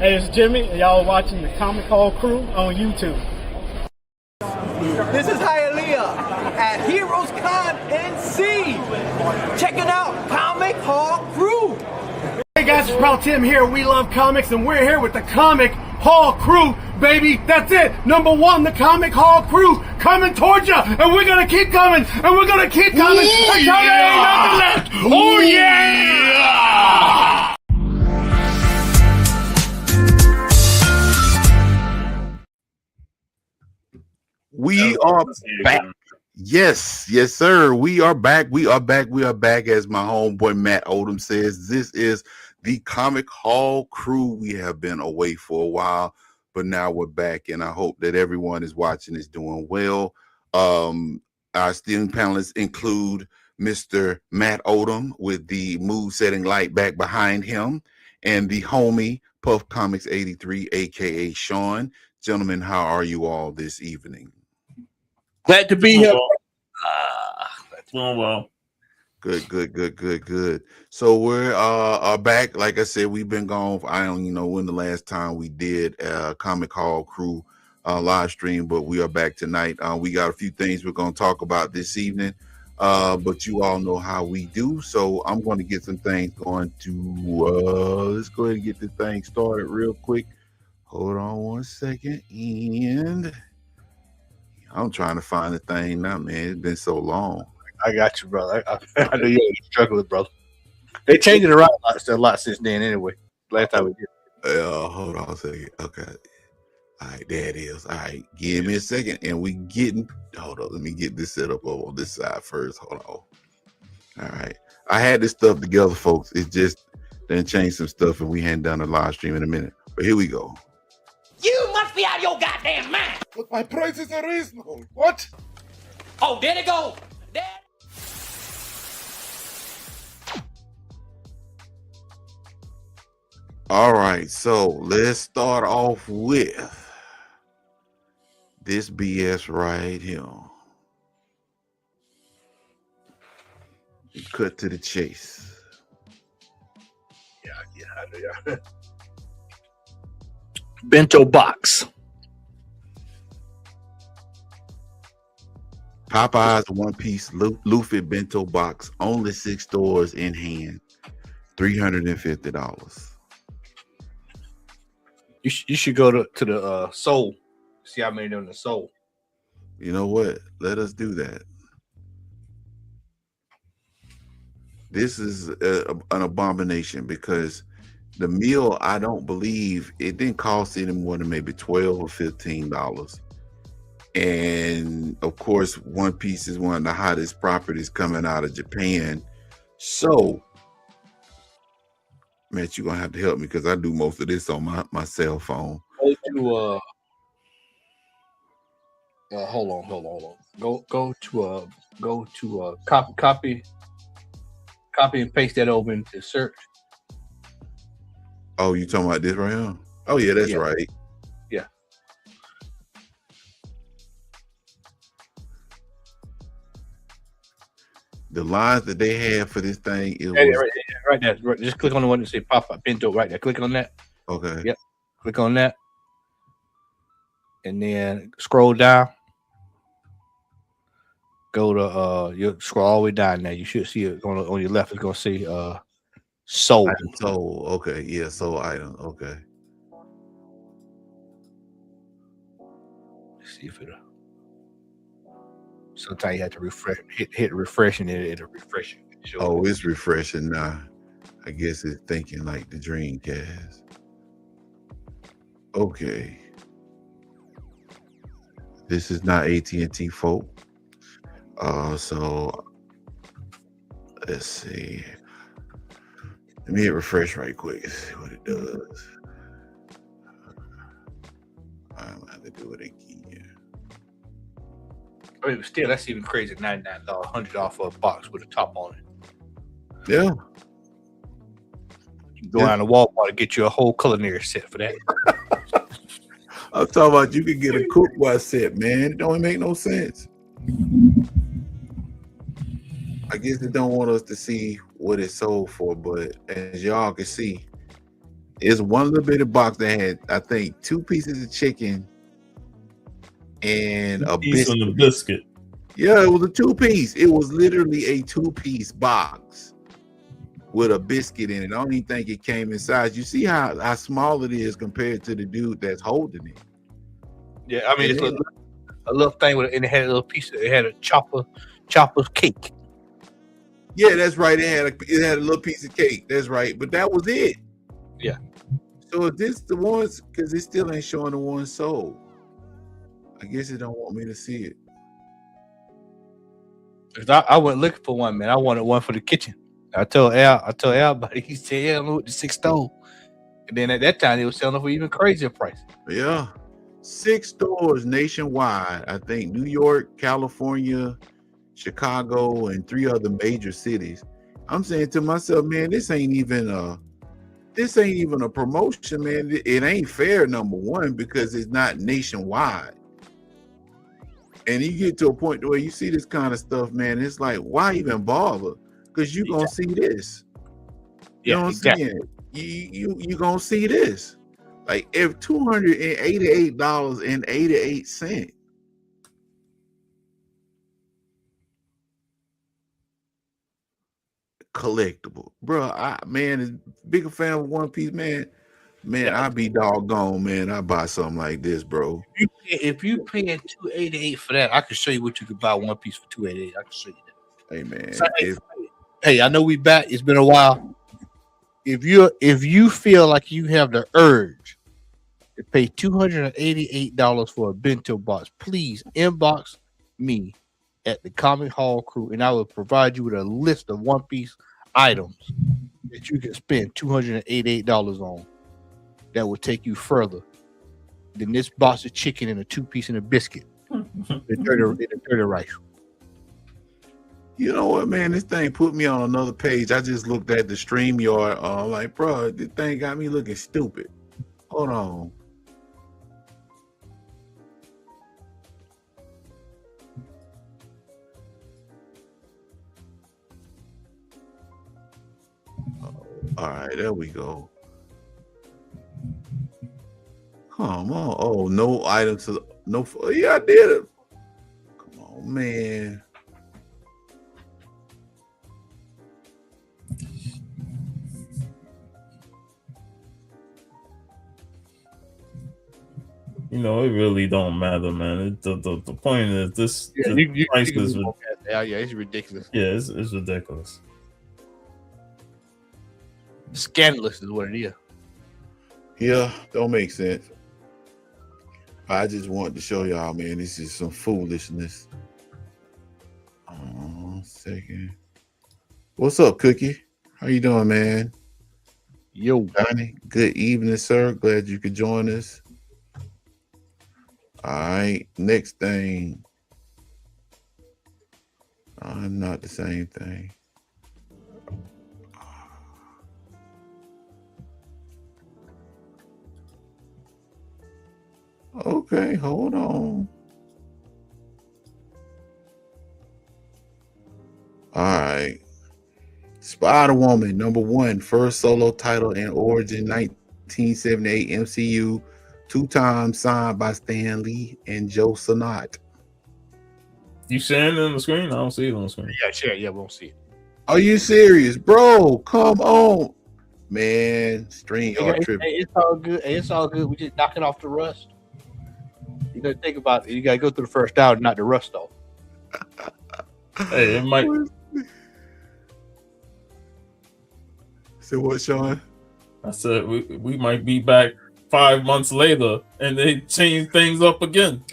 Hey, it's Jimmy, and y'all watching the Comic Hall Crew on YouTube. This is Hialeah at Heroes Con NC. Checking out Comic Hall Crew. Hey guys, it's Pal Tim here. We love comics, and we're here with the Comic Hall Crew, baby. That's it. Number one, the Comic Hall Crew coming towards you, and we're gonna keep coming, and we're gonna keep coming until there ain't nothing left. Oh yeah! We are back. Yes, sir. We are back. We are back. As my homeboy Matt Odom says, this is the Comic Hall Crew. We have been away for a while, but now we're back, and I hope that everyone is watching is doing well. Our esteemed panelists include Mr. Matt Odom with the mood-setting light back behind him, and the homie Puff Comics 83, aka Sean. Gentlemen, how are you all this evening? Glad to be here. Doing well. Good. So we're are back. Like I said, we've been gone. I don't know when the last time we did Comic Hall Crew live stream, but we are back tonight. We got a few things we're going to talk about this evening, but you all know how we do. So I'm going to get some things going to let's go ahead and get this thing started real quick. Hold on one second, and I'm trying to find the thing now, man. It's been so long. I got you, brother. I know you're struggling, brother. They changed it around a lot since then, anyway. Last time we did. Hold on a second. Okay. All right, there it is. All right, give me a second, and we getting. Hold on, let me get this set up over on this side first. Hold on. All right, I had this stuff together, folks. It's just then changed some stuff, and we hadn't done a live stream in a minute. But here we go. You must be out of your goddamn mind. But my prices are reasonable. What? Oh, there they go. There. All right, so let's start off with this BS right here. Cut to the chase. Yeah, I know. Yeah. Bento box. Popeye's one-piece Luffy bento box, only 6 stores in hand, $350. You should go to the Soul. See how many of them in the Soul. You know what? Let us do that. This is an abomination because the meal, I don't believe it didn't cost any more than maybe $12 or $15. And of course, One Piece is one of the hottest properties coming out of Japan. So, Matt, you're gonna have to help me because I do most of this on my cell phone. Go to hold on. Go to copy and paste that over into search. Oh, you talking about this right here? Oh yeah, that's right. Yeah. The lines that they had for this thing, it Right, was right there. Right, just click on the one that say pop up bento right there. Click on that. okay. Yep. Click on that. And then scroll down. Go to you scroll all the way down there. You should see it on your left. It's gonna say sold. Sold. Okay, yeah, sold item. Okay. Let's see if it'll. Sometimes you have to refresh, hit refresh, and it'll refresh. Oh, it's refreshing now. I guess it's thinking like the Dreamcast. Okay. This is not AT&T, folk. So let's see. Let me hit refresh right quick and see what it does. I'm gonna have to do it again. I mean, but still, that's even crazy. $99, $100 for a box with a top on it. Yeah. You go down to Walmart and get you a whole culinary set for that. I'm talking about you can get a cookware set, man. It don't make no sense. I guess they don't want us to see what it sold for, but as y'all can see, It's one little bitty box that had, I think, 2 pieces of chicken and a Piece biscuit. on the biscuit. Yeah, it was a 2-piece. It was literally a 2-piece box with a biscuit in it. I don't even think it came in size. You see how small it is compared to the dude that's holding it. Yeah, I mean, it's a little thing with it, and it had a little piece. It had a chopper's cake. Yeah, that's right. It had a little piece of cake. That's right. But that was it. Yeah. So is this the ones, because it still ain't showing the one sold. I guess it don't want me to see it. 'Cause I went looking for one, man. I wanted one for the kitchen. I told Al, but he said, "Yeah, look, the $6." And then at that time, they were selling for even crazier price. Yeah. 6 stores nationwide. I think New York, California, Chicago, and 3 other major cities. I'm saying to myself, man, this ain't even a promotion, man. It ain't fair, number one, because it's not nationwide. And you get to a point where you see this kind of stuff, man. It's like, why even bother? Because you're gonna see this. You know what I'm saying? You gonna see this. Like, if $288.88 collectible, bro. Man is big a fan of One Piece, man. I'd be doggone, man. I buy something like this, bro. If you paying $288 for that, I can show you what you could buy one piece for $288. I can show you that. Hey, man. So, hey, I know we back. It's been a while. If you feel like you have the urge to pay $288 for a bento box, please inbox me at the Comic Hall Crew, and I will provide you with a list of One Piece items that you can spend $288 on. That will take you further than this box of chicken and a 2-piece and a biscuit. the dirty rice. You know what, man? This thing put me on another page. I just looked at the StreamYard. I'm like, bro, this thing got me looking stupid. Hold on. All right, there we go. Come on. Oh, no items. No. Yeah, I did it. Come on, man. You know, it really don't matter, man. The point is this. Yeah, the price is it's ridiculous. Yeah, it's ridiculous. Scandalous is what it is. Yeah, don't make sense. I just wanted to show y'all, man, this is some foolishness. Second. What's up, Cookie? How you doing, man? Yo. Johnny, good evening, sir. Glad you could join us. All right, next thing. Not the same thing. Okay, hold on. All right. Spider-Woman, #1, first solo title in Origin 1978 MCU, 2 times signed by Stan Lee and Joe Sonat. You sharing it on the screen? I don't see it on the screen. Yeah, share. Yeah, we won't see it. Are you serious, bro? Come on, man. StreamYard trip. Hey, it's all good. Hey, it's all good. We just knocking off the rust. You gotta think about it. You gotta go through the first hour, not the rust off. Hey, it might. So what, Sean? I said we might be back 5 months later, and they change things up again.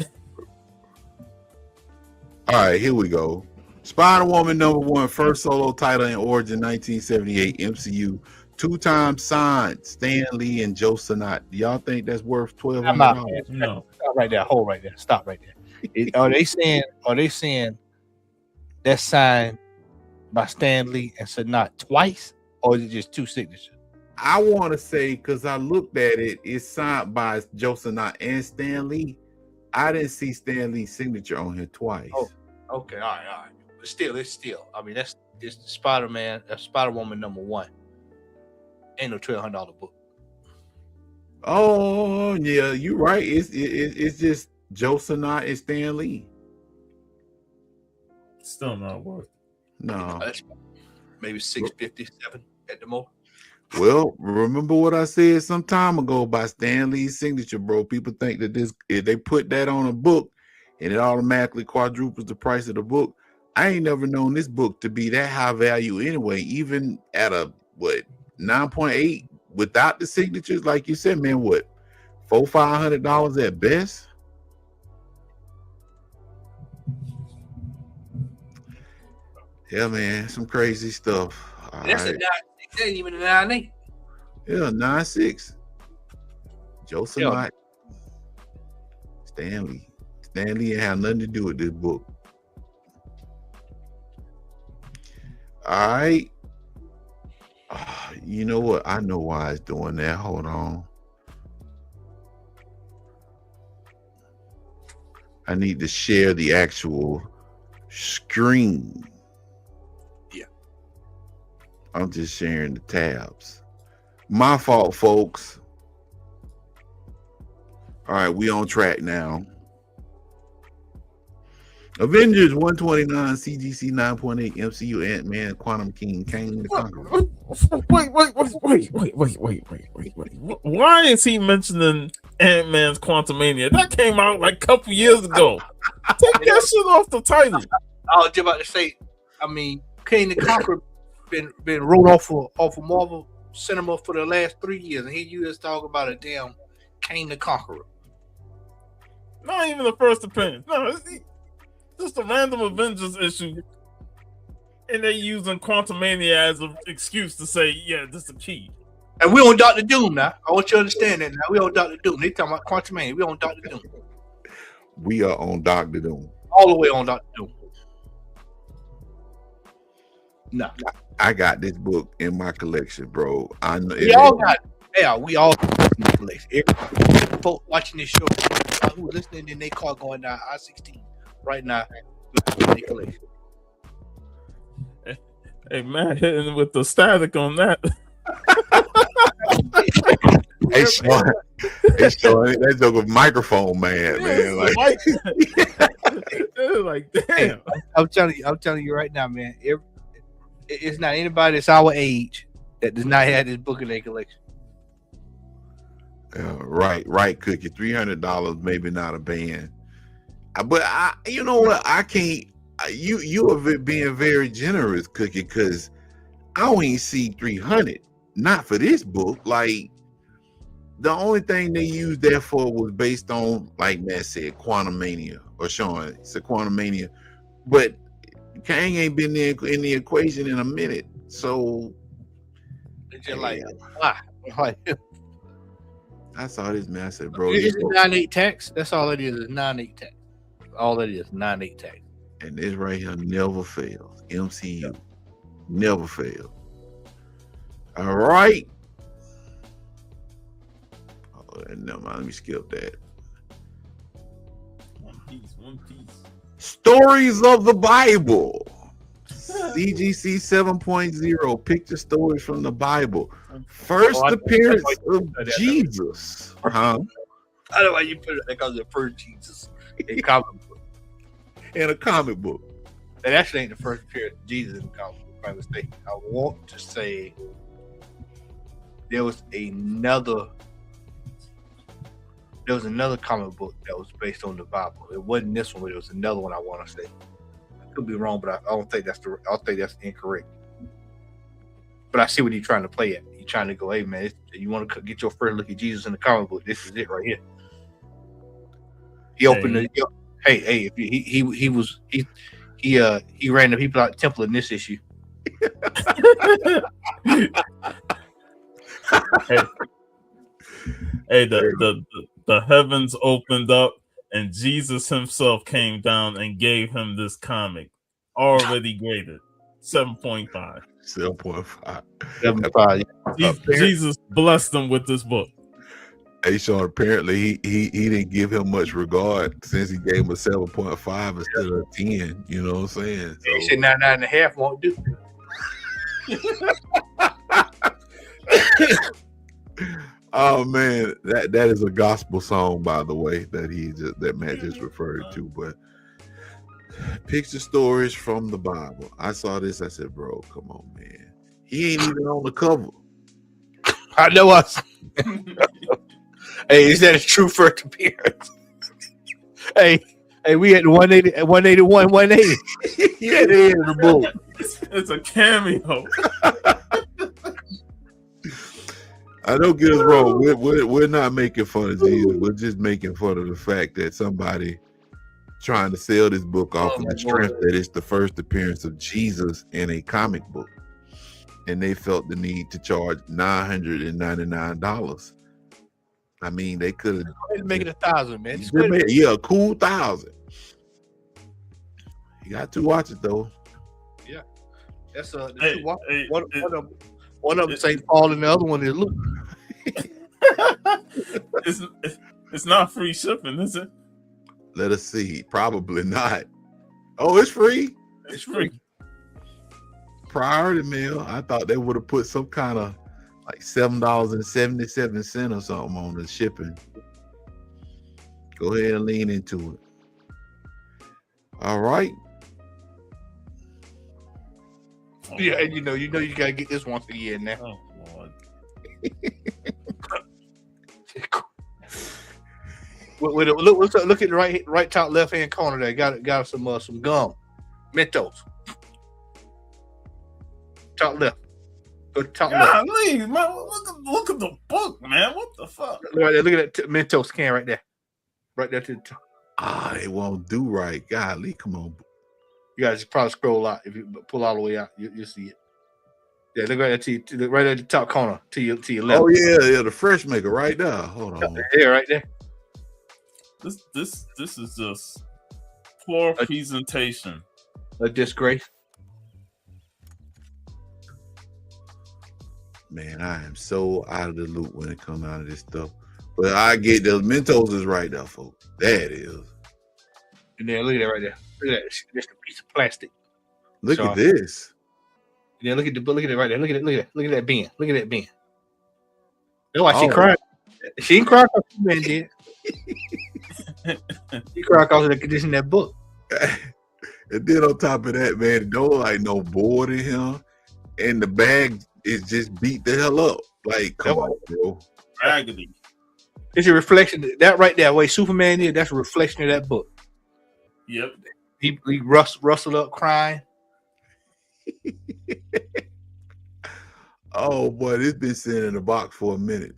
All right, here we go. Spider-Woman #1, first solo title in Origin 1978 MCU, 2 times signed Stan Lee and Joe Sonat. Do y'all think that's worth $1,200? No. Stop right there. Hold right there. Stop right there. Are they saying that's signed by Stan Lee and Sonat twice, or is it just 2 signatures? I want to say, because I looked at it, it's signed by Joe Sonat and Stan Lee. I didn't see Stan Lee's signature on here twice. Oh, okay, all right. But it's still. I mean, it's Spider-Man, Spider-Woman #1. Ain't no $1,200 book. Oh yeah, you're right. It's just Joe Sinat and Stan Lee. Still not worth. No. That's maybe 657 at the most. Well, remember what I said some time ago about Stan Lee's signature, bro. People think that if they put that on a book and it automatically quadruples the price of the book. I ain't never known this book to be that high value anyway, even at a 9.8 without the signatures, like you said, man, what, $400-500 at best? Yeah, man, some crazy stuff. All That's right. a 9.6. That ain't even a 9.8. Yeah, 9.6. Joe Sinat, Stanley ain't have nothing to do with this book. All right. You know what? I know why it's doing that. Hold on. I need to share the actual screen. Yeah. I'm just sharing the tabs. My fault, folks. All right, we on track now. Avengers 129, CGC 9.8, MCU, Ant-Man, Quantum King, Kang the Conqueror. Wait. Why is he mentioning Ant-Man's Quantumania? That came out like a couple years ago. Take that shit off the title. I was just about to say, I mean, King the Conqueror been wrote off of Marvel Cinema for the last 3 years, and here you just talk about a damn King the Conqueror. Not even the first appearance. No, it's just a random Avengers issue. And they using Quantumania as an excuse to say, yeah, this is a key. And we on Dr. Doom now. I want you to understand that now. We on Dr. Doom. They talking about Quantumania. We on Dr. Doom. We are on Dr. Doom. All the way on Dr. Doom. No. I got this book in my collection, bro. I know We all got it. Yeah, we all got it in the collection. Every folk watching this show, who listening in their car going down I-16 right now, in their collection. Hey, Matt hitting with the static on that. Hey, Sean, that joke of microphone, man. Like, damn. Hey, I'm telling you right now, man. It's not anybody that's our age that does not have this book in their collection. Right, Cookie. $300, maybe not a band. But you know what? I can't. You are being very generous, Cookie, because I only see 300. Not for this book. Like, the only thing they used that for was based on, like Matt said, Quantumania, or Sean said Quantumania. But Kang ain't been there in the equation in a minute. So It's just like, why? I saw this, man. I said, bro, It's a 9.8 tax. That's all it is 9.8 tax. All that is 9.8 tax. and this right here never fails. MCU never fails. All right. Oh, never mind. Let me skip that. One Piece. Stories of the Bible. CGC 7.0. Picture stories from the Bible. First appearance of Jesus. Huh? I don't know why you put it because the first Jesus in comic book. In a comic book. That actually ain't the first appearance of Jesus in comic book, if I'm mistaken. I want to say there was another comic book that was based on the Bible. It wasn't this one, but it was another one I want to say. I could be wrong, but I don't think that's incorrect. But I see what he's trying to play at. He's trying to go, hey man, you want to get your first look at Jesus in the comic book? This is it right here. He opened the. Hey! He ran the people out the temple in this issue. Hey, the heavens opened up and Jesus himself came down and gave him this comic, already graded 7.5. 7.5. 7.5. Jesus blessed him with this book. Hey, Sean, apparently he didn't give him much regard since he gave him a 7.5 instead of a 10. You know what I'm saying? He said 9.5 won't do. Oh man, that is a gospel song, by the way, that Matt just referred to. But picture stories from the Bible. I saw this. I said, "Bro, come on, man. He ain't even on the cover." I know us. Hey, is that a true first appearance? Hey, we at 180, 181, 180. Yeah, they in the book. It's a cameo. I don't get us wrong. We're not making fun of Jesus. We're just making fun of the fact that somebody trying to sell this book off of the strength that it's the first appearance of Jesus in a comic book, and they felt the need to charge $999. I mean, they could have Make it 1,000, man. yeah, a cool 1,000. You got to watch it though. Yeah, that's Hey, one of them St. Paul and the other one is Luke. It's not free shipping, is it? Let us see. Probably not. Oh, it's free. It's free. Priority mail. I thought they would have put some kind of like $7.77 or something on the shipping. Go ahead and lean into it. All right. Yeah, and you know you gotta get this once a year now. Oh Lord. Look at the right top left hand corner there. Got some gum, Mentos. Top left. Go to top left. Golly, man, look at the book, man. What the fuck? Right there, look at that Mentos can right there. Right there to the top. It won't do right. Golly, come on. You guys probably scroll out. If you pull all the way out, you'll see it. Yeah, look right there right at the top corner to your left. Oh yeah, the fresh maker right there. Hold on. Yeah, right there. This is just poor presentation. A disgrace. Man, I am so out of the loop when it comes out of this stuff. But I get the Mentos is right there, folks. There it is. And then look at that right there. Look at that. Just a piece of plastic. Look at this. Yeah, look at it right there. Look at that bin. Look at that bin. That's why she cried. She didn't cry because the man did. She cried because of the condition of that book. And then on top of that, man, don't like no board in here. And the bag is just beat the hell up. Like, come on, bro. Raggedy. It's a reflection. That right there, the way Superman is, that's a reflection of that book. Yep. He rustled up crying. Oh boy, it's been sitting in the box for a minute.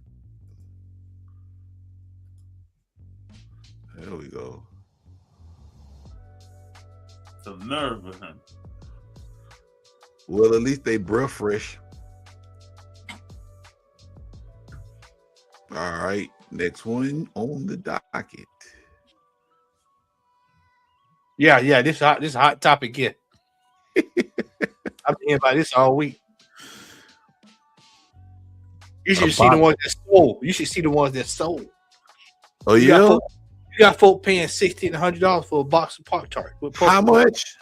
There we go. The nerve of him. Well, at least they breath fresh. All right, next one on the docket. Yeah, this is a hot topic here. I've been hearing about this all week. You should see the ones that sold. You should see the ones that sold. Oh yeah, you got folk paying $60 and $100 for a box of Pop-Tart. How much?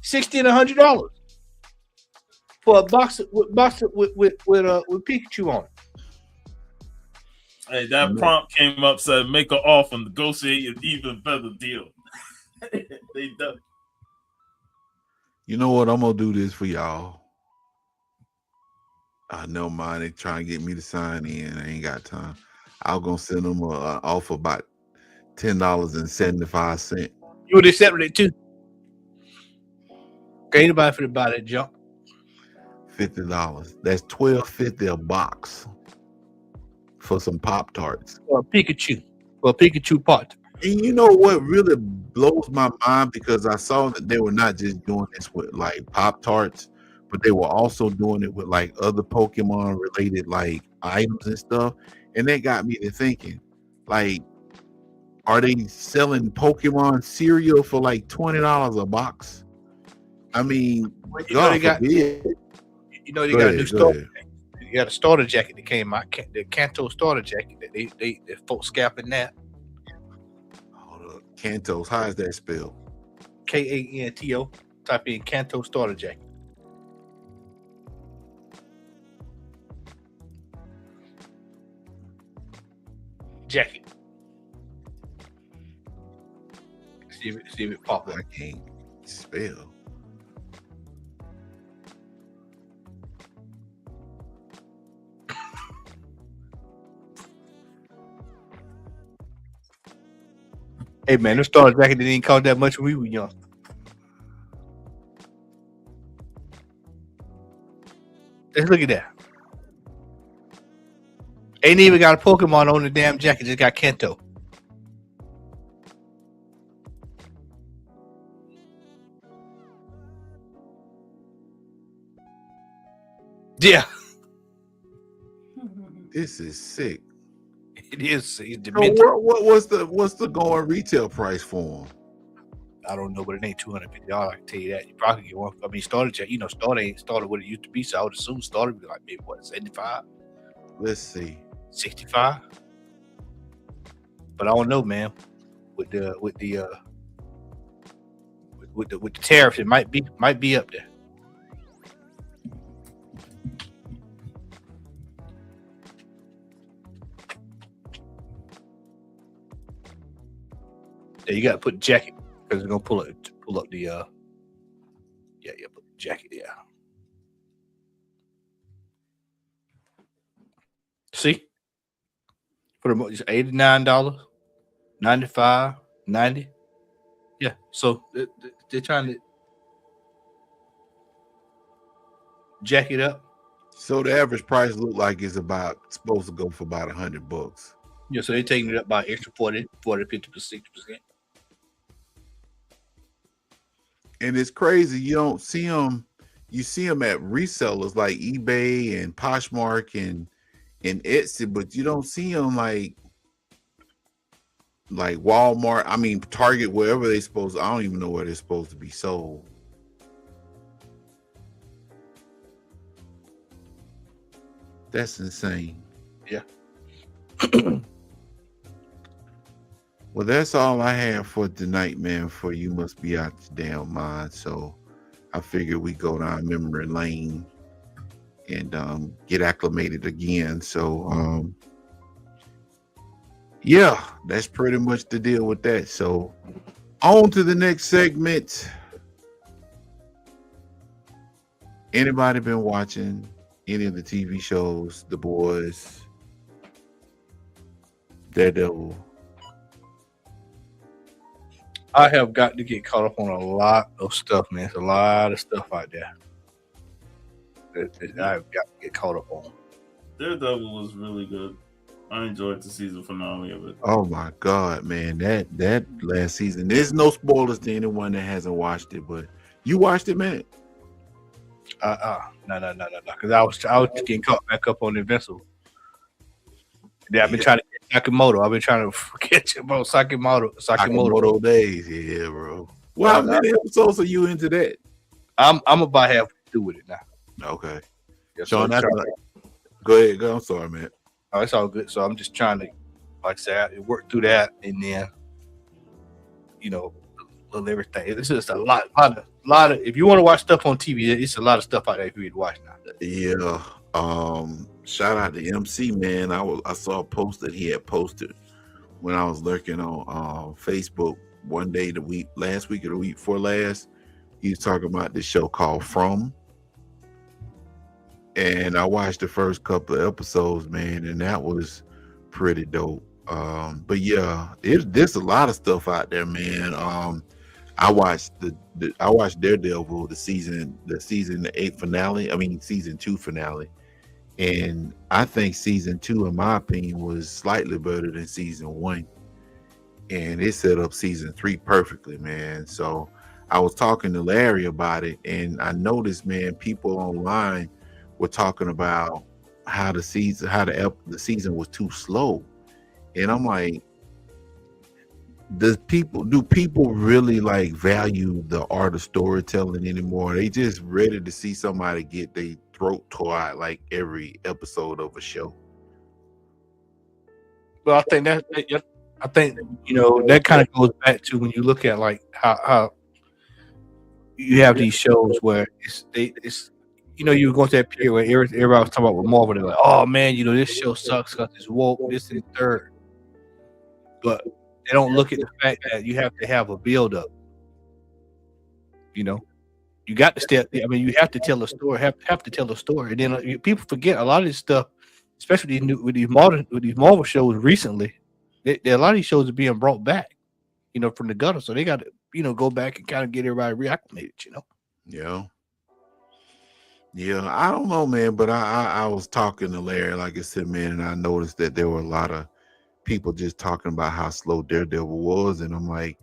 $60 and $100 for a box with Pikachu on it. Hey, that prompt came up, said make an offer and negotiate an even better deal. They done. You know what? I'm gonna do this for y'all. I know mine. They trying to get me to sign in. I ain't got time. I'm gonna send them an offer about $10.75. You would accept it too. Okay, anybody for to buy that junk? $50. That's $12.50 a box for some Pop-Tarts. Or a Pikachu. Or a Pikachu pot. And you know what really blows my mind, because I saw that they were not just doing this with like Pop-Tarts, but they were also doing it with like other Pokemon related like items and stuff. And that got me to thinking, like, are they selling Pokemon cereal for like $20 a box? I mean, You know they got a new starter. You got a starter jacket that came out, the Kanto starter jacket that they folks scalping that. Hold up, Kantos, how is that spelled? Kanto. Type in Kanto starter jacket. jacket. See if it pops up. I can't spell. Hey man, the starter jacket didn't cost that much when we were young. Let's look at that. Ain't even got a Pokemon on the damn jacket, just got Kento. Yeah, This is sick. it is. It's So demented. what's the going retail price for them? I don't know, but it ain't $250. I can tell you that. You probably get one. I mean, starter jacket. You know, starter ain't started what it used to be. So I would assume starter would be like maybe what 75, Let's see. 65. But I don't know, man. With the tariffs, it might be up there. Yeah, you got to put the jacket because it's gonna pull up the put the jacket. Yeah. See, for the it's $89, $95, $90. Yeah, so they're trying to jack it up. So the average price look like it's supposed to go for about $100. Yeah, so they're taking it up by extra 40, 50%, 60%. And it's crazy. You don't see them. You see them at resellers like eBay and Poshmark and Etsy, but you don't see them like Walmart. I mean, Target, wherever they supposed. I don't even know where they're supposed to be sold. That's insane. Yeah. Well, that's all I have for tonight, man. For you must be out your damn mind. So I figured we go down memory lane and get acclimated again. So yeah, that's pretty much the deal with that. So on to the next segment. Anybody been watching any of the TV shows? The Boys, Daredevil? I have got to get caught up on a lot of stuff, man. There's a lot of stuff out there that I've got to get caught up on. Daredevil was really good. I enjoyed the season finale of it. Oh my God, man. That last season. There's no spoilers to anyone that hasn't watched it, but you watched it, man. No. Because I was getting caught back up on Invincible. Yeah, I've been trying to get Sakamoto. I've been trying to catch him on Sakamoto days. Yeah, bro. Well, how many episodes are you into that? I'm about halfway through with it now. Okay. Yeah, Sean, go ahead. Go. I'm sorry, man. Oh, it's all good. So I'm just trying to, like I said, work through that, and then, little everything. It's just a lot of. If you want to watch stuff on TV, it's a lot of stuff out there for you to watch now. Yeah. Shout out to MC, man. I saw a post that he had posted when I was lurking on Facebook one day last week or the week before last. He was talking about this show called From. And I watched the first couple of episodes, man, and that was pretty dope. But yeah, there's a lot of stuff out there, man. I watched Daredevil, the season 8 finale. I mean, season 2 finale. And I think season 2, in my opinion, was slightly better than season 1. And it set up season 3 perfectly, man. So I was talking to Larry about it, and I noticed, man, people online were talking about how the season was too slow. And I'm like, do people really like value the art of storytelling anymore? They just ready to see somebody get their throat tore out like every episode of a show. Well, I think that kind of goes back to when you look at like how you have these shows where it's you were going to that period where everybody was talking about with Marvel. They're like, oh man, this show sucks because it's woke, this and third. but they don't look at the fact that you have to have a build up. You know, you got to step. I mean, you have to tell a story. Have to tell a story. And then people forget a lot of this stuff, especially with these Marvel shows recently. A lot of these shows are being brought back, you know, from the gutter. So they got to, go back and kind of get everybody reacclimated. You know. Yeah. Yeah, I don't know, man, but I was talking to Larry, like I said, man, and I noticed that there were a lot of people just talking about how slow Daredevil was, and I'm like,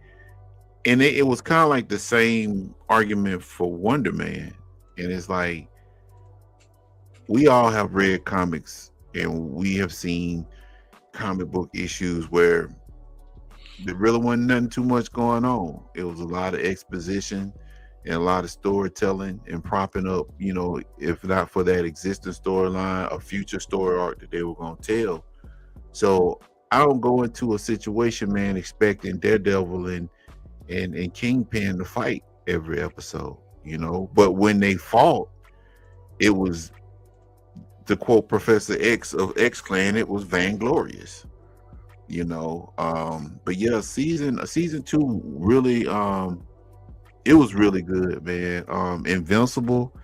and it was kind of like the same argument for Wonder Man, and it's like we all have read comics and we have seen comic book issues where there really wasn't nothing too much going on. It was a lot of exposition and a lot of storytelling and propping up, if not for that existing storyline, a future story arc that they were going to tell. So I don't go into a situation, man, expecting Daredevil and Kingpin to fight every episode, but when they fought, it was, to quote Professor X of X-Clan, it was vainglorious, but yeah, season 2 really, it was really good, man. Invincible,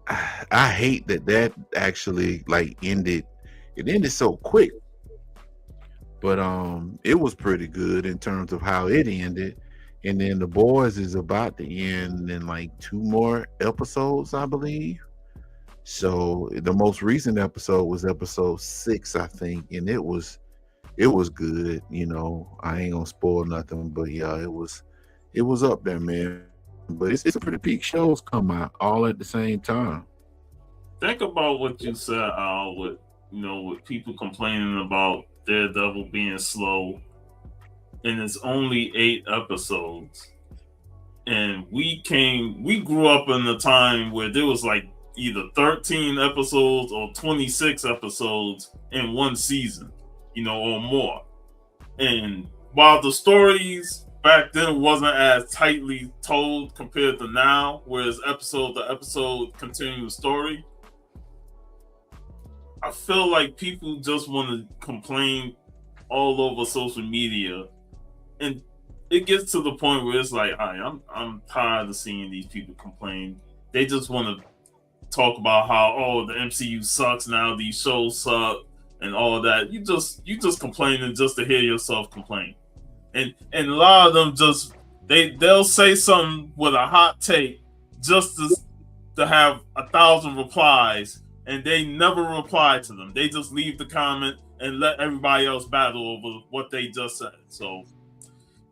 I hate that actually ended. It ended so quick, but it was pretty good in terms of how it ended. And then The Boys is about to end in 2 more episodes, I believe. So the most recent episode was episode 6, I think, and it was good. I ain't gonna spoil nothing, but yeah, it was up there, man. But it's a pretty peak shows come out all at the same time. Think about what you said, Al, with people complaining about Daredevil being slow, and it's only 8 episodes. And we grew up in a time where there was either 13 episodes or 26 episodes in one season, or more. And while the stories back then wasn't as tightly told compared to now, whereas episode to episode continuous story, I feel like people just want to complain all over social media, and it gets to the point where it's like, I'm tired of seeing these people complain. They just want to talk about how the MCU sucks now, these shows suck, and all that. You just complaining just to hear yourself complain. And a lot of them they'll say something with a hot take just to have 1,000 replies, and they never reply to them. They just leave the comment and let everybody else battle over what they just said. So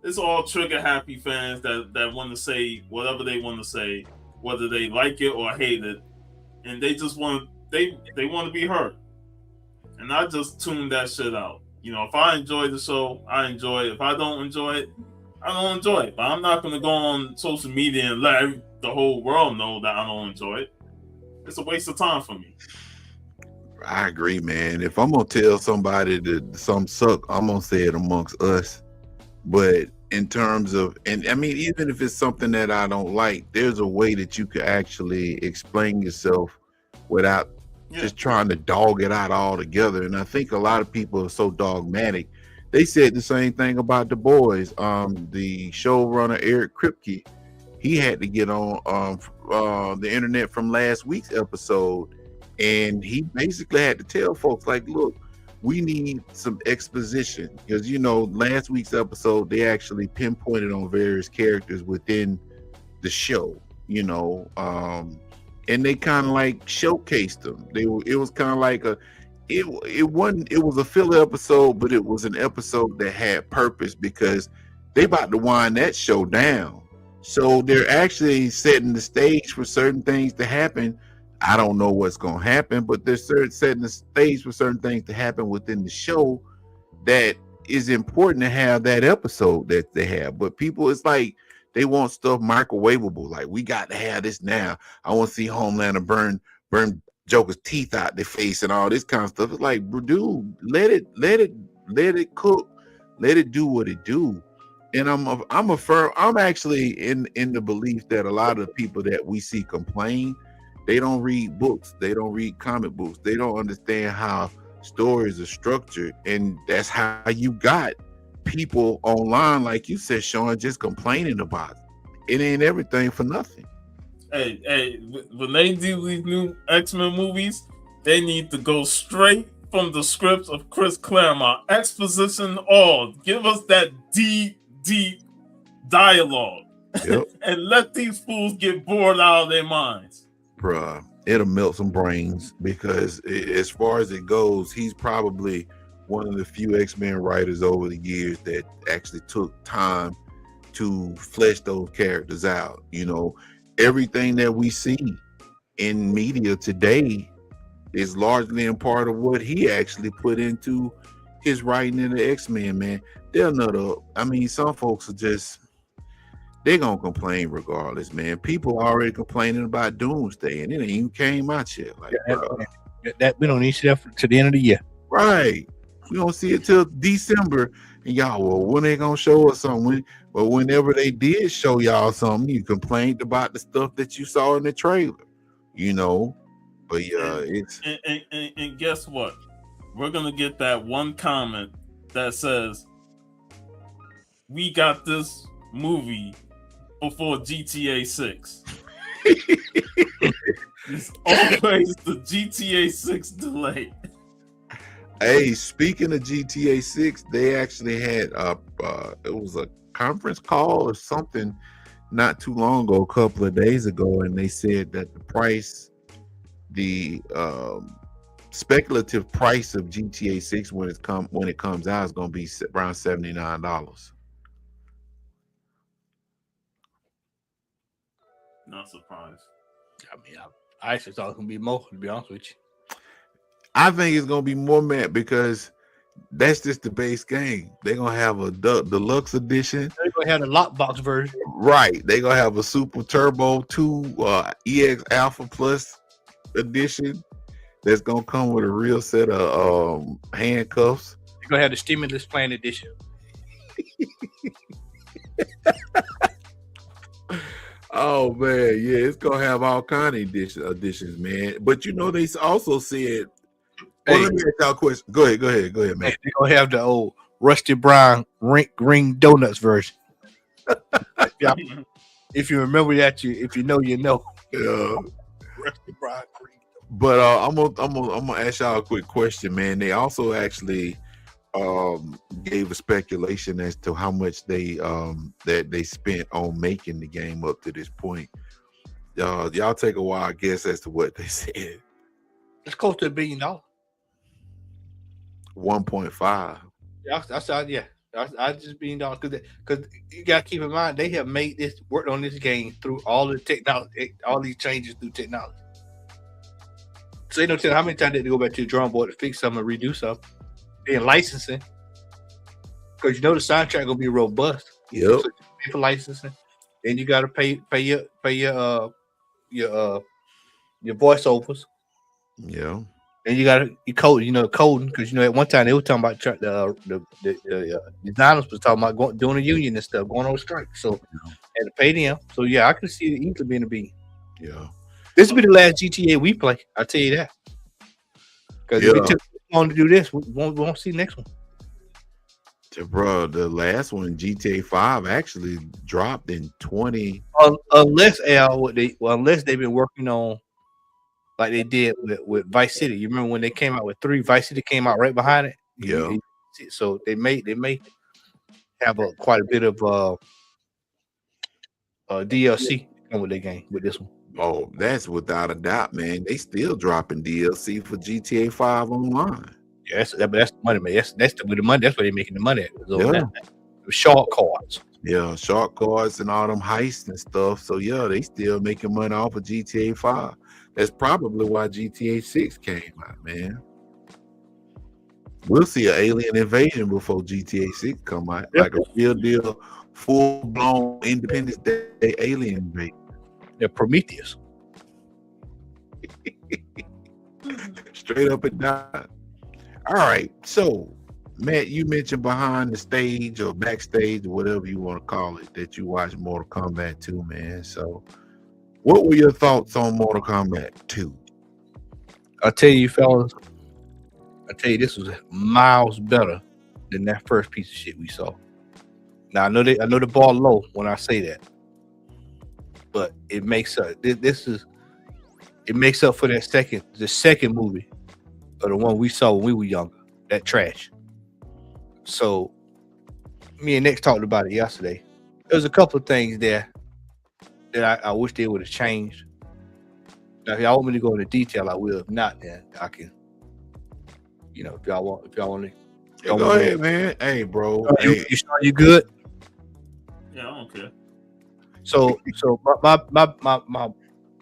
it's all trigger happy fans that want to say whatever they want to say, whether they like it or hate it, and they just want they want to be heard. And I just tune that shit out. If I enjoy the show, I enjoy it. If I don't enjoy it, I don't enjoy it. But I'm not going to go on social media and let the whole world know that I don't enjoy it. It's a waste of time for me. I agree, man. If I'm going to tell somebody that something suck, I'm going to say it amongst us. But in terms of, and I mean, even if it's something that I don't like, there's a way that you could actually explain yourself without just trying to dog it out altogether. And I think a lot of people are so dogmatic. They said the same thing about The Boys. The showrunner Eric Kripke, he had to get on the internet from last week's episode, and he basically had to tell folks look, we need some exposition, because last week's episode they actually pinpointed on various characters within the show, and they kind of showcased them. It was kind of like it was a filler episode, but it was an episode that had purpose, because they about to wind that show down. So they're actually setting the stage for certain things to happen. I don't know what's going to happen, but they're setting the stage for certain things to happen within the show that is important to have that episode that they have. But people, it's like they want stuff microwavable. We got to have this now. I want to see Homelander burn Joker's teeth out their face and all this kind of stuff. It's like, dude, let it cook, let it do what it do. And I'm actually in the belief that a lot of the people that we see complain, they don't read books, they don't read comic books, they don't understand how stories are structured, and that's how you got people online, like you said, Sean, just complaining about it. It ain't everything for nothing. Hey, when they do these new X-Men movies, they need to go straight from the scripts of Chris Claremont, exposition all. Give us that deep dialogue, Yep. and let these fools get bored out of their minds. Bruh, it'll melt some brains because as far as it goes, he's probably one of the few X-Men writers over the years that actually took time to flesh those characters out. You know, everything that we see in media today is largely in part of what he actually put into his writing in the X-Men, man. They're not I mean, some folks are just, they're gonna complain regardless, man. People are already complaining about Doomsday, and it ain't even came out yet. Like, that we don't need to see that to the end of the year. Right. We don't see it till December. And y'all, well, when they gonna show us something? But whenever they did show y'all something, you complained about the stuff that you saw in the trailer, you know. But yeah, and guess what? We're gonna get that one comment that says, "We got this movie before GTA 6." It's always the GTA 6 delay. Hey, speaking of GTA 6, they actually had it was a conference call or something not too long ago, a couple of days ago, and they said that the price, the speculative price of GTA 6 when it comes out is going to be around $79. Not surprised. I mean, I actually thought it was gonna be more, to be honest with you. I think it's gonna be more, Matt, because that's just the base game. They're gonna have a deluxe edition. They're gonna have the lockbox version, right? They're gonna have a Super Turbo 2 EX Alpha Plus edition that's gonna come with a real set of handcuffs. You're gonna have the stimulus plan edition. Oh man, yeah, it's gonna have all kind of editions, man. But you know, they also said, well, let me ask y'all a question. Go ahead, man. They're gonna have the old Rusty Brown ring donuts version. If you remember that, if you know, you know. Yeah. Rusty Brown green. But I'm gonna ask y'all a quick question, man. They also actually gave a speculation as to how much they that they spent on making the game up to this point. Y'all take a wild guess as to what they said. It's close to $1 billion. 1.5. Yeah, I just $1 billion because you gotta keep in mind they have worked on this game through all the technology, all these changes through technology. So you know, how many times they had to go back to the drawing board to fix something and redo something. And licensing, because you know the soundtrack gonna be robust. Yep. So you pay for licensing, then you gotta pay your voiceovers. Yeah. And you gotta coding, because you know at one time they were talking about the designers was talking about doing a union and stuff, going on strike. So had to pay them. So yeah, I can see it easily being a B. Yeah. This will be the last GTA we play. I'll tell you that. Because if it took long to do this, we won't see the next one. Bro, the last one, GTA 5, actually dropped in 20. Unless they've been working on like they did with Vice City. You remember when they came out with 3? Vice City came out right behind it. Yeah. So they may have quite a bit of DLC come with their game with this one. Oh, that's without a doubt, man. They still dropping DLC for GTA 5 online. Yeah, that's the money, man. That's the money. That's where they're making the money at. So yeah. Shark cards. Yeah, shark cards and all them heists and stuff. So yeah, they still making money off of GTA 5. That's probably why GTA 6 came out, man. We'll see an alien invasion before GTA 6 come out. Like a real deal, full-blown Independence Day alien invasion. They're Prometheus. Straight up and down. All right. So, Matt, you mentioned behind the stage or backstage or whatever you want to call it that you watched Mortal Kombat 2, man. So, what were your thoughts on Mortal Kombat 2? I'll tell you, fellas. This was miles better than that first piece of shit we saw. Now I know the bar low when I say that, but it makes up. It makes up for the second movie, or the one we saw when we were younger. That trash. So me and Nick talked about it yesterday. There's a couple of things there that I wish they would have changed. Now, if y'all want me to go into detail, I will. If not, then I can. If y'all want to. Yeah, go ahead, man. Hey, bro. You sure you good? Yeah, I don't care. So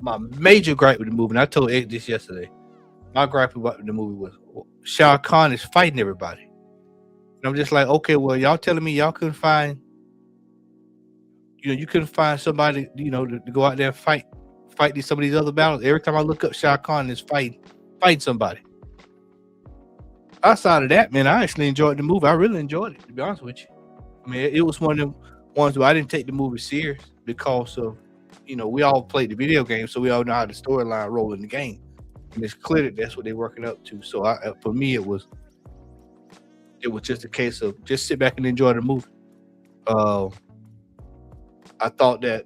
my major gripe with the movie, and I told Ed this yesterday. My gripe about the movie was Shah Khan is fighting everybody. And I'm just like, okay, well, y'all telling me y'all couldn't find, you couldn't find somebody, to go out there and fight some of these other battles. Every time I look up, Shah Khan is fighting somebody. Outside of that, man, I actually enjoyed the movie. I really enjoyed it, to be honest with you. I mean, it was one of them ones where I didn't take the movie serious because of, we all played the video game, so we all know how the storyline roll in the game. And it's clear that that's what they're working up to. So for me, it was just a case of just sit back and enjoy the movie. I thought that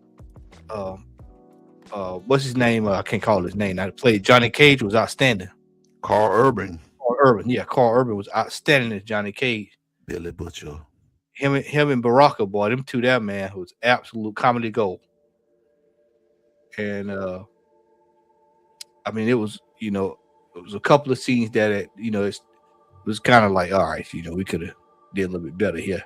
what's his name? I can't call his name. I played Johnny Cage was outstanding. Carl Urban. Carl Urban was outstanding as Johnny Cage. Billy Butcher. Him and Baraka, boy, them two there, man, was absolute comedy gold. And I mean, it was a couple of scenes that it was kind of like, all right, we could have did a little bit better here.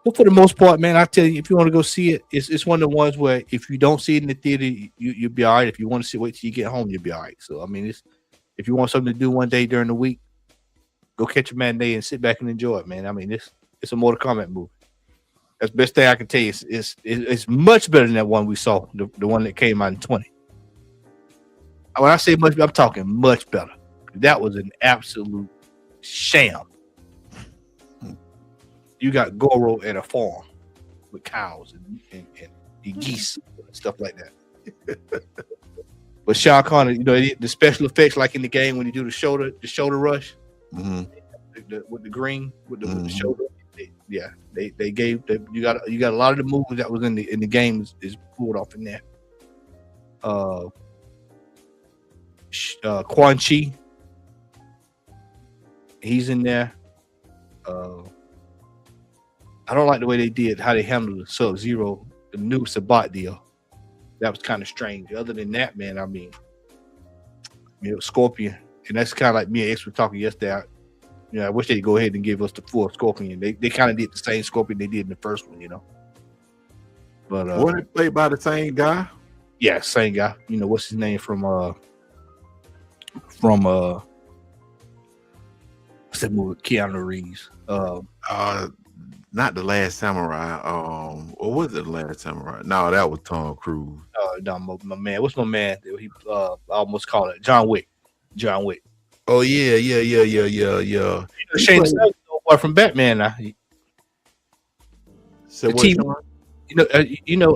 But for the most part, man, I tell you, if you want to go see it, it's one of the ones where if you don't see it in the theater, you'll be all right. If you want to wait till you get home, you'll be all right. So I mean, if you want something to do one day during the week, go catch a matinee and sit back and enjoy it, man. I mean, it's a Mortal Kombat movie. That's the best thing I can tell you. It's much better than that one we saw, the one that came out in 20. When I say much, I'm talking much better. That was an absolute sham. You got Goro at a farm with cows and geese and stuff like that. But Shah Khan, the special effects like in the game when you do the shoulder rush, with the green with the shoulder. They gave you got a lot of the moves that was in the game is pulled off in there. Quan Chi, he's in there. I don't like the way they did how they handled the Sub-Zero, the new Sabat deal. That was kind of strange. Other than that, man, I mean, it was Scorpion, and that's kind of like me and X were talking yesterday. I wish they'd go ahead and give us the full Scorpion. They kind of did the same Scorpion they did in the first one, But was it played by the same guy? Yeah, same guy. What's his name from what's that movie? Keanu Reeves. Not The Last Samurai. Or was it The Last Samurai? No, that was Tom Cruise. No, my man. What's my man? He I almost called it John Wick. Oh yeah. Shane Sung, boy from Batman. Now. So what?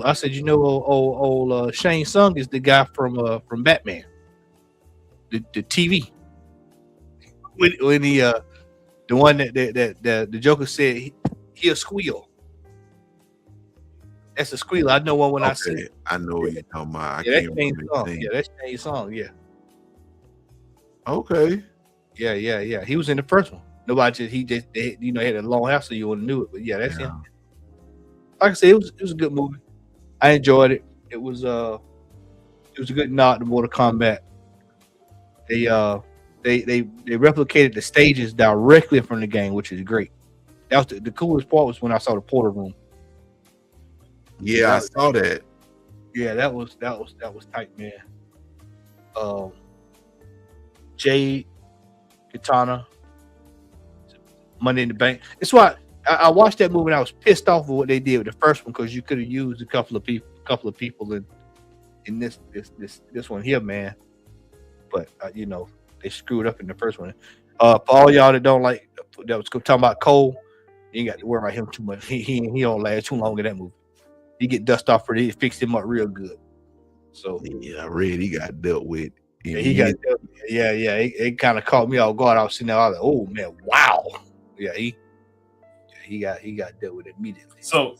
I said old Shane Sung is the guy from Batman. The TV. When he the one that the Joker said he'll squeal. That's a squeal. I know one when I see it. I know what you're talking about. That's Shane Sung. Yeah. Okay. Yeah. He was in the first one. Nobody he had a long hair, so you wouldn't knew it. But yeah, that's him. Like I said, it was a good movie. I enjoyed it. It was a good nod to Mortal Kombat. They replicated the stages directly from the game, which is great. That was the coolest part was when I saw the portal room. Yeah, I saw that. Yeah, that was tight, man. Jade, Katana, Money in the Bank. That's why I watched that movie and I was pissed off with what they did with the first one because you could have used a couple of people in this one here, man. But they screwed up in the first one. For all y'all that don't like that was talking about Cole, you ain't got to worry about him too much. He don't last too long in that movie. He get dust off for it. He fixed him up real good. So yeah, I read he got dealt with. It kind of caught me off guard. I was sitting there, I was like, oh man, wow. Yeah, he got dealt with immediately. So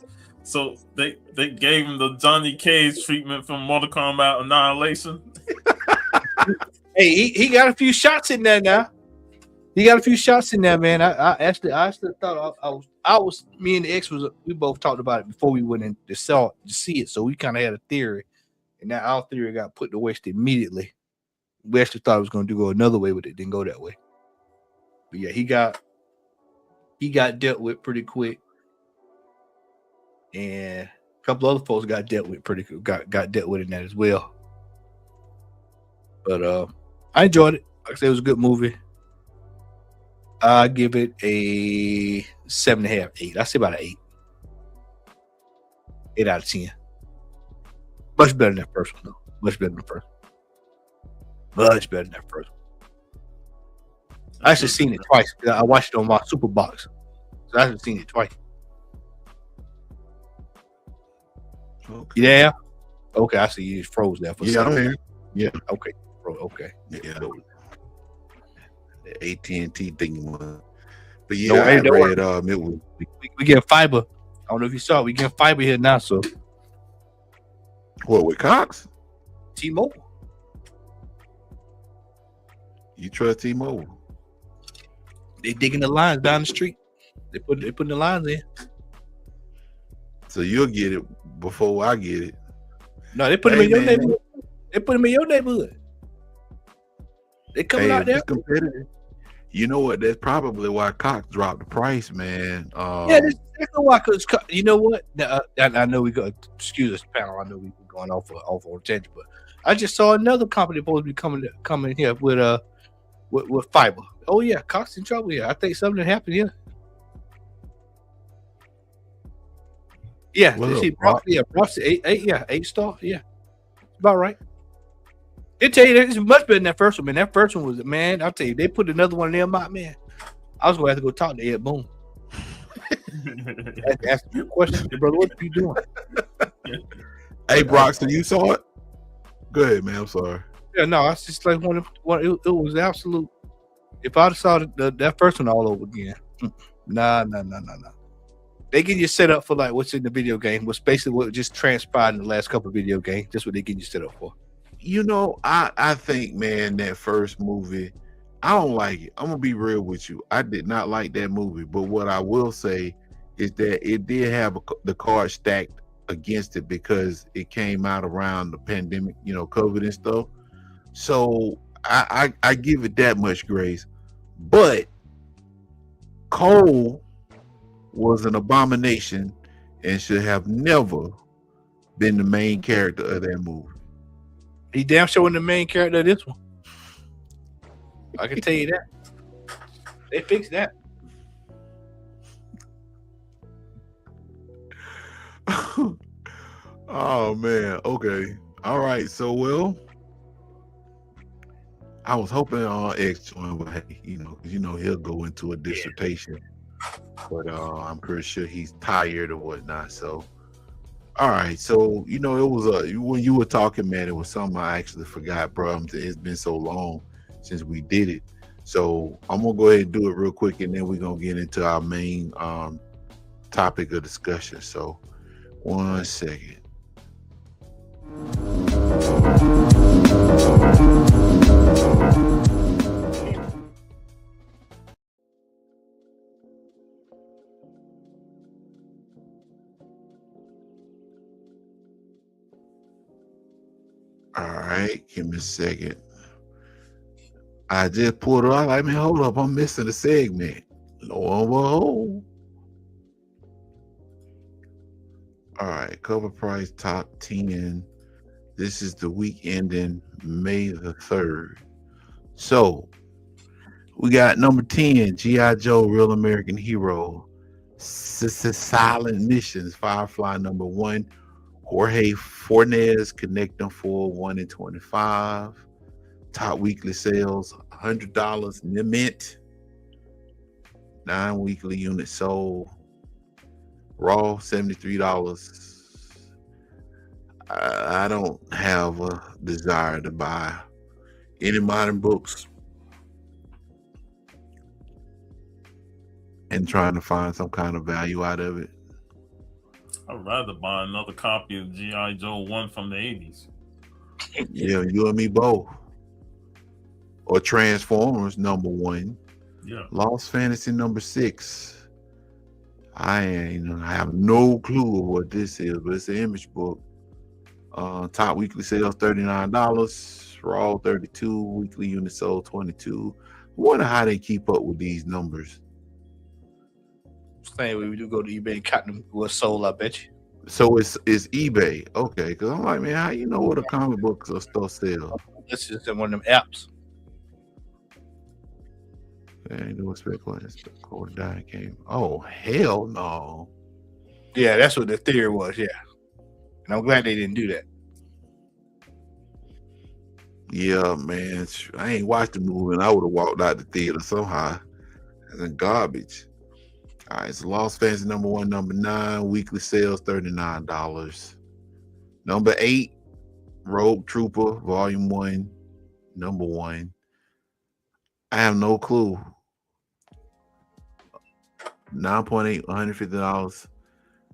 they gave him the Johnny Cage treatment from Mortal Kombat Annihilation. Hey, he got a few shots in there now. He got a few shots in there, man. I actually thought I was me and the ex we both talked about it before we went in to see it, so we kind of had a theory, and now our theory got put to waste immediately. We actually thought it was going to go another way, but it didn't go that way. But yeah, he got dealt with pretty quick, and a couple other folks got dealt with got dealt with in that as well. But I enjoyed it. Like I said, it was a good movie. I give it a 7.5, 8. I say about an 8. 8 out of 10. Much better than that first one, though. Much better than the first one. Much better than that first one. I actually seen it twice. I watched it on my Super Box. So I actually seen it twice. Okay. Yeah. Okay, I see you just froze there for a second. I'm here. Yeah. Okay. Okay. Yeah. The AT&T thing was. But yeah, No, I don't read worry. it was We get fiber. I don't know if you saw it. We get fiber here now, so what with Cox? T-Mobile. You trust T-Mobile? They digging the lines down the street. They putting the lines in. So you'll get it before I get it. No, they put them in your man. neighborhood. They put them in your neighborhood. They coming out if there. it's competitive. You know what? That's probably why Cox dropped the price, man. Yeah, that's exactly why. Because you know what? I know we got. Excuse us, panel. I know we're going off on tangent, but I just saw another company supposed to be coming here with fiber. Oh yeah, Cox in trouble here. I think something happened here. Yeah, Well, Bronx 8 star. Yeah, about right. They tell you that it's much better than that first one, man. That first one was, man, I'll tell you, they put another one of them out, man. I was going to have to go talk to Ed Boon. Ask you a question, brother. What are you doing? Hey, Brock, so you saw it? Go ahead, man. I'm sorry. Yeah, no, it's just like one. It was absolute. If I saw that first one all over again, nah. They get you set up for like what's in the video game, what's basically what just transpired in the last couple of video games. That's what they get you set up for. You know, I think, man, that first movie, I don't like it. I'm gonna be real with you. I did not like that movie, but what I will say is that it did have the card stacked against it because it came out around the pandemic, you know, COVID and stuff. So I give it that much grace. But Cole was an abomination and should have never been the main character of that movie. He damn sure wasn't the main character of this one. I can tell you that. They fixed that. Oh man. Okay. All right. So I was hoping X joined, but hey, he'll go into a dissertation. But I'm pretty sure he's tired or whatnot. So all right. So it was when you were talking, man, it was something I actually forgot, bro. It's been so long since we did it. So I'm gonna go ahead and do it real quick, and then we're gonna get into our main topic of discussion. So 1 second. All right, give me a second. I just pulled it out. Like, man, hold up, I'm missing a segment. Lo and behold. All right, cover price top 10. This is the week ending May the 3rd. So we got number 10, G.I. Joe, Real American Hero, Silent Missions, Firefly number 1, Jorge Fornes, Connect Them 4, 1 in 25. Top weekly sales, $100 in the mint. 9 weekly units sold. Raw, $73. I don't have a desire to buy any modern books. and trying to find some kind of value out of it. I'd rather buy another copy of G.I. Joe 1 from the 80s. Yeah, you and me both. Or Transformers #1. Yeah. Lost Fantasy #6. I have no clue what this is, but it's an image book. Top weekly sales $39, raw 32, weekly unit sold 22. I wonder how they keep up with these numbers. Same way we do go to eBay and count them what's sold, I bet you. So it's eBay, okay? Because I'm like, man, how you know what a comic book store sells? This is in one of them apps. I do expect quarter die came. Oh hell no! Yeah, that's what the theory was. Yeah, and I'm glad they didn't do that. Yeah, man, I ain't watched the movie, and I would have walked out the theater somehow. That's garbage. All right, so Lost Fantasy #1, #9, weekly sales $39. #8, Rogue Trooper Volume 1, #1. I have no clue. 9.8, $150.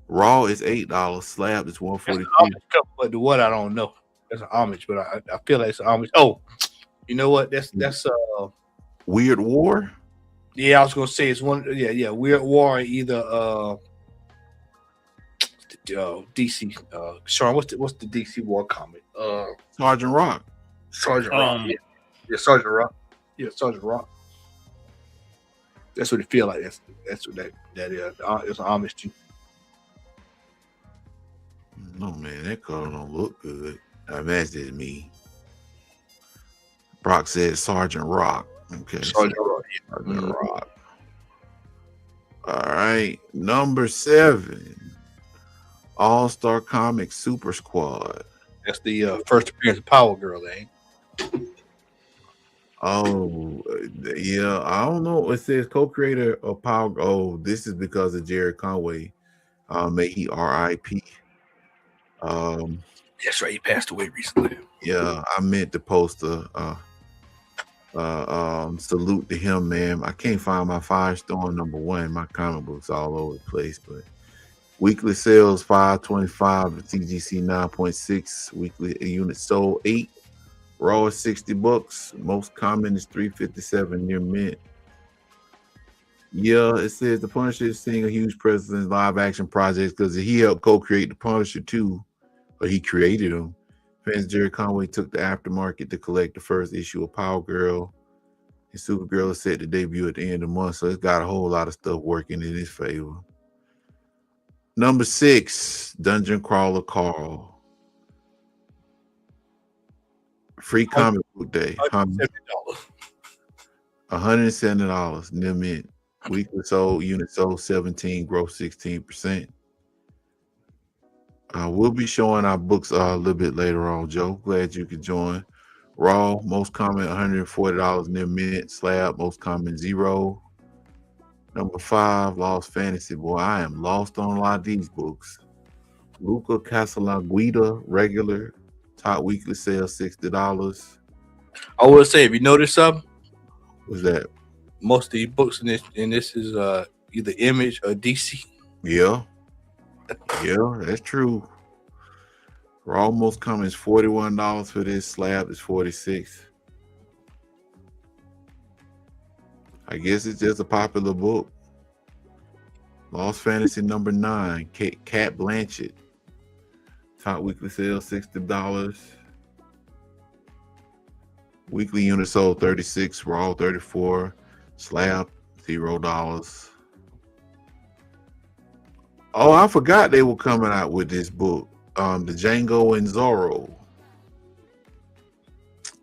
Raw is $8. Slab is $142. But the what I don't know. That's an homage, but I feel like it's an homage. Oh, you know what? That's Weird War. Yeah, I was gonna say it's one. Yeah, Weird War, either DC. Sean, what's the DC War comic? Sergeant Rock. Sergeant Rock. Yeah, Sergeant Rock. Yeah, Sergeant Rock. That's what it feel like. That's what that is. It's an homage to. No man, that color don't look good. That's just me. Brock said Sergeant Rock. Okay. Sergeant Rock. Yeah. Sergeant Rock. All right. #7. All-Star Comics Super Squad. That's the first appearance of Power Girl, ain't? Oh, yeah. I don't know. It says co-creator of Power. Oh, this is because of Jerry Conway. May he R.I.P. That's right. He passed away recently. Yeah, I meant to post a salute to him, man. I can't find my Firestorm #1. My comic books all over the place, but weekly sales $525, TGC 9.6, weekly units sold 8, raw is $60, most common is $357 near mint. Yeah, it says the Punisher is seeing a huge presence in live action projects because he helped co-create the Punisher too, but he created him. Fans Jerry Conway took the aftermarket to collect the first issue of Power Girl. And Supergirl is set to debut at the end of the month, so it's got a whole lot of stuff working in his favor. #6, Dungeon Crawler Carl. Free comic book day. $170 near mint. Weekly sold, unit sold 17, growth 16%. We'll be showing our books a little bit later on, Joe. Glad you could join. Raw, most common $140 near mint. Slab, most common 0. #5, Lost Fantasy. Boy, I am lost on a lot of these books. Luca Casalanguida, regular. Top weekly sales $60. I will say, if you notice something, What's that? most of the books in this is either Image or DC. Yeah. Yeah, that's true. Raw most common is $41 for this. Slab is $46. I guess it's just a popular book. Lost Fantasy #9, Cat Blanchett. Top weekly sales $60. Weekly unit sold 36, raw 34, slab $0. Oh, I forgot they were coming out with this book. The Django and Zorro.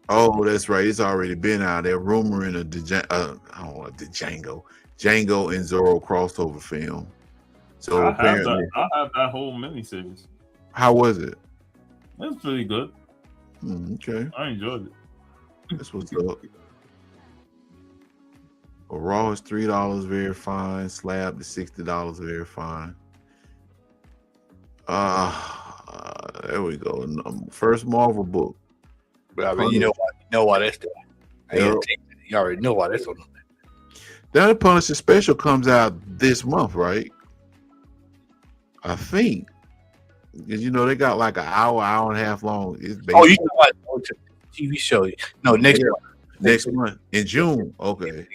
Oh, that's right. It's already been out. They're rumoring a Django and Zorro crossover film. So I apparently, have that whole miniseries. how was it? It's pretty good. Okay, I enjoyed it. that's what's up. A raw is $3, very fine. Slab is $60, very fine. There we go. First Marvel book. But I mean, you know why that's there. You already know why that's on. The Unpunished special comes out this month, right? I think. Because you know they got like an hour and a half long. It's Oh, you basically know what? Oh, it's a TV show. No, next month. next month in June. Okay.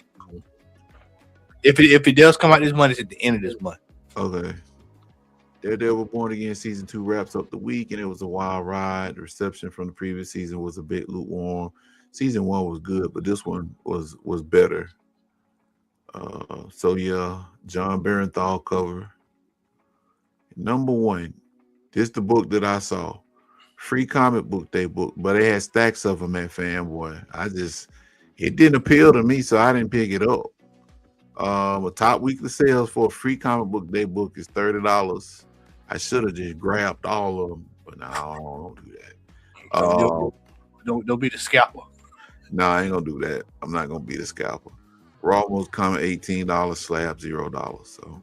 If it does come out this month, it's at the end of this month. Okay. Daredevil Born Again season 2 wraps up the week, and it was a wild ride. The reception from the previous season was a bit lukewarm. Season 1 was good, but this one was better. So yeah, John Barenthal cover. Number 1. This the book that I saw. Free comic book day book, but they had stacks of them at Fanboy. It didn't appeal to me, so I didn't pick it up. A top weekly sales for a free comic book day book is $30. I should have just grabbed all of them, but no, don't do that. Don't be the scalper. No, I ain't gonna do that. I'm not gonna be the scalper. Raw most common $18, slab $0. So,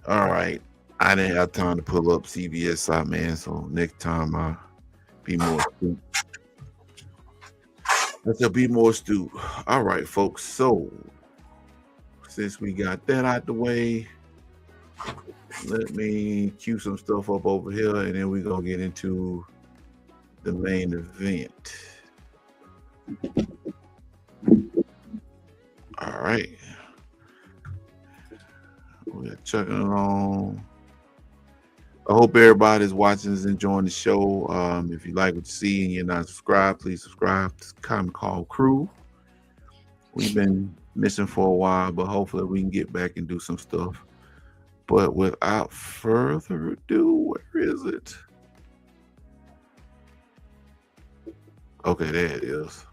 all right. I didn't have time to pull up CBS side, man. So next time I'll be more astute. Let's be more astute. All right, folks. So since we got that out the way, let me cue some stuff up over here, and then we're gonna get into the main event. All right. We're chugging along. I hope everybody's watching is enjoying the show. If you like what you see and you're not subscribed, please subscribe to Comic Call Crew. We've been missing for a while, but hopefully we can get back and do some stuff. But without further ado, where is it? Okay, there it is.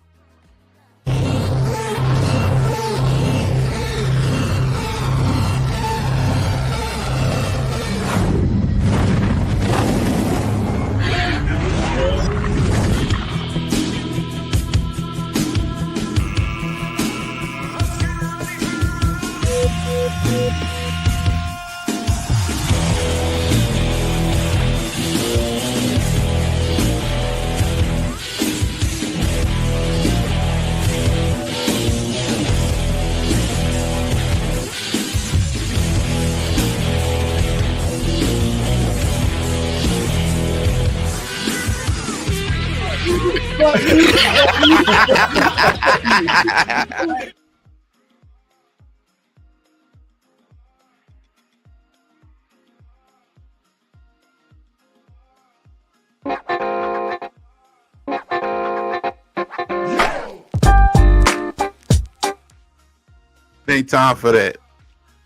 Ain't time for that,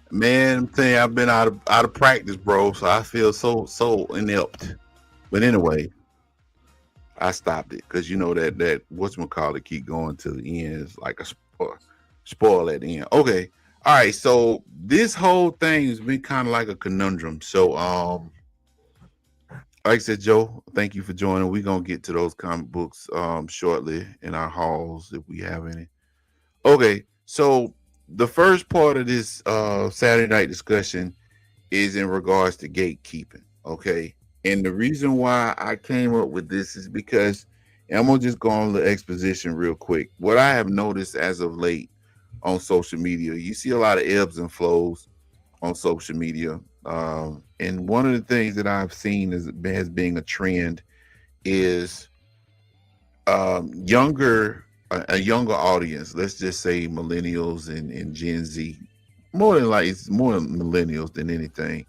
man. I'm telling you, I've been out of practice, bro. So I feel so inept. But anyway, I stopped it because you know that whatchamacallit keep going to the end. It's like a spoil at the end. Okay, all right. So this whole thing has been kind of like a conundrum. So like I said, Joe, thank you for joining. We're gonna get to those comic books shortly in our halls if we have any. Okay, so the first part of this Saturday night discussion is in regards to gatekeeping. Okay. And the reason why I came up with this is because, and I'm going to just go on the exposition real quick. What I have noticed as of late on social media, you see a lot of ebbs and flows on social media. And one of the things that I've seen as being a trend is a younger audience, let's just say millennials and Gen Z, it's more millennials than anything.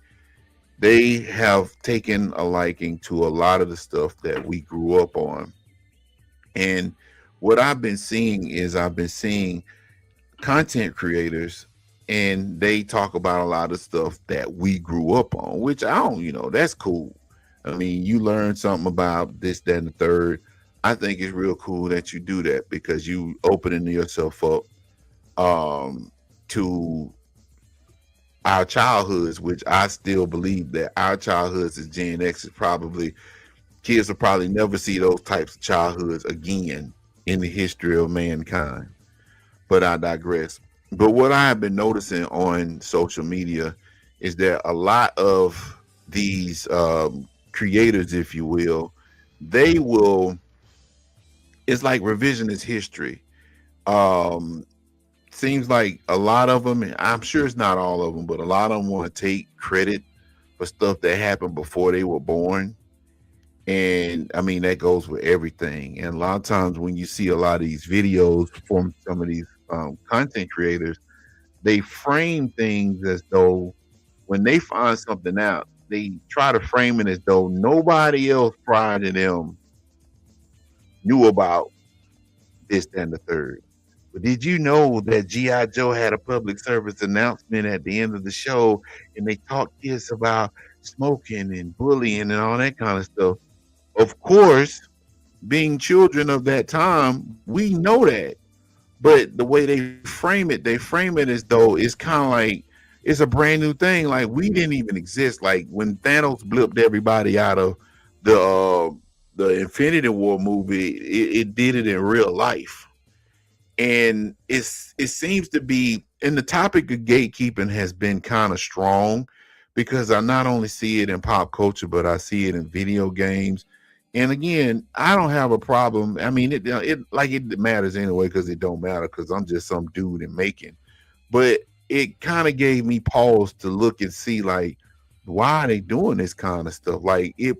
They have taken a liking to a lot of the stuff that we grew up on. And what I've been seeing content creators, and they talk about a lot of stuff that we grew up on, which I don't, that's cool. I mean, you learn something about this, that, and the third. I think it's real cool that you do that because you opening yourself up to our childhoods, which I still believe that our childhoods as Gen X is probably, kids will probably never see those types of childhoods again in the history of mankind. But I digress. But what I have been noticing on social media is that a lot of these creators, if you will, it's like revisionist history. seems like a lot of them, and I'm sure it's not all of them, but a lot of them want to take credit for stuff that happened before they were born. And I mean, that goes with everything. And a lot of times when you see a lot of these videos from some of these content creators, they frame things as though when they find something out, they try to frame it as though nobody else prior to them knew about this, that, and the third. But did you know that G.I. Joe had a public service announcement at the end of the show, and they taught kids about smoking and bullying and all that kind of stuff? Of course, being children of that time, we know that. But the way they frame it as though it's kind of like it's a brand new thing. Like we didn't even exist. Like when Thanos blipped everybody out of the Infinity War movie, it did it in real life. And it seems to be, and the topic of gatekeeping has been kind of strong because I not only see it in pop culture, but I see it in video games. And again, I don't have a problem. I mean, it matters anyway because it don't matter because I'm just some dude in making. But it kind of gave me pause to look and see like, why are they doing this kind of stuff? Like it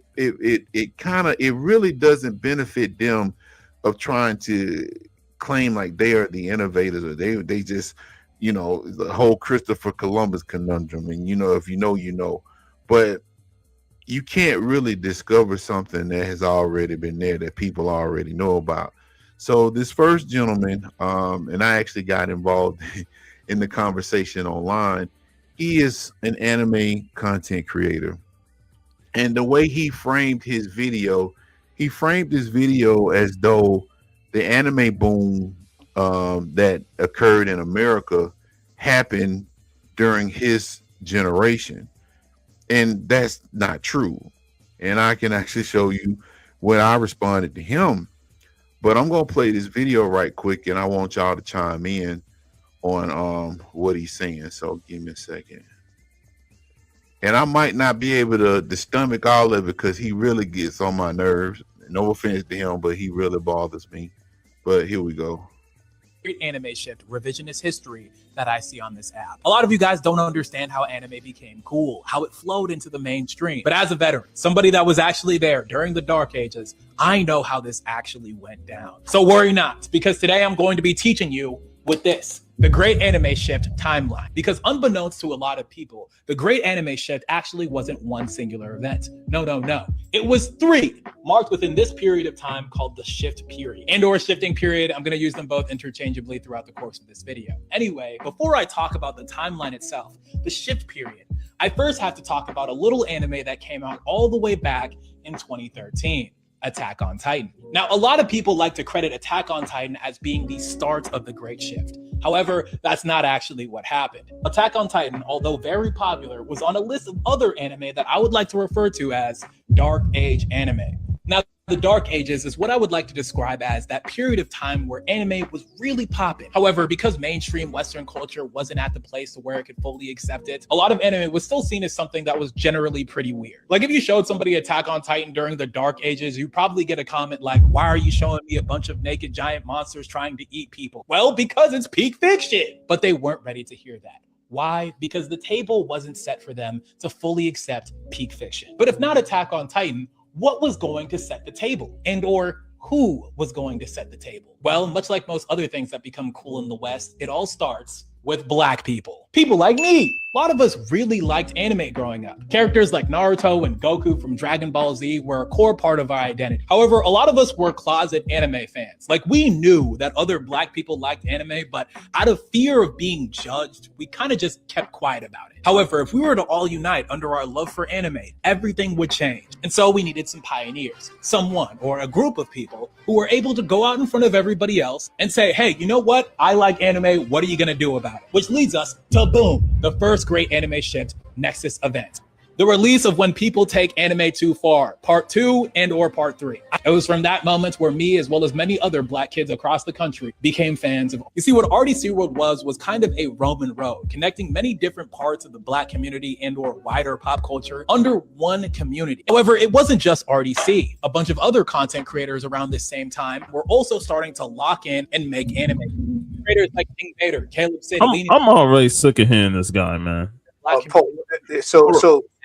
really doesn't benefit them of trying to claim like they are the innovators or they just, you know, the whole Christopher Columbus conundrum. And, you know, if you know, you know, but you can't really discover something that has already been there that people already know about. So this first gentleman, and I actually got involved in the conversation online. He is an anime content creator. And the way he framed his video as though the anime boom that occurred in America happened during his generation. And that's not true. And I can actually show you when I responded to him. But I'm going to play this video right quick, and I want y'all to chime in on what he's saying. So give me a second. And I might not be able to stomach all of it because he really gets on my nerves. No offense to him, but he really bothers me. But here we go. Great anime shift, revisionist history that I see on this app. A lot of you guys don't understand how anime became cool, how it flowed into the mainstream. But as a veteran, somebody that was actually there during the dark ages, I know how this actually went down. So worry not, because today I'm going to be teaching you with this, the Great Anime Shift timeline. Because unbeknownst to a lot of people, the Great Anime Shift actually wasn't one singular event. No. It was three, marked within this period of time called the shift period and or shifting period. I'm going to use them both interchangeably throughout the course of this video. Anyway, before I talk about the timeline itself, the shift period, I first have to talk about a little anime that came out all the way back in 2013. Attack on Titan. Now, a lot of people like to credit Attack on Titan as being the start of the Great Shift. However, that's not actually what happened. Attack on Titan, although very popular, was on a list of other anime that I would like to refer to as Dark Age anime. Now, the Dark Ages is what I would like to describe as that period of time where anime was really popping. However, because mainstream Western culture wasn't at the place to where it could fully accept it, a lot of anime was still seen as something that was generally pretty weird. Like if you showed somebody Attack on Titan during the Dark Ages, you probably get a comment like, why are you showing me a bunch of naked giant monsters trying to eat people? Well, because it's peak fiction. But they weren't ready to hear that. Why? Because the table wasn't set for them to fully accept peak fiction. But if not Attack on Titan, what was going to set the table and or who was going to set the table? Well, much like most other things that become cool in the West, it all starts with Black people. People like me. A lot of us really liked anime growing up. Characters like Naruto and Goku from Dragon Ball Z were a core part of our identity. However, a lot of us were closet anime fans. Like we knew that other Black people liked anime, but out of fear of being judged, we kind of just kept quiet about it. However, if we were to all unite under our love for anime, everything would change. And so we needed some pioneers, someone or a group of people who were able to go out in front of everybody else and say, hey, you know what? I like anime. What are you going to do about it? Which leads us to boom, the first Great Anime Shift Nexus event. The release of When People Take Anime Too Far, Part 2 and or Part 3. It was from that moment where me, as well as many other Black kids across the country, became fans of. You see, what RDC World was kind of a Roman road, connecting many different parts of the Black community and or wider pop culture under one community. However, it wasn't just RDC. A bunch of other content creators around this same time were also starting to lock in and make anime. creators like King Vader, Caleb City, I'm already sick of hearing this guy, man. So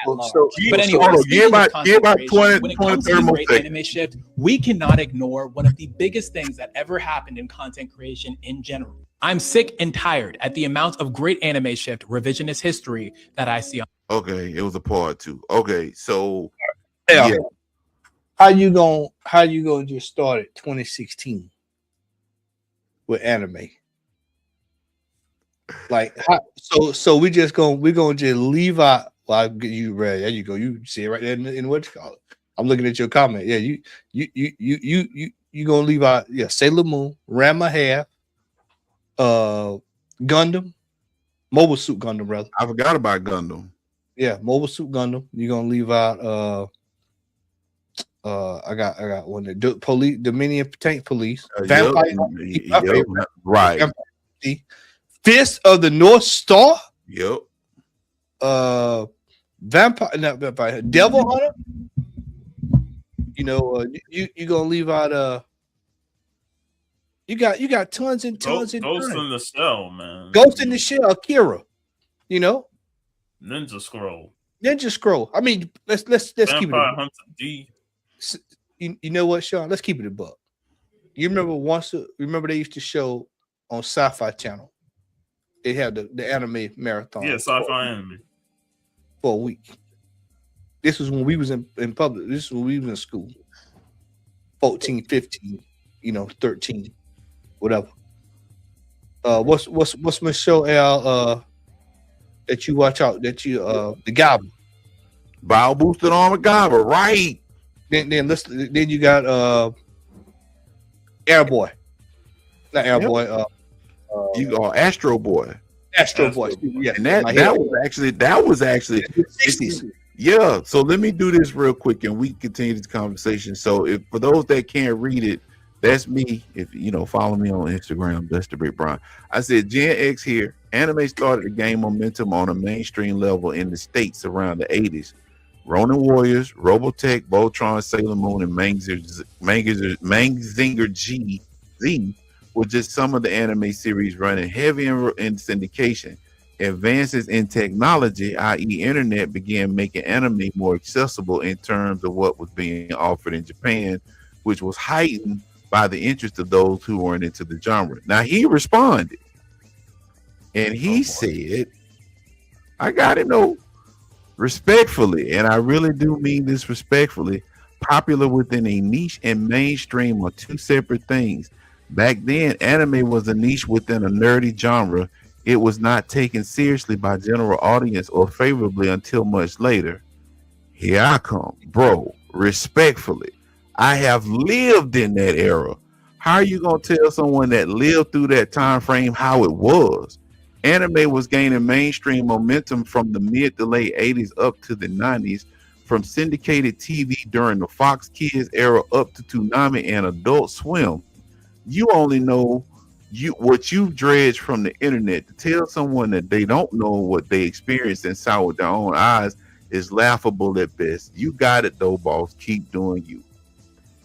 but anyway, hold on, speaking give of out content creation, 20, when it 20, comes to 30 the more great seconds. anime shift, we cannot ignore one of the biggest things that ever happened in content creation in general. I'm sick and tired at the amount of great anime shift revisionist history that I see on. Okay, it was a part 2. Okay, so Yeah. How you gonna just start at 2016 with anime? Like so we're gonna just leave out. Well, I'll get you ready. There you go. You see it right there in what you call it. I'm looking at your comment. Yeah, you gonna leave out Sailor Moon, Ranma half, Gundam, Mobile Suit Gundam, rather. I forgot about Gundam. Yeah, Mobile Suit Gundam. You're gonna leave out I got one that police Dominion Tank Police, Vampire, right. Vampire, Fist of the North Star. Yep. Vampire, Devil Hunter. You know, you gonna leave out you got tons and tons and Ghost tons. in the Shell, man. Ghost in the Shell, Akira. You know, Ninja Scroll. I mean, let's keep it. Vampire Hunter D. You know what, Sean? Let's keep it a buck. You remember they used to show on Sci-Fi Channel. They had the anime marathon. Yeah, sci-fi anime. For a week. This was when we was in public. This is when we was in school. 14, 15, 13, whatever. What's my show, Al, that you watch out, that you the Goblin. Bio boosted armor Goblin, right. Then you got Airboy. Not Airboy, you got Astro Boy. Astro Boy. Yeah. And that was actually 60s. Yeah. So let me do this real quick and we can continue this conversation. So if for those that can't read it, that's me. If follow me on Instagram, that's the Big Brian. I said Gen X here. Anime started to gain momentum on a mainstream level in the States around the 80s. Ronin Warriors, Robotech, Voltron, Sailor Moon, and Mazinger Z were just some of the anime series running heavy in syndication. Advances in technology, i.e. internet, began making anime more accessible in terms of what was being offered in Japan, which was heightened by the interest of those who weren't into the genre. Now he responded and he said, I gotta know, respectfully, and I really do mean this respectfully, popular within a niche and mainstream are two separate things. Back then, anime was a niche within a nerdy genre. It was not taken seriously by general audience or favorably until much later. Here I come, bro, respectfully. I have lived in that era. How are you going to tell someone that lived through that time frame how it was? Anime was gaining mainstream momentum from the mid to late 80s up to the 90s, from syndicated TV during the Fox Kids era up to Toonami and Adult Swim. You only know what you've dredged from the internet. To tell someone that they don't know what they experienced and saw with their own eyes is laughable at best. You got it though, boss. Keep doing you.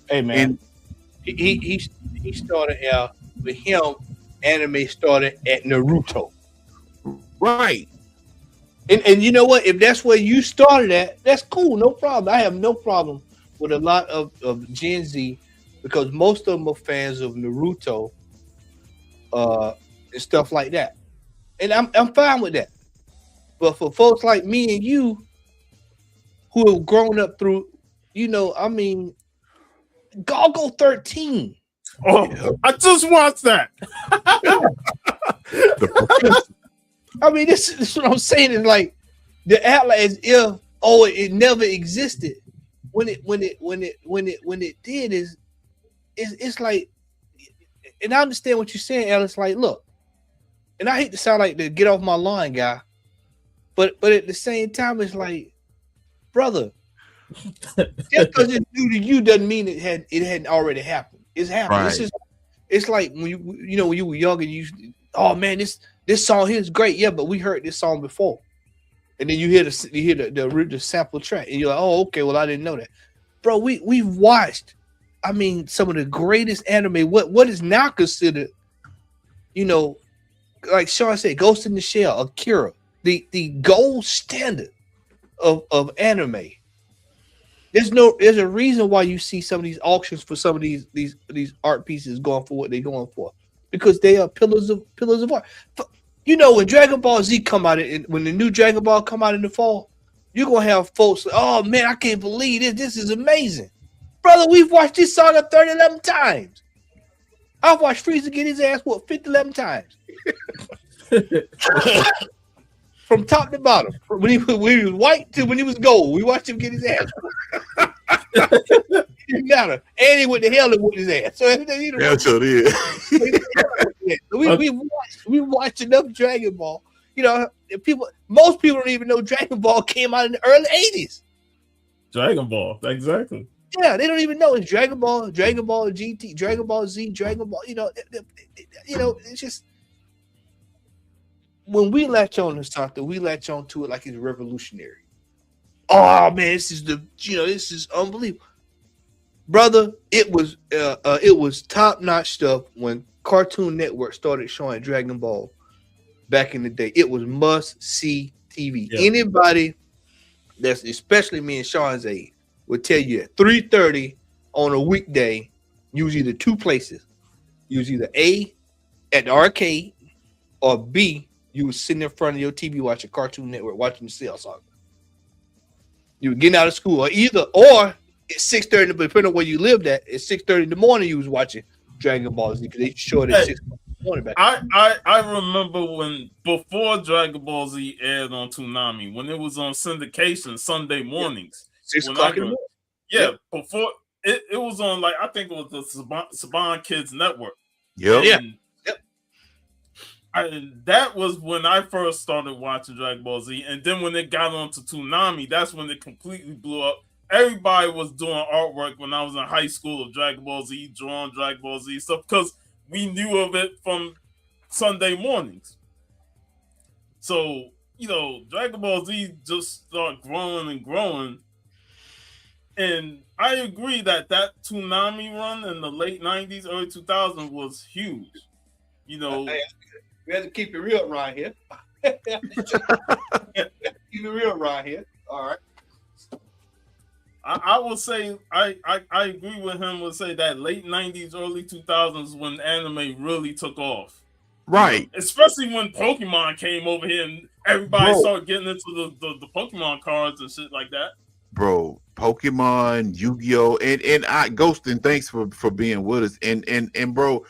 Hey man, and he started out with him. Anime started at Naruto. Right. And you know what? If that's where you started at, that's cool. No problem. I have no problem with a lot of Gen Z because most of them are fans of Naruto and stuff like that. And I'm fine with that. But for folks like me and you who have grown up through, Goggle 13. Oh, yeah. I just watched that. I mean, this is what I'm saying. Is like the outlet as if it never existed. When it did is it's like, and I understand what you're saying, Alice. Like, look, and I hate to sound like the get off my lawn guy, but at the same time, it's like, brother, just because it's new to you doesn't mean it hadn't already happened. It's happened. Right. It's like when you were young and oh man, this song here is great, yeah, but we heard this song before, and then you hear the sample track, and you're like, oh, okay, well, I didn't know that, bro. We've watched, some of the greatest anime. What is now considered you know, like Sean said, Ghost in the Shell, Akira, the gold standard of anime. There's a reason why you see some of these auctions for some of these art pieces going for what they're going for, because they are pillars of art. You know, when Dragon Ball Z come out, when the new Dragon Ball come out in the fall, you're gonna have folks like, oh man, I can't believe this. This is amazing, brother. We've watched this saga 30, 11 times. I've watched Frieza get his ass whooped 50, 11 times. From top to bottom. When he was white to when he was gold. We watched him get his ass whooped. He got her. And he went to hell and whooped his ass. So Yeah, sure did. we watched enough Dragon Ball. You know, most people don't even know Dragon Ball came out in the early 80s. Dragon Ball, exactly. Yeah, they don't even know it's Dragon Ball GT, Dragon Ball Z, Dragon Ball. You know, it's just when we latch on to something, we latch on to it like it's revolutionary. Oh man, this is unbelievable, brother. It was top notch stuff when Cartoon Network started showing Dragon Ball back in the day. It was must see TV. Yeah. Anybody that's, especially me and Sean's age, would tell you at 3:30 on a weekday, use either two places. Use either A, at the arcade, or B, you was sitting in front of your TV watching Cartoon Network, watching the Cell Saga. You were getting out of school, or at 6:30, depending on where you lived at 6:30 in the morning, you was watching Dragon Ball Z because they showed it at 6 in the morning back. I remember when before Dragon Ball Z aired on Toonami, when it was on syndication Sunday mornings. 6 o'clock in the morning. Yeah, before it was on, like, I think it was the Saban Kids Network. Yep. That was when I first started watching Dragon Ball Z, and then when it got onto Toonami, that's when it completely blew up. Everybody was doing artwork when I was in high school of Dragon Ball Z, drawing Dragon Ball Z stuff, because we knew of it from Sunday mornings. So, you know, Dragon Ball Z just started growing and growing. And I agree that Toonami run in the late 90s, early 2000s was huge. You know, we have to keep it real around here. Keep it real around here. All right. I will say I agree with him. Would say that late 90s, early 2000s when anime really took off. Right. You know, especially when Pokemon came over here and everybody started getting into the Pokemon cards and shit like that. Bro, Pokemon, Yu-Gi-Oh, and Ghostin, thanks for being with us. And bro,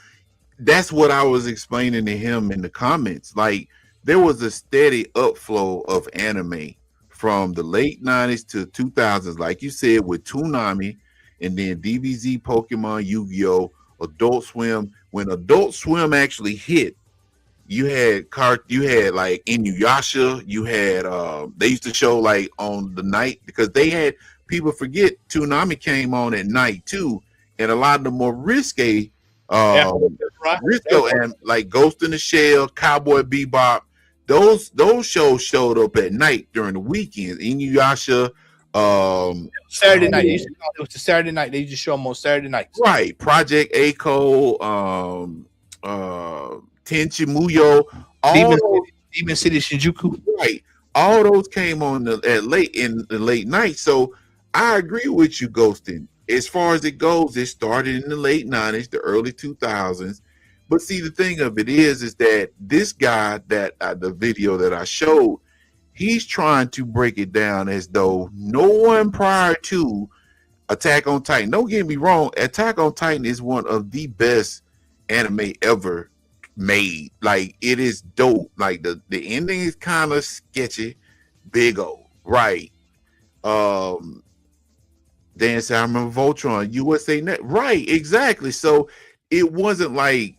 that's what I was explaining to him in the comments. Like, there was a steady upflow of anime from the late 90s to 2000s, like you said, with Toonami, and then DBZ, Pokemon, Yu-Gi-Oh, Adult Swim. When Adult Swim actually hit, you had like Inuyasha, you had they used to show like on the night, because they had, people forget Toonami came on at night too, and a lot of the more risque and like Ghost in the Shell, Cowboy Bebop, those shows showed up at night during the weekends. Inuyasha, Saturday night. It was the Saturday night. They used to show them on Saturday nights. Right. Project Echo, Tenchi Muyo, Demon City Shinjuku. Right. All those came on in the late night. So I agree with you, Ghostin. As far as it goes, it started in the late 90s, the early 2000s. But see, the thing of it is that this guy that the video that I showed, he's trying to break it down as though no one prior to Attack on Titan. Don't get me wrong, Attack on Titan is one of the best anime ever made. Like, it is dope. Like, the ending is kind of sketchy, big old, right? Dan said, I remember Voltron, USA Net, right? Exactly. So it wasn't like,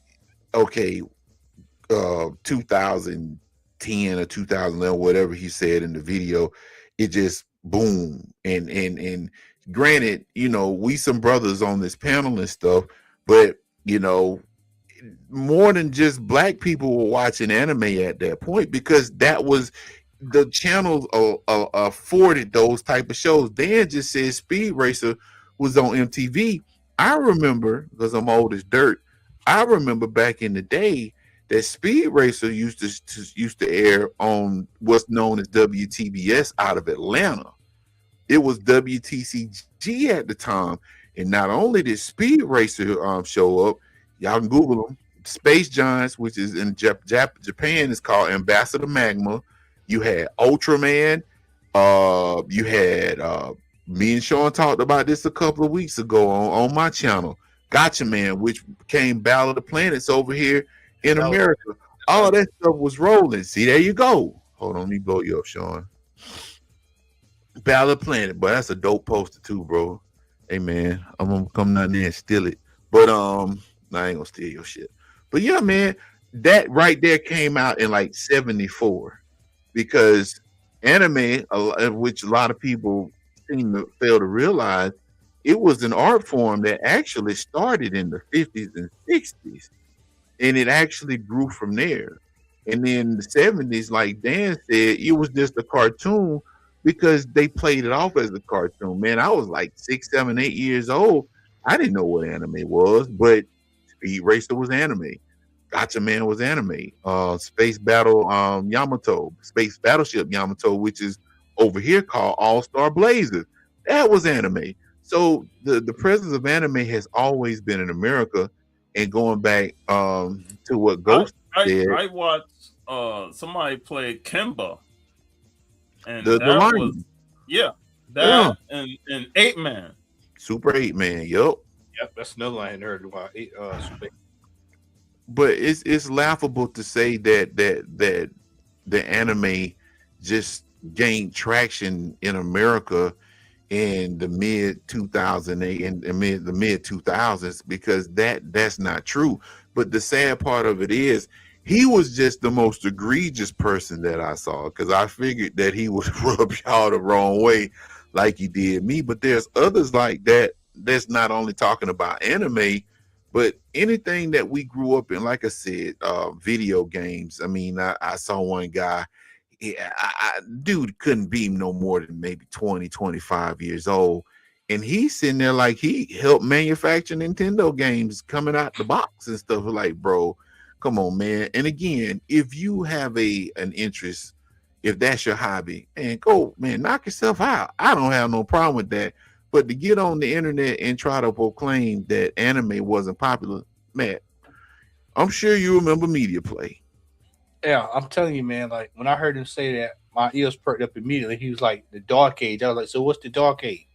okay, 2010 or 2011, whatever he said in the video, it just boom. And granted, you know, we some brothers on this panel and stuff, but you know, more than just black people were watching anime at that point, because that was the channels afforded those type of shows. Dan just said Speed Racer was on MTV. I remember, because I'm old as dirt, I remember back in the day, that Speed Racer used to air on what's known as WTBS out of Atlanta. It was WTCG at the time, and not only did Speed Racer show up, y'all can Google them. Space Giants, which is in Japan, is called Ambassador Magma. You had Ultraman. You had me and Sean talked about this a couple of weeks ago on my channel. Gotcha Man, which became Battle of the Planets over here in America. All that stuff was rolling. See, there you go. Hold on, let me blow you up, Sean. Battle of the Planet, but that's a dope poster too, bro. Hey man, I'm gonna come down there and steal it. But I ain't gonna steal your shit. But yeah, man, that right there came out in like 74 because anime, which a lot of people seem to fail to realize, it was an art form that actually started in the 50s and 60s, and it actually grew from there. And then in the 70s, like Dan said, it was just a cartoon because they played it off as a cartoon. Man, I was like 6, 7, 8 years old. I didn't know what anime was, but Speed Racer was anime. Gotcha Man was anime. Space Battle Yamato, Space Battleship Yamato, which is over here called All-Star Blazers. That was anime. So the presence of anime has always been in America. And going back to what Ghost said, I watched somebody play Kimba, and the that line. was that and 8-Man. Super 8-Man, yup. Yep, that's another line I heard about. But it's laughable to say that the anime just gained traction in America in the mid 2008 and the mid 2000s, because that's not true. But the sad part of it is he was just the most egregious person that I saw, because I figured that he would rub y'all the wrong way like he did me. But there's others like that that's not only talking about anime, but anything that we grew up in. Like I said, video games. I mean, I saw one guy, dude couldn't be no more than maybe 20, 25 years old. And he's sitting there like he helped manufacture Nintendo games coming out the box and stuff. Like, bro, come on, man. And again, if you have an interest, if that's your hobby, and go, man, knock yourself out. I don't have no problem with that. But to get on the internet and try to proclaim that anime wasn't popular, man, I'm sure you remember Media Play. Yeah, I'm telling you, man, like when I heard him say that, my ears perked up immediately. He was like, the Dark Age. I was like, so what's the Dark Age?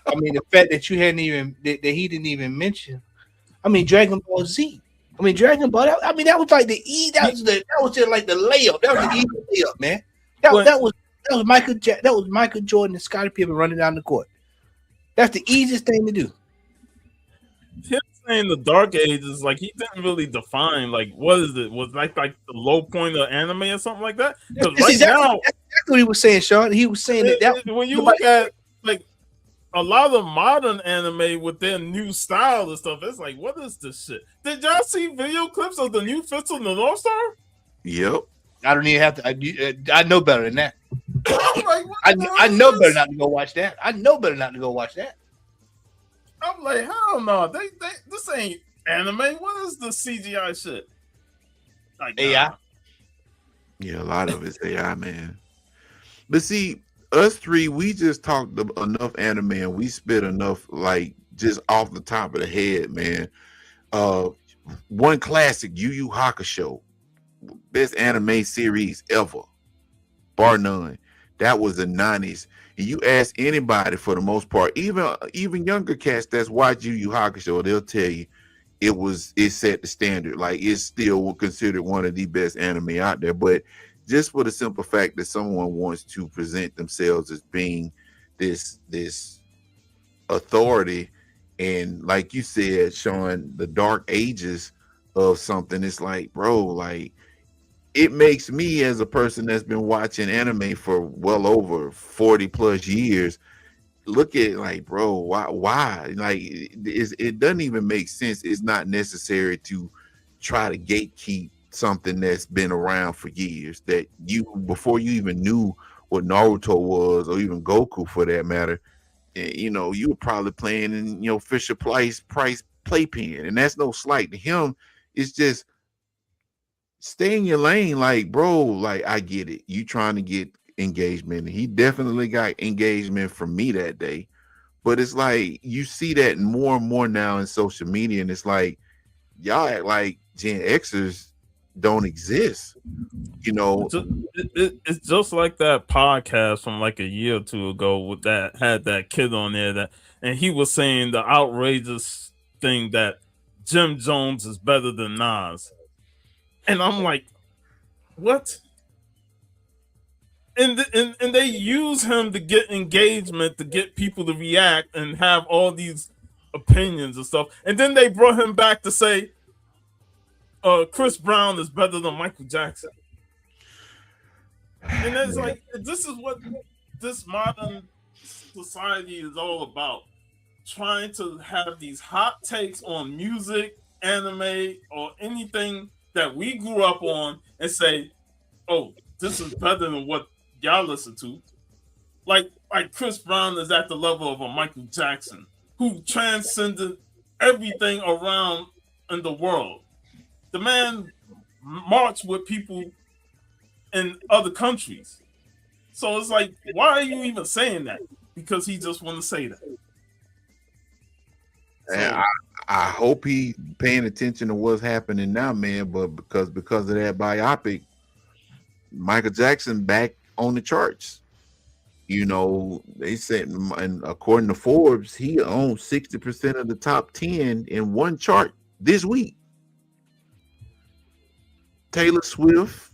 I mean, the fact that you hadn't even, that he didn't even mention. I mean, Dragon Ball Z. I mean, Dragon Ball, that was like the E, that was just like the layup. That was the easy layup, man. That was Michael Jordan and Scottie Pippen running down the court. That's the easiest thing to do. Him saying the Dark Age is like he didn't really define like what is it? Was like the low point of anime or something like that? Because That's exactly what he was saying, Sean. He was saying that when you look at like a lot of modern anime with their new style and stuff, it's like, what is this shit? Did y'all see video clips of the new Fist of the North Star? Yep. I don't even have to. I know better than that. Like, I know better not to go watch that. I'm like, hell no, this ain't anime. What is the CGI shit? Like, AI. Yeah, a lot of it's AI, man. But see, us three, we just talked enough anime and we spit enough, like, just off the top of the head, man. One classic, Yu Yu Hakusho, best anime series ever, bar none. That was the 90s. And you ask anybody, for the most part, even younger cats that's watch Yu Yu Hakusho, they'll tell you it set the standard. Like, it's still considered one of the best anime out there. But just for the simple fact that someone wants to present themselves as being this authority, and like you said, Sean, the dark ages of something, it's like, bro, like, it makes me, as a person that's been watching anime for well over 40 plus years, look at it like, bro, why? Like, it doesn't even make sense. It's not necessary to try to gatekeep something that's been around for years, that you, before you even knew what Naruto was, or even Goku for that matter, you know, you were probably playing in, Fisher Price playpen. And that's no slight to him. It's just stay in your lane. Like, bro, like I get it. You trying to get engagement. He definitely got engagement from me that day. But it's like you see that more and more now in social media, and it's like y'all act like Gen Xers don't exist. You know, It's just like that podcast from like a year or two ago with that had that kid on there that, and he was saying the outrageous thing that Jim Jones is better than Nas, and I'm like, what? And they use him to get engagement, to get people to react and have all these opinions and stuff, and then they brought him back to say, Chris Brown is better than Michael Jackson. And it's like, this is what this modern society is all about. Trying to have these hot takes on music, anime, or anything that we grew up on and say, oh, this is better than what y'all listen to. Like Chris Brown is at the level of a Michael Jackson who transcended everything around in the world. The man marched with people in other countries. So it's like, why are you even saying that? Because he just want to say that. And I hope he paying attention to what's happening now, man. But because of that biopic, Michael Jackson back on the charts. You know, they said, and according to Forbes, he owns 60% of the top 10 in one chart this week. Taylor Swift,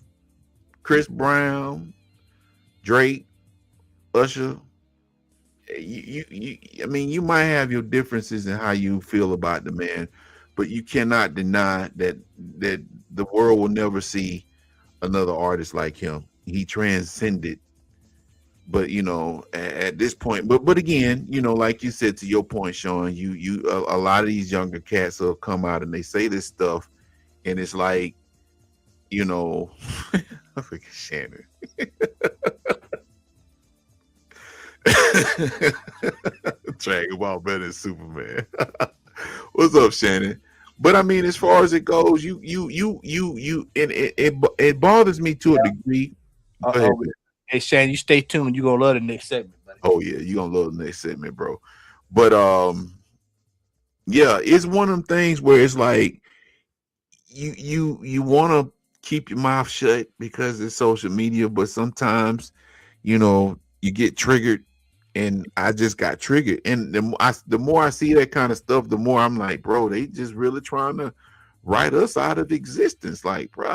Chris Brown, Drake, Usher. I mean, you might have your differences in how you feel about the man, but you cannot deny that the world will never see another artist like him. He transcended. But you know, at this point, but again, you know, like you said, to your point, Sean, a lot of these younger cats will come out and they say this stuff, and it's like, you know, I forget Shannon. Dragon Ball better than Superman. What's up, Shannon? But I mean, as far as it goes, and it bothers me to a degree. Go ahead. Hey, Shannon, you stay tuned. You're gonna love the next segment, buddy. Oh yeah, you're gonna love the next segment, bro. But yeah, it's one of them things where it's like you want to keep your mouth shut because it's social media, but sometimes, you know, you get triggered, and I just got triggered. And the more I see that kind of stuff, the more I'm like, bro, they just really trying to write us out of existence. Like, bro,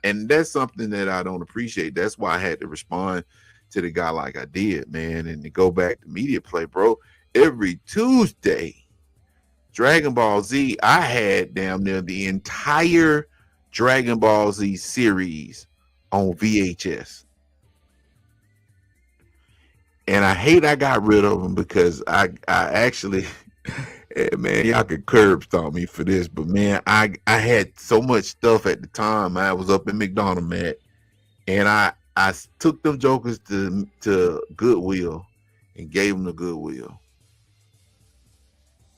and that's something that I don't appreciate. That's why I had to respond to the guy like I did, man, and to go back to media play, bro. Every Tuesday, Dragon Ball Z, I had damn near the entire Dragon Ball Z series on VHS. And I hate I got rid of them because I actually, man, y'all could curb stomp me for this, but man, I had so much stuff at the time. I was up in McDonald, man, and I took them jokers to Goodwill and gave them to Goodwill.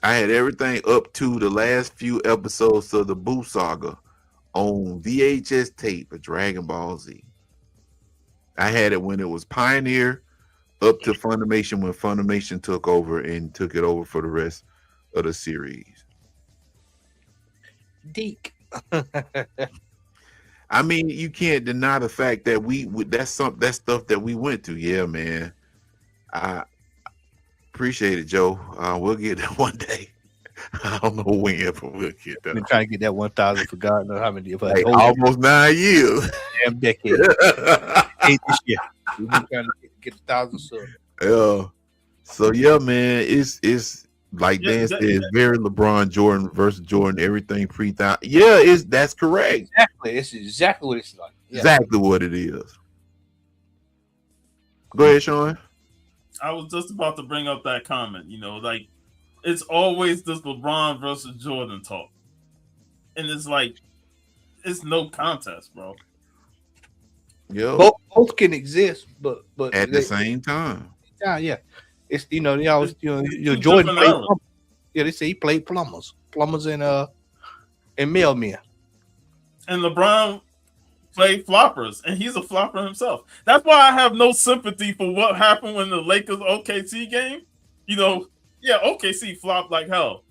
I had everything up to the last few episodes of the Boo Saga on VHS tape of Dragon Ball Z. I had it when it was Pioneer up to Funimation, when Funimation took over and took it over for the rest of the series. Deke. I mean, you can't deny the fact that that's stuff that we went to. Yeah, man. I appreciate it, Joe. We'll get that one day. I don't know when, but we'll get that. Been trying to get that 1,000 for God knows how many. Like almost 9 years. Damn decade. Ain't this year. We've been trying to get 1,000 subs. Yeah. So yeah, man, it's like Dan said, it's very LeBron Jordan versus Jordan. Everything pre-time. Yeah, that's correct. Exactly. It's exactly what it's like. Yeah. Exactly what it is. Go ahead, Sean. I was just about to bring up that comment. You know, like, it's always this LeBron versus Jordan talk, and it's like, it's no contest, bro. Yeah, both can exist, but at the same time. Yeah. It's they always Jordan played plumbers. Yeah, they say he played plumbers and mailmen. And LeBron play floppers, and he's a flopper himself. That's why I have no sympathy for what happened when the Lakers OKC game. Yeah, OKC flopped like hell,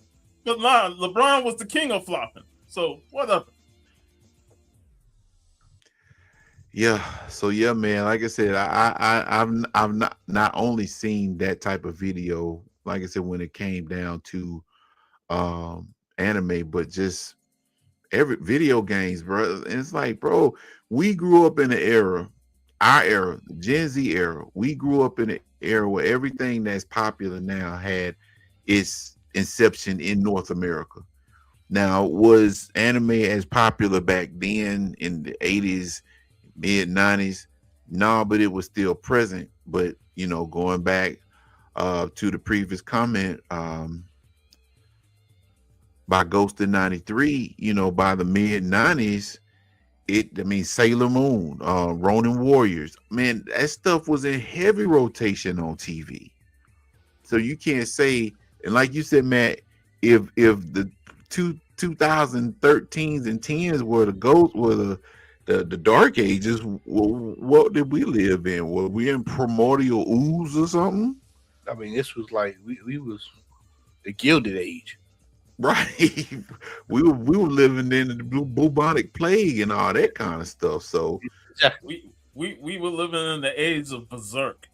but LeBron was the king of flopping. So whatever. Yeah. So yeah, man. Like I said, I've not only seen that type of video. Like I said, when it came down to anime, but just every video games, bro. And it's like, bro, we grew up in the era, our era, the Gen Z era. We grew up in an era where everything that's popular now had its inception in North America. Now, was anime as popular back then in the 80s, mid 90s? No, but it was still present. But going back to the previous comment, by Ghost in 93, by the mid 90s, Sailor Moon, Ronin Warriors, man, that stuff was in heavy rotation on TV. So you can't say, and like you said, Matt, if the 2013s and 10s were the ghosts, were the dark ages, what did we live in? Were we in primordial ooze or something? I mean, this was like we was the Gilded Age. Right. we were living in the bubonic plague and all that kind of stuff. So we were living in the age of berserk.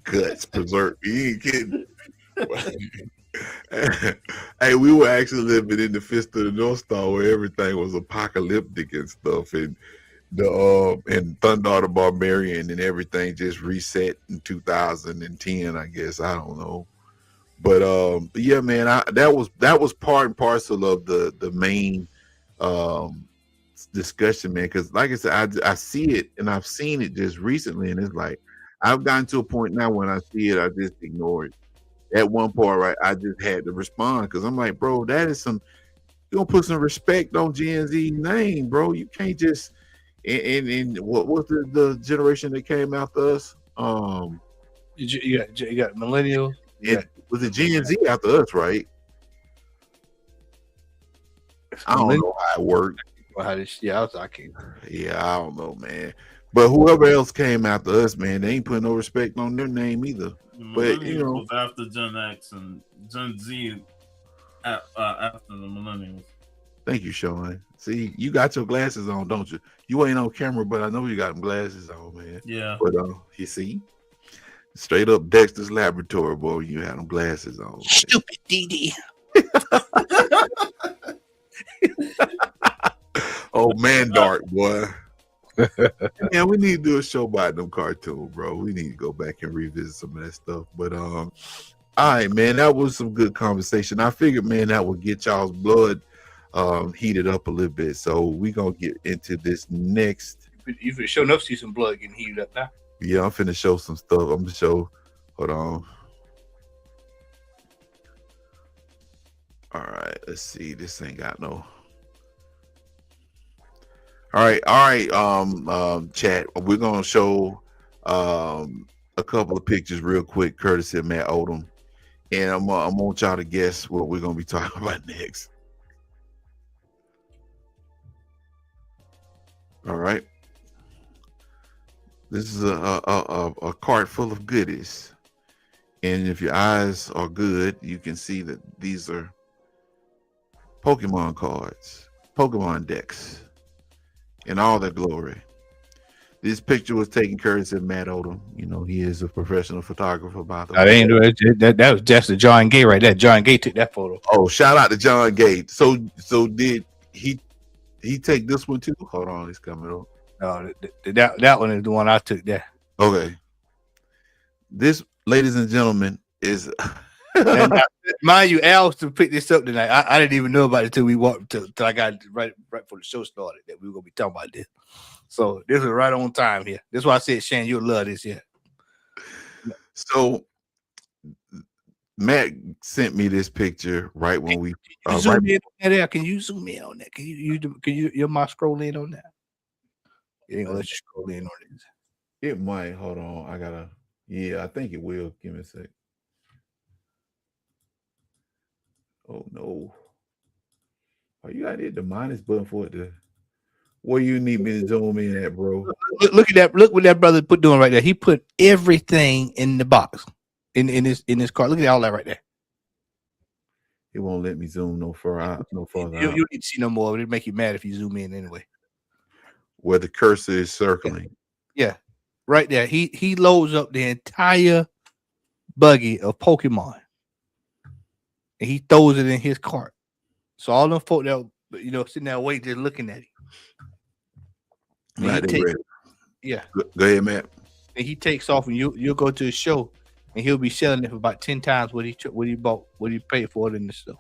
Guts berserk. You ain't kidding. Hey, we were actually living in the Fist of the North Star where everything was apocalyptic and stuff, and and Thunder the Barbarian and everything just reset in 2010, I guess. I don't know. But yeah, man, that was part and parcel of the main discussion, man. Because like I said, I see it, and I've seen it just recently, and it's like I've gotten to a point now when I see it, I just ignore it. At one part, right, I just had to respond because I'm like, bro, that is you gonna put some respect on Gen Z name, bro. You can't just and what was the generation that came after us? You got millennials. Was it Gen Z after us, right? I don't know how it worked. I can't. Yeah, I don't know, man. But whoever else came after us, man, they ain't putting no respect on their name either. But Was after Gen X and Gen Z after the millennials. Thank you, Sean. See, you got your glasses on, don't you? You ain't on camera, but I know you got them glasses on, man. Yeah. But you see, straight up Dexter's Laboratory, boy. You had them glasses on. Man. Stupid DD. Oh, man, dark boy. Yeah, we need to do a show about them cartoons, bro. We need to go back and revisit some of that stuff. But all right, man, that was some good conversation. I figured, man, that would get y'all's blood heated up a little bit. So we gonna get into this next. You for sure enough see some blood getting heated up now. Yeah, I'm finna show some stuff. I'm gonna show. Hold on. All right, let's see. This ain't got no. All right. Chat. We're gonna show a couple of pictures real quick, courtesy of Matt Odom, and I want y'all to guess what we're gonna be talking about next. All right. This is a cart full of goodies, and if your eyes are good, you can see that these are Pokemon cards, Pokemon decks. In all their glory. This picture was taken courtesy of Matt Odom. You know, he is a professional photographer, by the way. That was just the John Gay right there. John Gay took that photo. Oh, shout out to John Gay. So did he take this one too? Hold on, it's coming up. No, that one is the one I took there. Okay. This, ladies and gentlemen, is and mind you, Al to pick this up tonight. I didn't even know about it till we walked till I got right before the show started that we were gonna be talking about this. So this is right on time here. This is why I said, Shane, you'll love this here. So Matt sent me this picture right when we zoom in on that. Can you zoom in on that? Can you my scroll in on that? It ain't gonna let you scroll in on it. It might. Hold on. I think it will. Give me a sec. Oh no. Oh, you gotta hit the minus button for it to Where you need me to zoom in at, bro? Look at that. Look what that brother doing right there. He put everything in the box in his car. Look at all that right there. It won't let me zoom no further out. You need to see no more. It'll make you mad if you zoom in anyway. Where the cursor is circling. Yeah, right there. He loads up the entire buggy of Pokemon, and he throws it in his cart. So all them folk that sitting there waiting, just looking at him. Right, Yeah. Go ahead, Matt. And he takes off, and you'll go to the show, and he'll be selling it for about 10 times what he bought, what he paid for it in the stuff.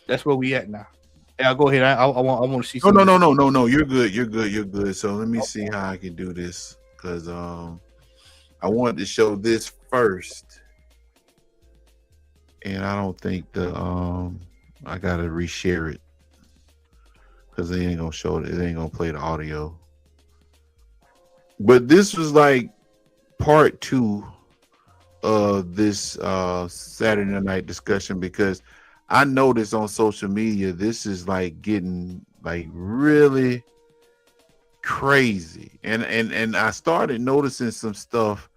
That's where we at now. Yeah, go ahead. I want to see. No. You're good. So let me see how I can do this, because I wanted to show this first, and I don't think I gotta reshare it because they ain't gonna show it. It ain't gonna play the audio. But this was like part 2 of this Saturday night discussion, because I noticed on social media this is like getting like really crazy, and I started noticing some stuff.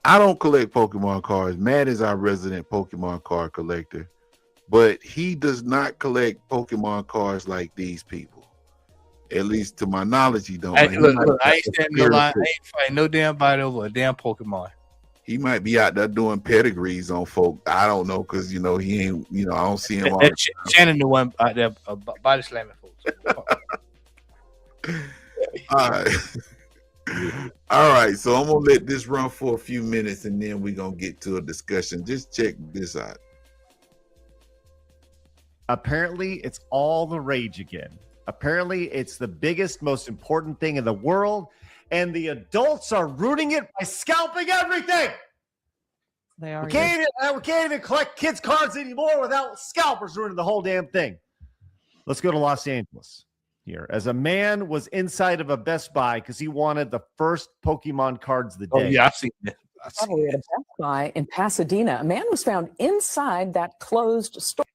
I don't collect Pokemon cards. Matt is our resident Pokemon card collector, but he does not collect Pokemon cards like these people. At least to my knowledge, he don't. Look, I ain't standing no line. I ain't fighting no damn body over a damn Pokemon. He might be out there doing pedigrees on folk. I don't know, because he ain't. I don't see him. All Shannon, the one out there body slamming folks. All right. All right. So I'm gonna let this run for a few minutes, and then we're gonna get to a discussion. Just check this out. Apparently, it's all the rage again. Apparently, it's the biggest, most important thing in the world, and the adults are ruining it by scalping everything. They are. We can't even collect kids' cards anymore without scalpers ruining the whole damn thing. Let's go to Los Angeles here. As a man was inside of a Best Buy because he wanted the first Pokemon cards of the day. Oh, yeah, I've seen it. Probably at a Best Buy in Pasadena, a man was found inside that closed store.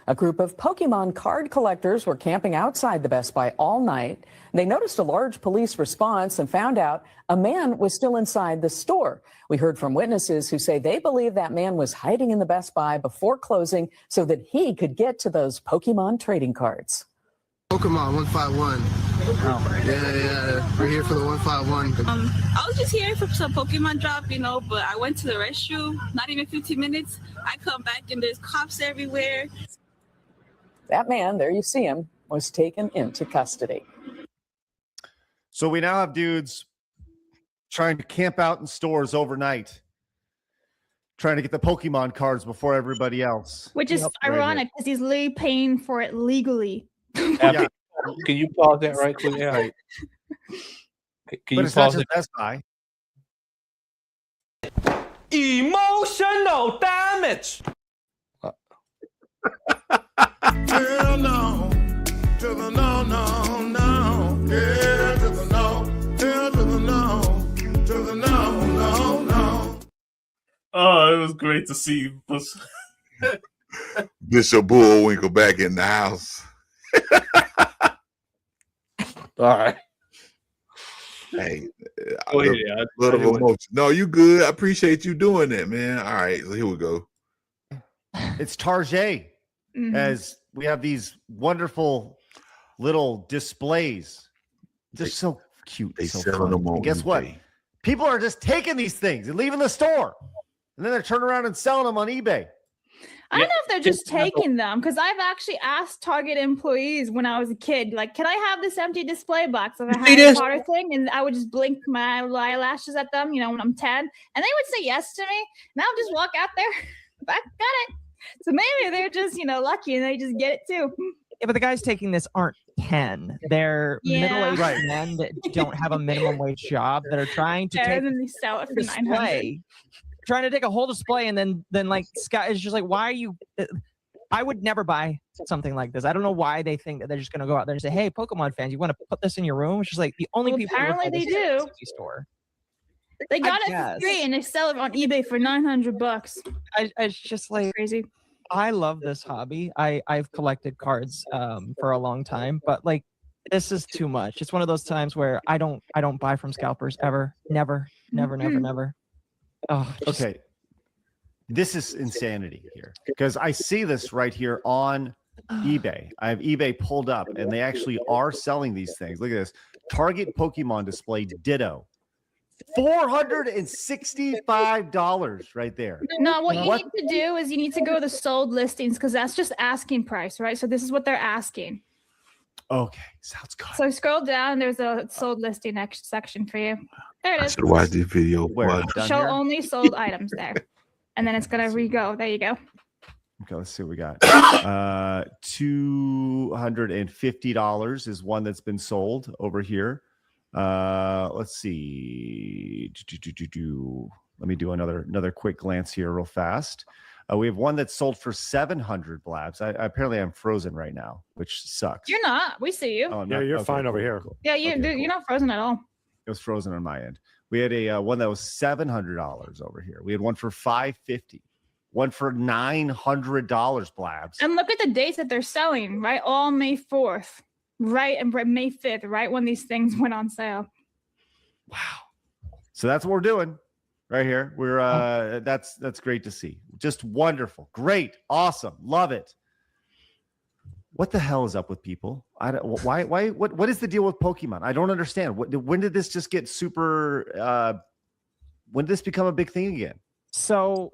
A group of Pokemon card collectors were camping outside the Best Buy all night. They noticed a large police response and found out a man was still inside the store. We heard from witnesses who say they believe that man was hiding in the Best Buy before closing so that he could get to those Pokemon trading cards. Pokemon 151. Oh. Yeah. We're here for the 151. I was just here for some Pokemon drop, but I went to the restroom, not even 15 minutes. I come back and there's cops everywhere. That man, there you see him, was taken into custody. So we now have dudes trying to camp out in stores overnight, trying to get the Pokemon cards before everybody else. Which is ironic because he's literally paying for it legally. Yeah. Can you pause that right quick? Yeah. Right. Can but you it's not pause just it? Best Buy. Emotional damage. Hell no. To the no, no, no. Yeah, to the no. Hell to the no. To the no, no, no. Oh, it was great to see Bishop Bullwinkle back in the house. All right. Hey, Go ahead. a little emotion. No, you good. I appreciate you doing that, man. All right, so here we go. It's Target. As we have these wonderful little displays. They're so cute. They so selling them on and guess eBay. what? People are just taking these things and leaving the store. And then they're turning around and selling them on eBay. I don't know if they're just taking them because I've actually asked Target employees when I was a kid, like, can I have this empty display box of a Harry Potter thing? And I would just blink my eyelashes at them, when I'm 10. And they would say yes to me. And I would just walk out there. I got it. So maybe they're just, lucky and they just get it too. Yeah, but the guys taking this aren't 10. They're middle-aged men that don't have a minimum wage job that are trying to take and they sell it for display. Trying to take a whole display and then like Scott is just like, why are you? I would never buy something like this. I don't know why they think that they're just going to go out there and say, "Hey, Pokemon fans, you want to put this in your room?" It's just like the only people. Apparently, they do. Store. They got it for free and they sell it on eBay for $900. It's just like crazy. I love this hobby. I've collected cards for a long time, but like this is too much. It's one of those times where I don't buy from scalpers ever. Never. Oh, Okay. This is insanity here because I see this right here on eBay. I have eBay pulled up and they actually are selling these things. Look at this. Target Pokemon display ditto. $465 right there. No, what you need to do is you need to go to the sold listings because that's just asking price, right? So this is what they're asking. Okay, sounds good. So scroll down. There's a sold listing next section for you. There it I is. should watch this video. Where? Show only sold items there, and then it's gonna re-go. There you go. Okay, let's see what we got. $250 is one that's been sold over here. Let's see. Let me do another quick glance here real fast. We have one that's sold for 700 blabs. Apparently I'm frozen right now, which sucks. You're not. We see you. Oh, I'm Yeah, not? you're Okay, fine over cool, here. cool. Yeah, you Okay, dude, cool. you're not frozen at all. It was frozen on my end. We had a one that was $700 over here. We had one for $550, one for $900 blabs. And look at the dates that they're selling, right? All May 4th, right? And May 5th, right when these things went on sale. So that's what we're doing right here. We're that's great to see. Just wonderful. Great. Awesome. Love it. What the hell is up with people? I don't why what is the deal with Pokemon? I don't understand. When did this just get super when did this become a big thing again? So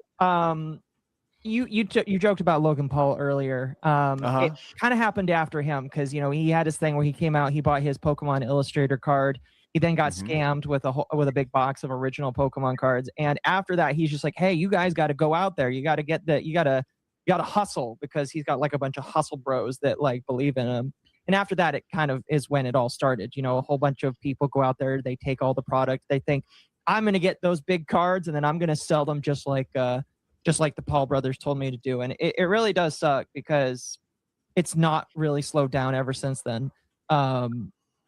you joked about Logan Paul earlier. It kind of happened after him because he had his thing where he came out, he bought his Pokemon Illustrator card. He then got scammed with a big box of original Pokemon cards, and after that, he's just like, "Hey, you guys got to go out there. You got to you got to hustle," because he's got like a bunch of hustle bros that like believe in him. And after that, it kind of is when it all started. A whole bunch of people go out there, they take all the product, they think, "I'm going to get those big cards, and then I'm going to sell them just like the Paul brothers told me to do." And it really does suck because it's not really slowed down ever since then.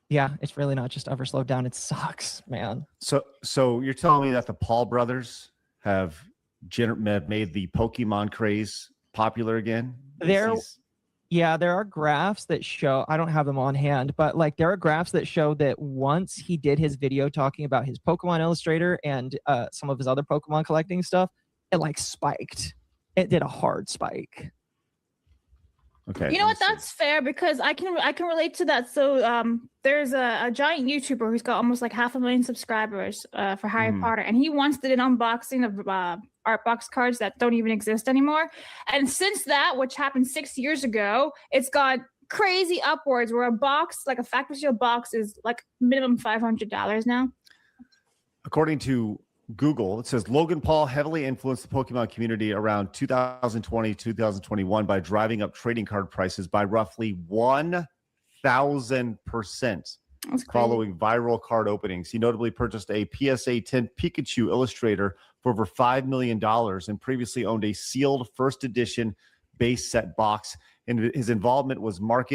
Yeah, it's really not just ever slowed down. It sucks, man. So you're telling me that the Paul brothers have made the Pokemon craze popular again? There are graphs that show, I don't have them on hand, but like there are graphs that show that once he did his video talking about his Pokemon Illustrator and some of his other Pokemon collecting stuff, it like spiked. It did a hard spike. Okay. You know what? That's fair because I can relate to that. So there's a giant YouTuber who's got almost like 500,000 subscribers for Harry Potter, and he once did an unboxing of art box cards that don't even exist anymore. And since that, which happened 6 years ago, it's got crazy upwards where a box, like a factory sealed box, is like minimum $500 now. According to Google, it says Logan Paul heavily influenced the Pokemon community around 2020, 2021 by driving up trading card prices by roughly 1,000% following viral card openings. He notably purchased a PSA 10 Pikachu Illustrator for over $5 million and previously owned a sealed first edition base set box. And his involvement was marked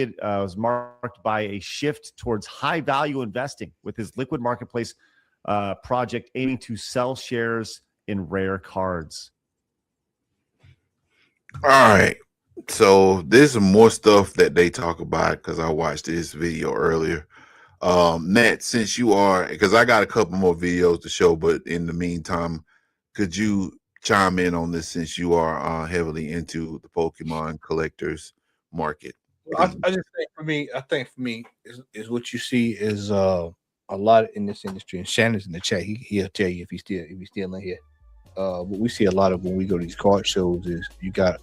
by a shift towards high value investing with his liquid marketplace project aiming to sell shares in rare cards. All right. So there's some more stuff that they talk about because I watched this video earlier. Matt, since you are, because I got a couple more videos to show, but in the meantime, could you chime in on this since you are heavily into the Pokemon collectors market? I just think for me, is what you see is a lot in this industry, and Shannon's in the chat. He'll tell you if he's still in here. What we see a lot of when we go to these card shows is you got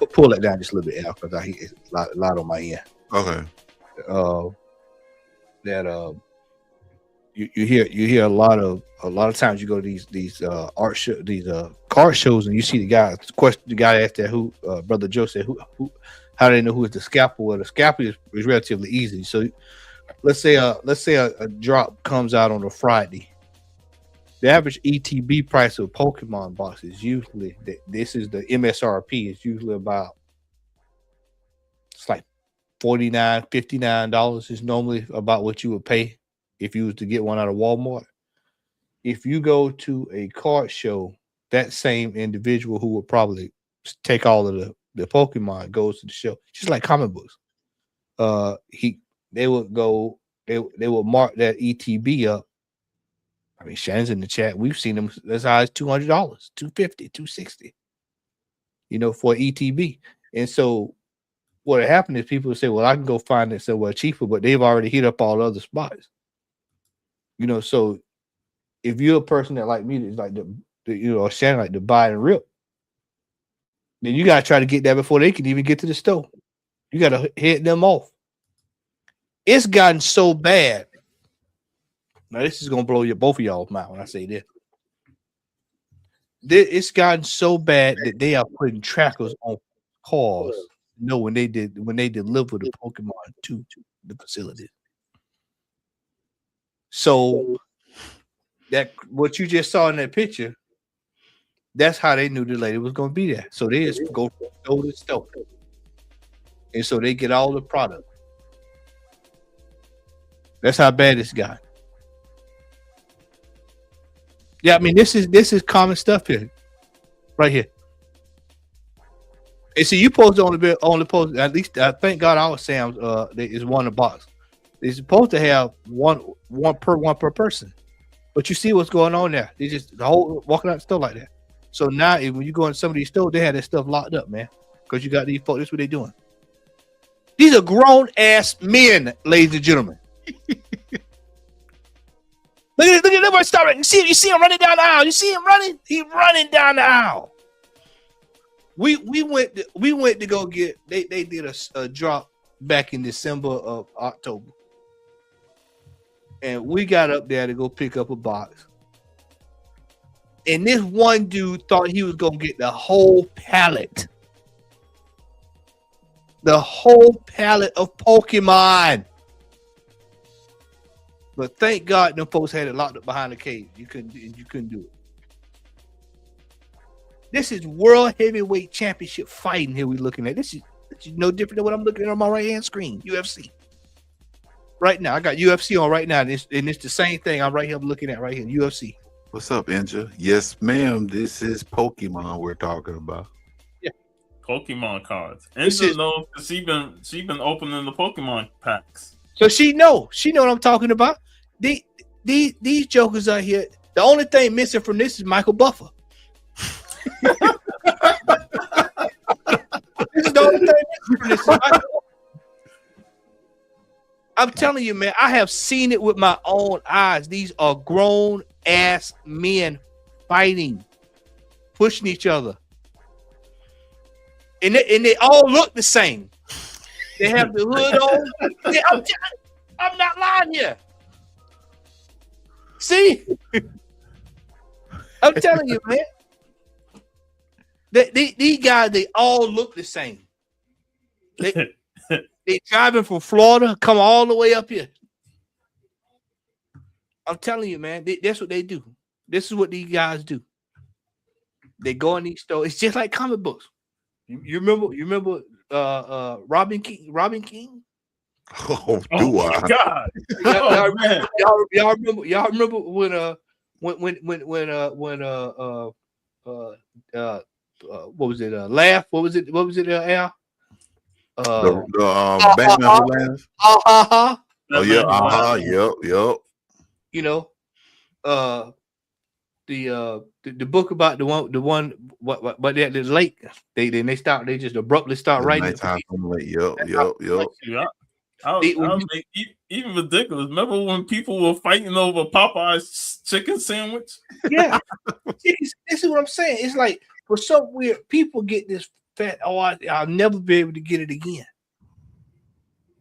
to pull that down just a little bit, Al, because I hear a lot on my end. Okay. You hear a lot of times you go to these art show, these card shows, and you see the guy asked that who Brother Joe said who how do they know who is the scalper? Well, the scalper is relatively easy. So let's say a drop comes out on a Friday. The average ETB price of Pokemon box is usually this is the MSRP is usually about, it's like $49, $59 is normally about what you would pay if you was to get one out of Walmart. If you go to a card show, that same individual who would probably take all of the Pokemon goes to the show, just like comic books. They would mark that ETB up. I mean, Shannon's in the chat. We've seen them as high as $200, $250, $260. For ETB. And so what happened is people would say, well, I can go find it somewhere cheaper, but they've already hit up all other spots. So if you're a person that like me, that's like or Shannon like to buy and rip, then you gotta try to get that before they can even get to the store. You gotta head them off. It's gotten so bad. Now this is gonna blow both of y'all's mind when I say this. It's gotten so bad that they are putting trackers on cars. When they deliver the Pokemon to the facility. So that what you just saw in that picture, that's how they knew the lady was going to be there. So they just go to the store, and so they get all the product. That's how bad it's got. Yeah, I mean this is common stuff here, right here. And see, you supposed to only post at least. Thank God our Sam's is one in the box. They're supposed to have one per person, but you see what's going on there. They just the whole walking out the store like that. So now, when you go in some of these stores, they have that stuff locked up, man, because you got these folks. That's what they're doing. These are grown ass men, ladies and gentlemen. Look at everybody stop it. You see him running down the aisle. You see him running? He's running down the aisle. We went to go get. They did a drop back in December of October, and we got up there to go pick up a box. And this one dude thought he was gonna get the whole pallet of Pokemon. But thank God them folks had it locked up behind the cage. You couldn't do it. This is World Heavyweight Championship fighting here we're looking at. This is no different than what I'm looking at on my right-hand screen, UFC. Right now, I got UFC on right now, and it's the same thing I'm right here looking at right here, UFC. What's up, Inja? Yes, ma'am. This is Pokemon we're talking about. Yeah. Pokemon cards. Inja knows because she been opening the Pokemon packs. So she know what I'm talking about. These jokers out here, the only thing missing from this is Michael Buffer. This is the only thing missing from this is Michael Buffer. I'm telling you, man, I have seen it with my own eyes. These are grown ass men fighting, pushing each other. And they all look the same. They have the hood on. I'm not lying here. See? I'm telling you, man. These guys, they all look the same. They driving from Florida, come all the way up here. I'm telling you, man, that's what they do. This is what these guys do. They go in these stores. It's just like comic books. You remember Robin King? Oh, do I? God. Y'all remember when what was it? Laugh? What was it? Al? The Batman Who Laughs? Oh yeah, yep. You know, the book about the one but they're at the lake. They just abruptly start writing. Yep. Even ridiculous. Remember when people were fighting over Popeye's chicken sandwich? Yeah. This is what I'm saying. It's like for some weird people get this fat. Oh, I'll never be able to get it again.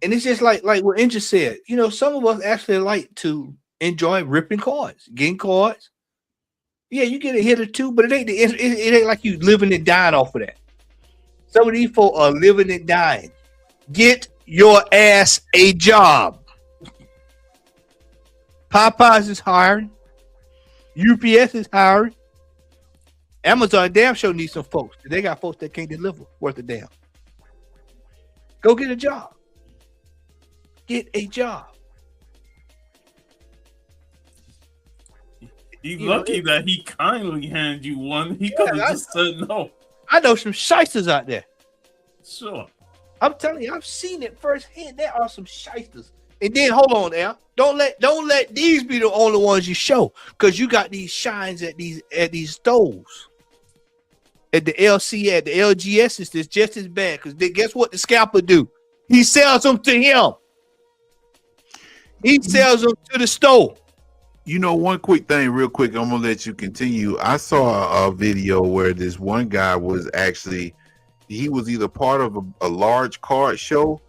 And it's just like what Inja said. You know, some of us actually like to enjoy ripping cards, getting cards. Yeah, you get a hit or two, but it ain't like you living and dying off of that. Some of these folk are living and dying. Get your ass a job. Popeyes is hiring. UPS is hiring. Amazon damn sure needs some folks. They got folks that can't deliver worth a damn. Go get a job. Get a job. He's lucky that he kindly handed you one. He could have just said no. I know some shysters out there. Sure. I'm telling you, I've seen it firsthand. There are some shysters. And then hold on, Al. Don't let these be the only ones you show, because you got these shines at these stores. At the LC, at the LGS, it's just as bad. Because guess what the scalper do? He sells them to him. He sells them to the store. You know, one quick thing, real quick, I'm gonna let you continue. I saw a video where this one guy was actually, he was either part of a large card show,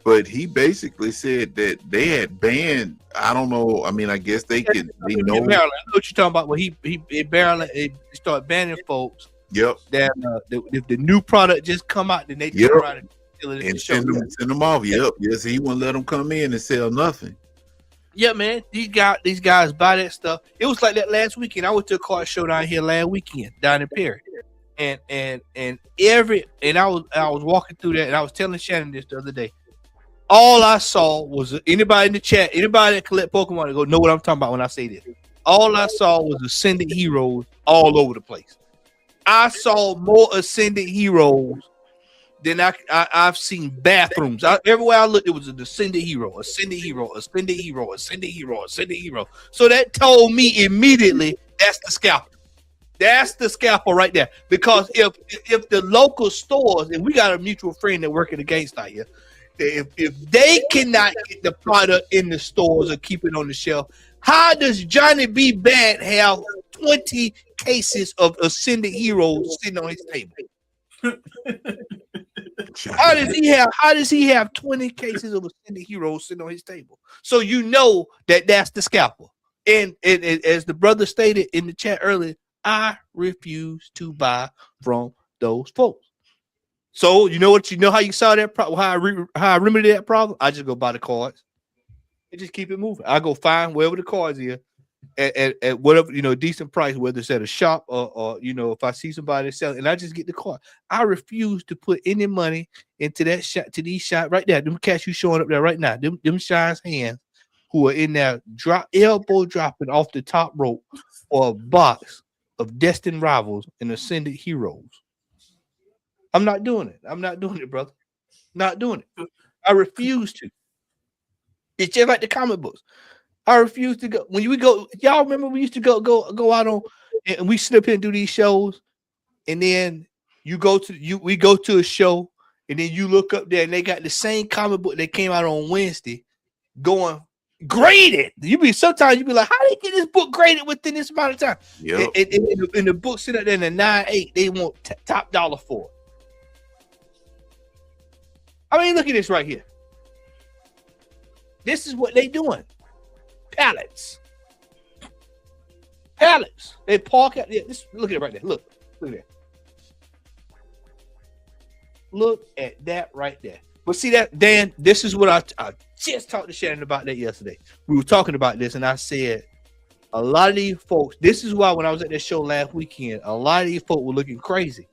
but he basically said that they had banned, I don't know, I mean, I guess they know. I know what you're talking about. Well, he started banning folks. Yep. That if the new product just come out, then they turn around and sell it and send them off. Yep. Yes, he wouldn't let them come in and sell nothing. Yeah, man. These guys buy that stuff. It was like that last weekend. I went to a car show down here last weekend, down in Perry. And I was walking through that, and I was telling Shannon this the other day. All I saw was anybody in the chat, anybody that collect Pokemon, go know what I'm talking about when I say this. All I saw was Ascended Heroes all over the place. I saw more Ascended Heroes than I've seen bathrooms. Everywhere I looked, it was an Ascended Hero, Ascended Hero, Ascended Hero, Ascended Hero, Ascended Hero. So that told me immediately that's the scalper. That's the scalper right there. Because if the local stores, and we got a mutual friend that work at the GameStop here, if they cannot get the product in the stores or keep it on the shelf, how does Johnny B. Bad have 20 cases of Ascended Heroes sitting on his table? How does he have 20 cases of Ascended Heroes sitting on his table? So you know that's the scalper. And as the brother stated in the chat earlier, I refuse to buy from those folks. So you know how you saw that problem, how I remedied that problem? I just go buy the cards and just keep it moving. I go find wherever the cards is at whatever, decent price, whether it's at a shop or if I see somebody selling, and I just get the card. I refuse to put any money into that shot, to these shots right there. Them cats you showing up there right now, them Shine's hands who are in there elbow dropping off the top rope or a box of Destined Rivals and Ascended Heroes. I'm not doing it. I'm not doing it, brother. Not doing it. I refuse to. It's just like the comic books. I refuse to go. When we go, y'all remember we used to go out on, and we sit up here and do these shows, and then we go to a show, and then you look up there and they got the same comic book that came out on Wednesday, going graded. Sometimes you be like, how did they get this book graded within this amount of time? Yeah. And the book sit up there in the 9.8, they want top dollar for it. I mean, look at this right here. This is what they doing. Pallets. They park out there. Look at it right there. Look at that. Look at that right there. But see that, Dan, this is what I just talked to Shannon about that yesterday. We were talking about this, and I said, a lot of these folks, this is why when I was at that show last weekend, a lot of these folks were looking crazy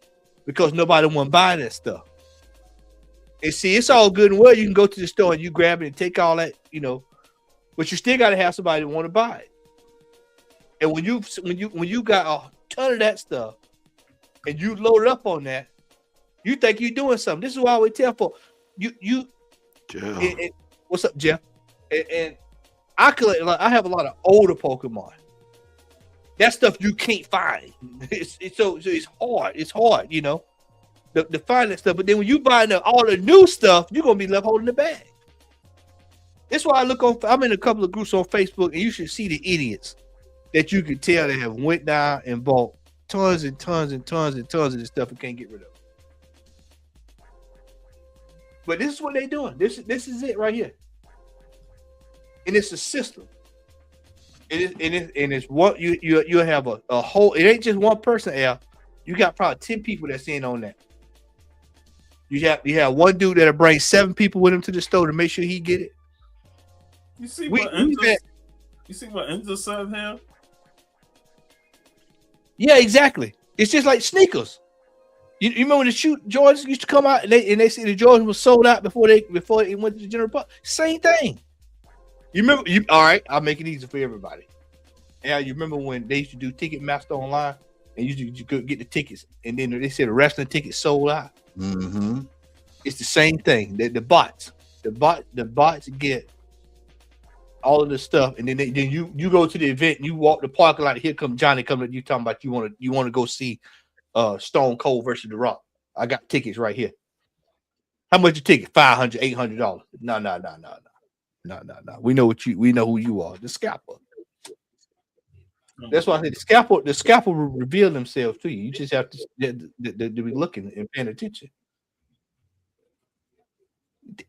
because nobody wanted to buy that stuff. And see, it's all good and well. You can go to the store and you grab it and take all that, but you still got to have somebody want to buy it. And when you got a ton of that stuff and you load it up on that, you think you're doing something. This is why we tell folks, and what's up, Jeff? And I collect. I have a lot of older Pokemon. That stuff you can't find. It's hard. It's hard, to find that stuff. But then when you buy all the new stuff, you're gonna be left holding the bag. That's why I'm in a couple of groups on Facebook, and you should see the idiots that you can tell that have went down and bought tons and tons and tons and tons of this stuff and can't get rid of it. But this is what they're doing. This is it right here. And it's a system. It's what you have a whole. It ain't just one person, Al. You got probably 10 people that's in on that. You have one dude that'll bring 7 people with him to the store to make sure he get it. You see what Enzo said here? Yeah, exactly. It's just like sneakers. You remember when the Jordans used to come out and they said the Jordans was sold out before they went to the general public? Same thing. You remember? All right, I'll make it easy for everybody. Yeah, you remember when they used to do Ticketmaster online and you could get the tickets, and then they said the wrestling tickets sold out. Mm-hmm. It's the same thing. The bots get all of the stuff, and then you go to the event, and you walk the parking lot. Here come Johnny coming. You talking about you want to go see Stone Cold versus The Rock. I got tickets right here. How much a ticket? $500, $800. No. We know who you are. The scalper. That's why I say the scalper will reveal themselves to you. You just have to be looking and paying attention.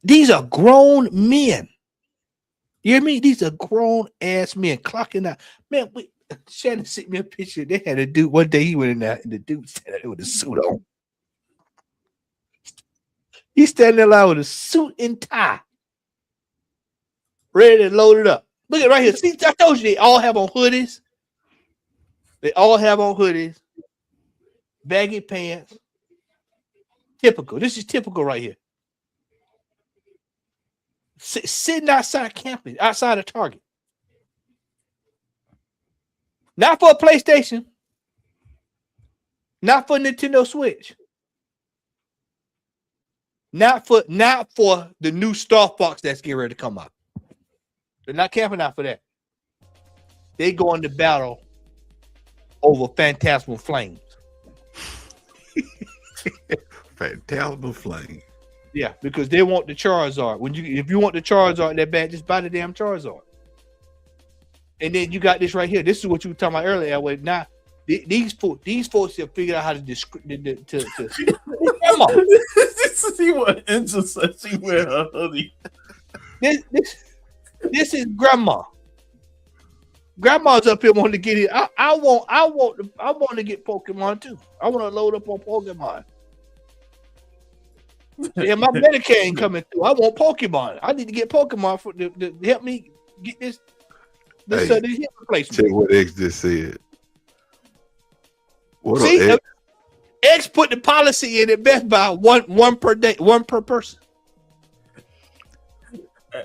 These are grown men. You hear me? These are grown ass men clocking out. Man, Shannon sent me a picture. They had a dude one day. He went in there, and the dude standing there with a suit on. He's standing there with a suit and tie, ready to load it up. Look at right here. See, I told you they all have on hoodies. They all have on hoodies, baggy pants. Typical. This is typical right here. Sitting outside camping, outside of Target. Not for a PlayStation. Not for Nintendo Switch. Not for the new Star Fox that's getting ready to come out. They're not camping out for that. They going to battle over Phantasmal Flames. Phantasmal Flames. Yeah, because they want the Charizard. If you want the Charizard that bad, just buy the damn Charizard. And then you got this right here. This is what you were talking about earlier. Where now these folks have figured out how to describe grandma. See what intersection wear her hoodie. This is grandma. Grandma's up here wanting to get it. I want to get Pokemon too. I want to load up on Pokemon. Yeah, my Medicare ain't coming through. I want Pokemon. I need to get Pokemon to help me get this hip replacement. Check what X just said. What See, X put the policy in at Best Buy one per day, one per person.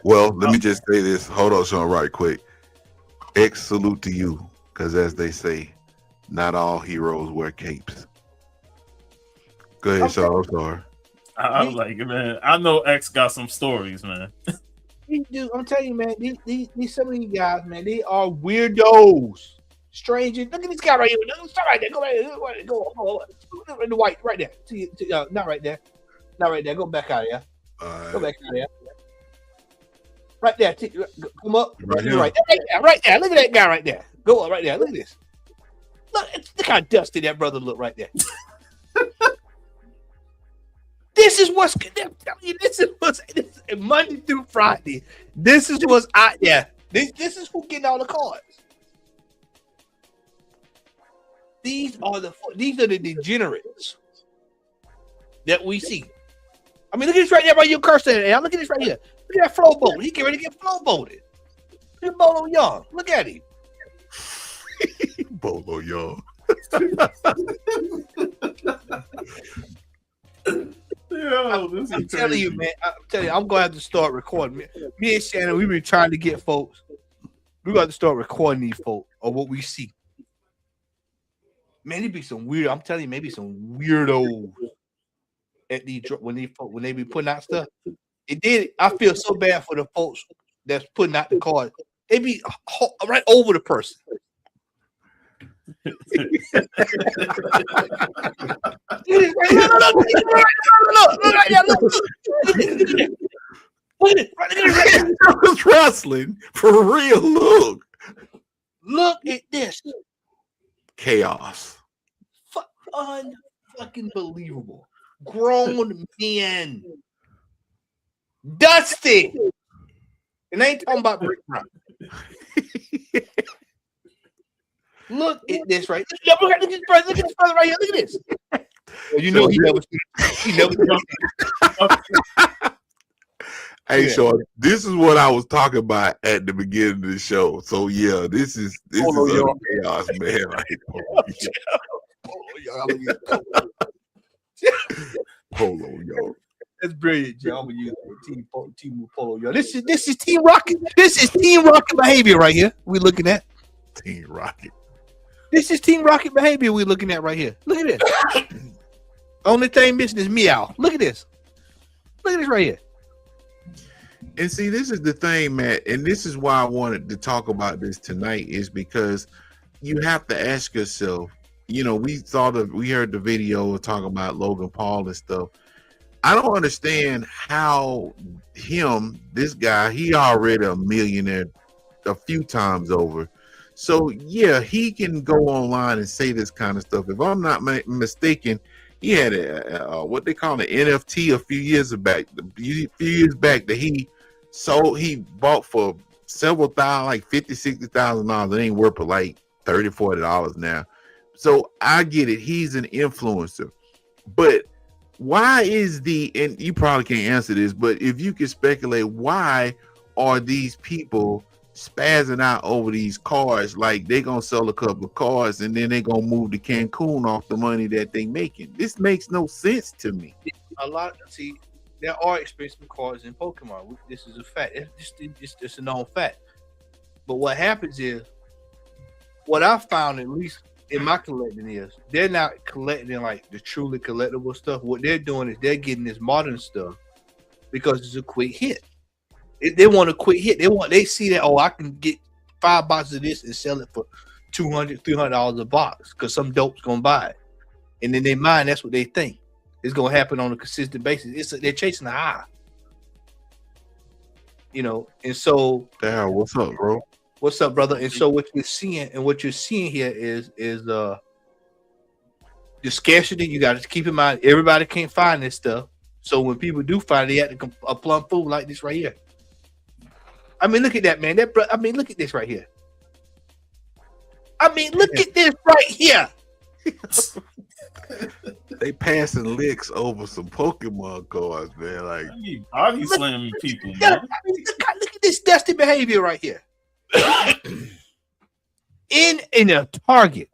Well, let me just say this. Hold on, Sean, right quick. X, salute to you, because as they say, not all heroes wear capes. Go ahead, Sean. I'm sorry. I was like, man, I know X got some stories, man. Dude, I'm telling you, man, these some of these guys, man, they are weirdos. Strangers. Look at this guy right here. Stop right there. Go right there. Go in the white right there. Not right there. Not right there. Go back out of there. Go back out of there. Right there. Come up. Right there. Right there. Look at that guy right there. Go up right there. Look at this. Look how dusty that brother look right there. This is what's Monday through Friday. This is what's out there. This is who getting all the cards. These are the degenerates that we see. I mean, look at this right there by your cursor. Look at this right here. Look at that flow boat. He get ready to get flow boated. Look at Bolo Young. Look at him. Bolo Young. I'm telling you, man. I'm gonna have to start recording. Me and Shannon, we've been trying to get folks. We got to start recording these folks of what we see. Man, it be some weird. I'm telling you, maybe some weirdos at the when they be putting out stuff. I feel so bad for the folks that's putting out the card. They be right over the person. Look, wrestling for real. Look at this. Chaos. Unfucking believable. Grown men. Dusty. And I ain't talking about Rick Brown. Look at this right. Look at this brother right here. Look at this. Well, you know he never. Hey, Sean, this is what I was talking about at the beginning of the show. So yeah, this is chaos, man. Polo, yo. That's brilliant, Joe. I'm gonna use Team Polo, yo. This is Team Rocket. This is Team Rocket behavior right here. We looking at Team Rocket. This is Team Rocket behavior we looking at right here. Look at this. Only thing missing is meow. Look at this. Look at this right here. And see, this is the thing, Matt, and this is why I wanted to talk about this tonight, is because you have to ask yourself, you know, we heard the video talking about Logan Paul and stuff. I don't understand how this guy, he already a millionaire a few times over. So yeah, he can go online and say this kind of stuff. If I'm not mistaken, he had a what they call an NFT a few years back that he bought for several thousand, like $50,000-$60,000. It ain't worth for like $30-$40 now. So I get it, he's an influencer, but why is and you probably can't answer this, but if you can speculate, why are these people spazzing out over these cars? Like they gonna sell a couple of cars and then they gonna move to Cancun off the money that they making. This makes no sense to me. There are expensive cars in Pokemon. This is a fact. It's a known fact. But what happens is, what I found, at least in my collecting, is they're not collecting like the truly collectible stuff. What they're doing is they're getting this modern stuff because it's a quick hit. They want a quick hit. They see that, I can get 5 boxes of this and sell it for $200-$300 a box because some dope's gonna buy it. And in their mind, that's what they think is gonna happen on a consistent basis. They're chasing the high. You know, and so what's up, bro? What's up, brother? And so what you're seeing here is the scarcity. You got to keep in mind, everybody can't find this stuff. So when people do find it, they have to a plum fool like this right here. I mean, look at that, man. Look at this right here. Look at this right here. They passing licks over some Pokemon cards, man. Like body slamming people, man. Look at this dusty behavior right here. in a Target,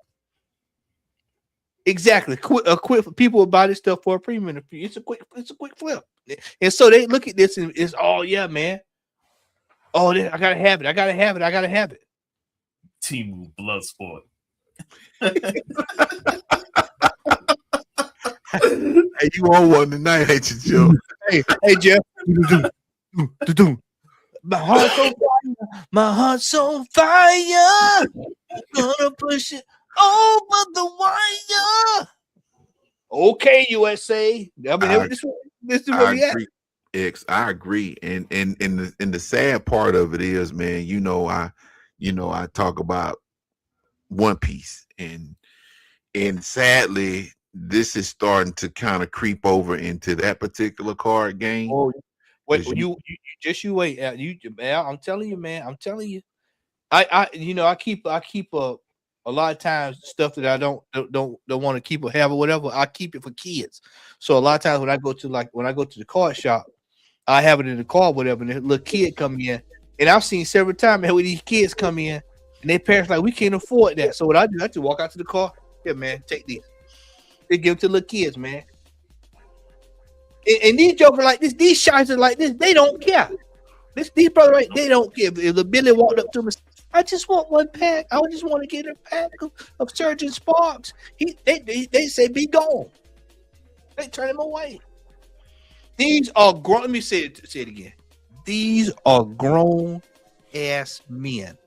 exactly. Quick people will buy this stuff for a premium. It's a quick flip, and so they look at this and it's yeah, man. I gotta have it. I gotta have it. Team Bloodsport. Hey, you on one tonight, ain't you, Joe? Hey, Jeff. My heart's on fire. Gonna push it over the wire. Okay, USA. This is where we at. I agree. And the sad part of it is, man, I talk about One Piece, and sadly, this is starting to kind of creep over into that particular card game. Wait, you wait. I'm telling you, man. I keep a lot of times stuff that I don't want to keep or have or whatever. I keep it for kids. So a lot of times when I go to the card shop, I have it in the car, whatever. And the little kid come in, and I've seen several times where these kids come in, and their parents like, we can't afford that. So what I do, I just walk out to the car. Yeah, man, take this. They give it to little kids, man. And these jokers like this, these shots are like this, they don't care. These brothers, right, they don't care. If the Billy walked up to me, I just want one pack. I just want to get a pack of Surgeon Sparks. They say be gone. They turn him away. These are grown. Let me say it again. These are grown ass men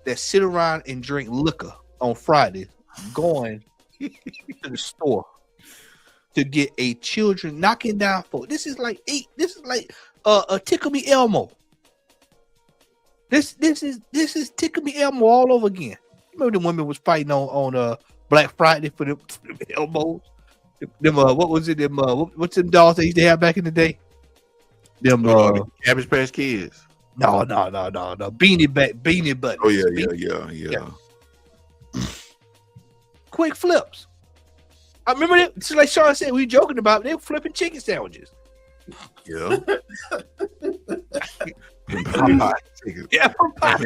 that sit around and drink liquor on Fridays, going to the store to get a children knocking down for. This is like a Tickle Me Elmo. This is Tickle Me Elmo all over again. Remember the women was fighting on Black Friday for them Elmos. What was it? What's them dolls they used to have back in the day? Them Cabbage Patch Kids. No. Beanie Buttons. Oh yeah. Quick flips. I remember that. Just like Sean said, we were joking about it. They were flipping chicken sandwiches. Yeah. Yeah. Hey,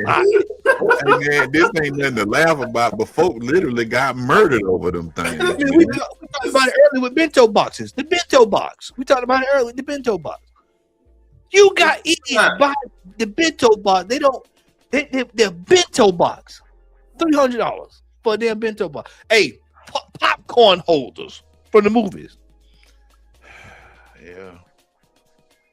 man, this ain't nothing to laugh about, but folk literally got murdered over them things. We talked about it earlier with bento boxes. The bento box. We talked about it earlier. The bento box. You got idiots buy the bento box. They're bento box. $300 for a damn bento box. Hey, popcorn holders from the movies. Yeah.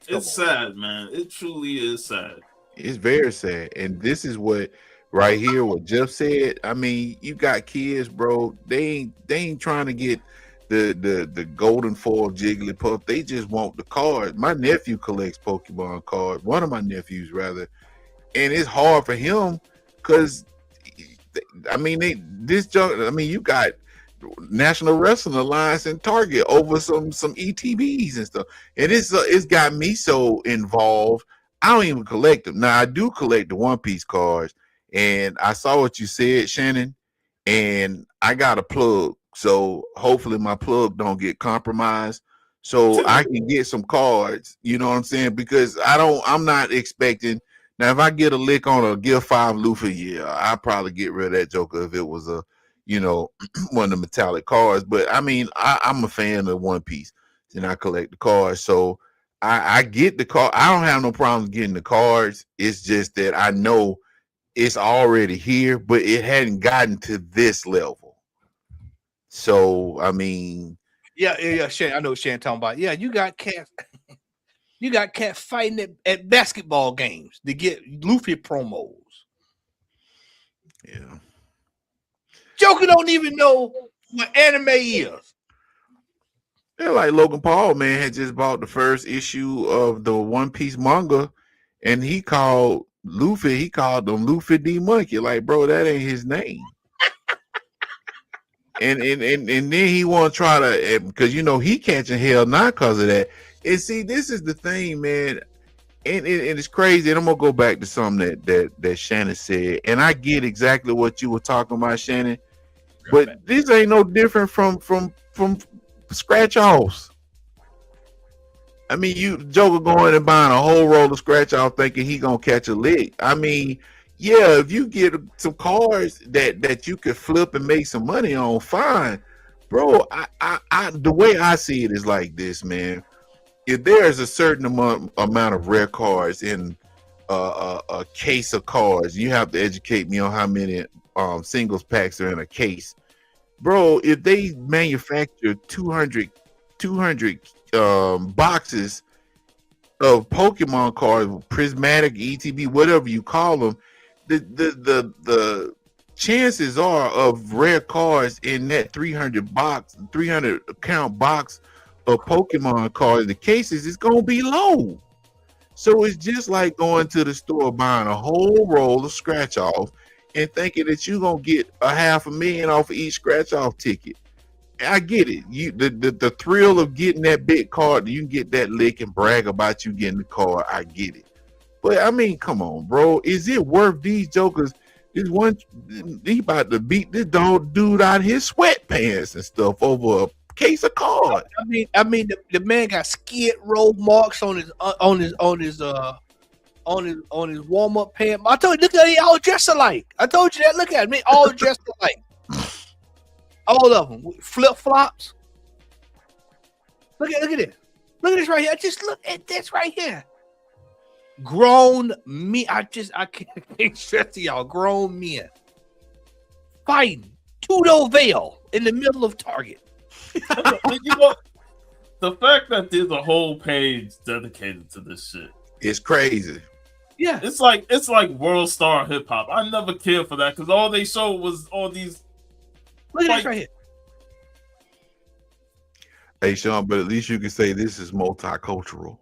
It's sad, man. It truly is sad. It's very sad. And this is what right here, what Jeff said. I mean, you got kids, bro. They ain't trying to get the golden foil Jigglypuff. They just want the cards. My nephew collects Pokemon cards. One of my nephews, rather, and it's hard for him because I mean, you got National Wrestling Alliance and Target over some ETBs and stuff, and it's got me so involved. I don't even collect them. Now I do collect the One Piece cards, and I saw what you said, Shannon, and I got a plug. So hopefully my plug don't get compromised, so I can get some cards. You know what I'm saying? Because I'm not expecting. Now, if I get a lick on a Gear 5 Luffy, yeah, I'll probably get rid of that Joker if it was a, one of the metallic cards. But I mean, I'm a fan of One Piece, and I collect the cards. So I get the card. I don't have no problems getting the cards. It's just that I know it's already here, but it hadn't gotten to this level. So I mean, yeah, Shan, I know what Shan talking about. Yeah, you got cats. You got cats fighting at basketball games to get Luffy promos. Yeah. Joker don't even know what anime is. Yeah, like Logan Paul, man, had just bought the first issue of the One Piece manga, and he called him Luffy D Monkey. Like, bro, that ain't his name. and then he want to try to, because he catching hell not because of that. And see, this is the thing, man, and it's crazy. And I'm gonna go back to something that Shannon said, and I get exactly what you were talking about, Shannon. But this ain't no different from scratch offs. I mean, you Joker going and buying a whole roll of scratch off, thinking he gonna catch a lick. I mean, yeah, if you get some cards that you could flip and make some money on, fine, bro. I the way I see it is like this, man. If there's a certain amount of rare cards in a case of cards, you have to educate me on how many singles packs are in a case, bro. If they manufacture 200 boxes of Pokemon cards, prismatic, ETB, whatever you call them, the chances are of rare cards in that 300 account box of Pokemon cards, the cases is gonna be low. So it's just like going to the store buying a whole roll of scratch off and thinking that you're gonna get $500,000 off of each scratch off ticket. I get it. The thrill of getting that big card, you can get that lick and brag about you getting the card. I get it. But I mean, come on, bro. Is it worth these jokers? He about to beat this dude out of his sweatpants and stuff over a case of cards. I mean, the man got skid row marks on his warm up pants. I told you, look at they all dressed alike. I told you that. Look at me, all dressed alike. All of them flip flops. Look at this. Look at this right here. Just look at this right here. Grown men. I can't stress to y'all. Grown men fighting Tudo Vale in the middle of Target. The fact that there's a whole page dedicated to this shit, it's crazy. Yeah, it's like World Star Hip Hop. I never cared for that because all they showed was all these. Look at this right here. Hey, Sean, but at least you can say this is multicultural.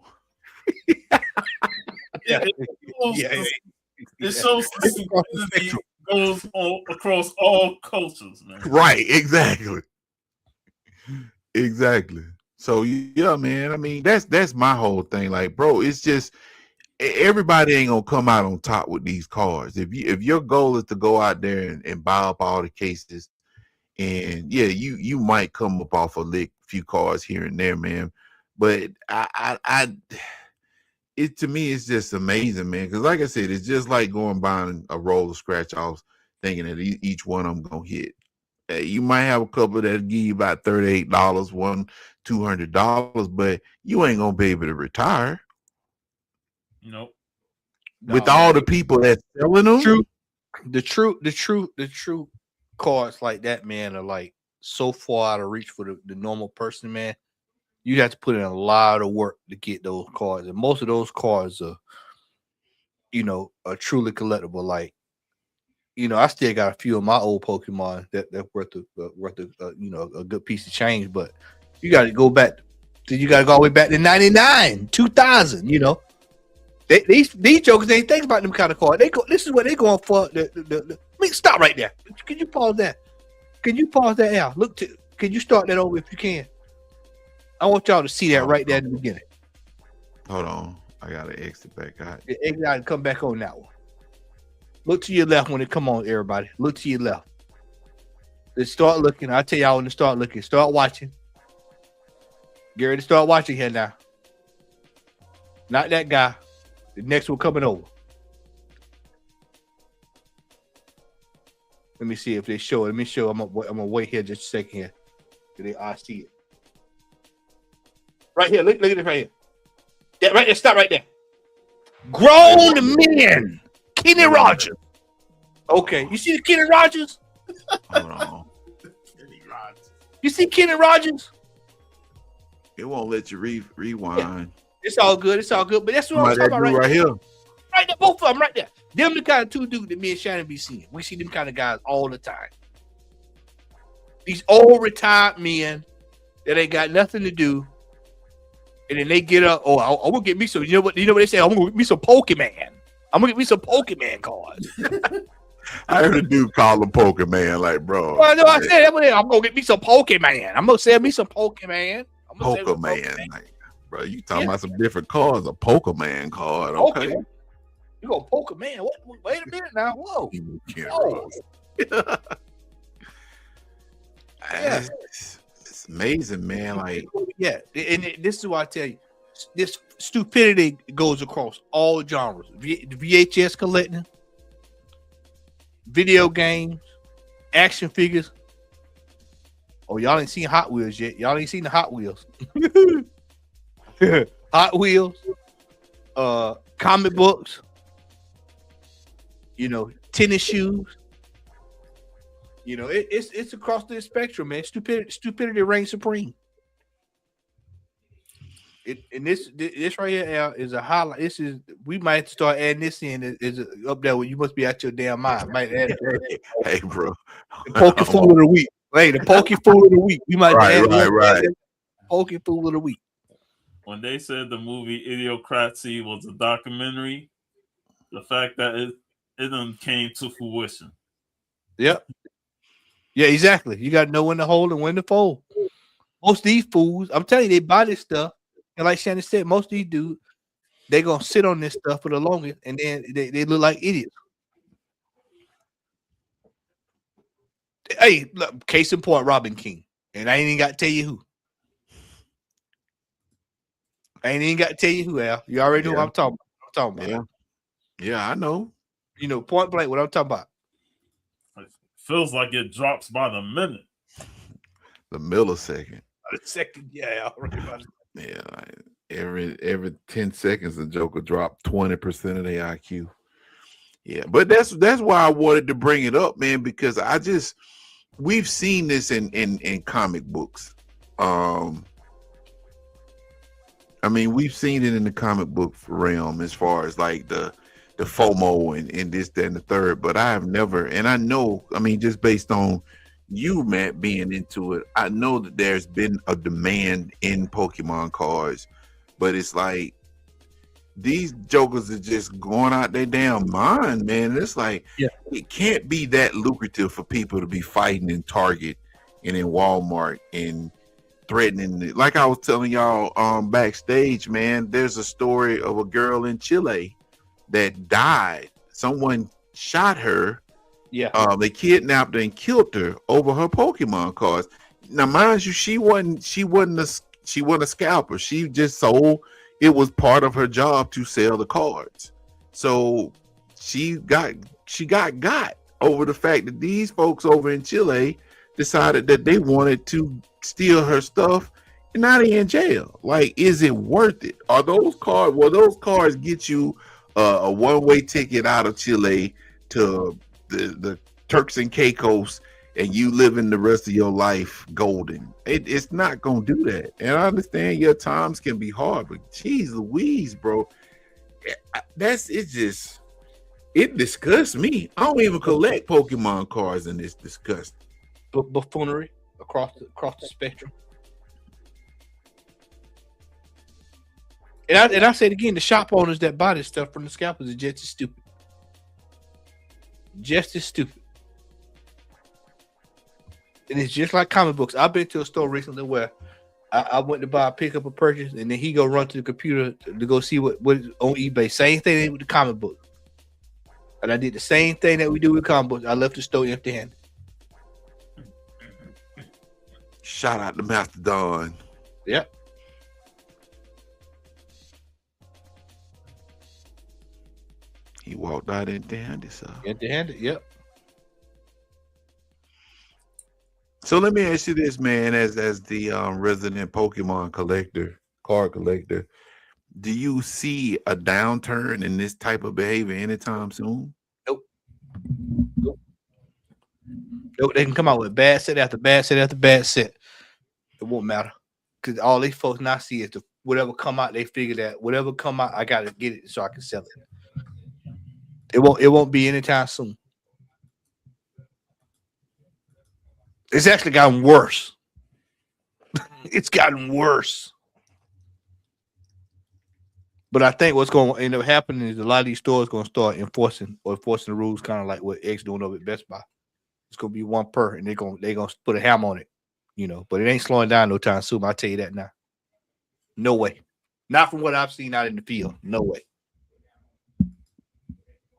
It shows stupidity goes across all cultures, man. Right, exactly. So yeah, man. I mean, that's my whole thing. Like, bro, it's just everybody ain't gonna come out on top with these cards. If your goal is to go out there and buy up all the cases, and yeah, you might come up off a few cards here and there, man. But it to me it's just amazing, man. Because like I said, it's just like going buying a roll of scratch offs, thinking that each one of them gonna hit. You might have a couple that give you about $38, $200, but you ain't gonna be able to retire. Nope. With all the people that's selling them. The true cards like that, man, are like so far out of reach for the normal person, man. you have to put in a lot of work to get those cards, and most of those cards are, are truly collectible. Like, I still got a few of my old Pokemon that's worth a good piece of change. But you got to go back. You got to go all the way back to 99, 2000. These jokers ain't think about them kind of cards. This is what they going for. Stop right there. Can you pause that? Can you pause that out? Can you start that over if you can? I want y'all to see that right there in the beginning. Hold on. I got to exit back out. Exit out and come back on that one. Look to your left when it come on, everybody. Look to your left. Let's start looking. I'll tell y'all when to start looking. Start watching. Get ready to start watching here now. Not that guy. The next one coming over. Let me see if they show it. Let me show. I'm gonna wait here just a second here. I see it. Right here. Look at this right here. That right there. Stop right there. Grown men. Kenny Rogers. Okay. You see the Kenny Rogers? Hold on. You see Kenny Rogers? It won't let you rewind. Yeah. It's all good. It's all good. But that's what I'm talking about right here. Right there. Both of them right there. Them the kind of two dudes that me and Shannon be seeing. We see them kind of guys all the time. These old retired men that ain't got nothing to do. And then they get up. Oh, I'm gonna get me some. You know what they say? I'm gonna get me some Pokemon. I'm gonna get me some Pokemon cards. I heard a dude call him Pokemon, like, bro. Well, no, I said I'm gonna get me some Pokemon. I'm gonna sell me some Pokemon. Pokemon, like, bro, you talking about some different cards? A Pokemon card, okay? Pokemon. You go Pokemon? What? Wait a minute now. Whoa. It's amazing, man. Like, yeah, and this is what I tell you. This stupidity goes across all genres. VHS collecting, video games, action figures. Oh, y'all ain't seen Hot Wheels yet. Y'all ain't seen the Hot Wheels. Hot Wheels, comic books, tennis shoes. It's across the spectrum, man. Stupidity reigns supreme. This right here, Al, is a highlight. We might start adding this in. Is up there where you must be out your damn mind. Might add hey, bro. The Poke Fool of the Week. Hey, the Poke Fool of the Week. We might right. Poke Fool of the Week. When they said the movie Idiocracy was a documentary, the fact that it done came to fruition. Yep. Yeah, exactly. You got to know when to hold and when to fold. Most of these fools, I'm telling you, they buy this stuff. And like Shannon said, most of these dudes, they're going to sit on this stuff for the longest, and then they look like idiots. Hey, look, case in point, Robin King. And I ain't even got to tell you who. Al. You already know what I'm talking about. Yeah, I know. Point blank what I'm talking about. It feels like it drops by the minute. The millisecond. A second, yeah. Yeah, like every 10 seconds, the Joker dropped 20% of their IQ. Yeah, but that's why I wanted to bring it up, man, because we've seen this in comic books. I mean, we've seen it in the comic book realm as far as like the FOMO and this, that, and the third. But I have never, and I know, I mean, just based on you, Matt, being into it, I know that there's been a demand in Pokemon cards, but it's like these jokers are just going out their damn mind, man. It's like, it can't be that lucrative for people to be fighting in Target and in Walmart and threatening it. Like I was telling y'all backstage, man, there's a story of a girl in Chile that died. Someone shot her. They kidnapped her and killed her over her Pokemon cards. Now, mind you, she wasn't a scalper. She just sold. It was part of her job to sell the cards. So she got over the fact that these folks over in Chile decided that they wanted to steal her stuff, and now they're in jail. Like, is it worth it? Are those cards? Will those cards get you a one-way ticket out of Chile to the Turks and Caicos and you living the rest of your life golden. It's not gonna do that. And I understand your times can be hard, but geez Louise, bro, it disgusts me. I don't even collect Pokemon cards, and it's disgusting. Buffoonery across the spectrum. And I say it again, the shop owners that buy this stuff from the scalpers are just as stupid. Just as stupid. And it's just like comic books. I've been to a store recently where I went to pick up a purchase, and then he go run to the computer to go see what is on eBay. Same thing with the comic book. And I did the same thing that we do with comic books. I left the store empty-handed. Shout out to Master Don. Yep. He walked out empty-handed, so. Empty-handed, yep. So let me ask you this, man, as the resident Pokemon card collector, do you see a downturn in this type of behavior anytime soon? Nope. They can come out with bad set after bad set after bad set. It won't matter. Because all these folks now see is whatever come out, they figure that whatever come out, I gotta get it so I can sell it. It won't be anytime soon. It's actually gotten worse. It's gotten worse. But I think what's going to end up happening is a lot of these stores going to start enforcing the rules, kind of like what X doing over at Best Buy. It's going to be one per, and they're going to put a hammer on it, you know. But it ain't slowing down no time soon. I'll tell you that now. No way. Not from what I've seen out in the field. No way.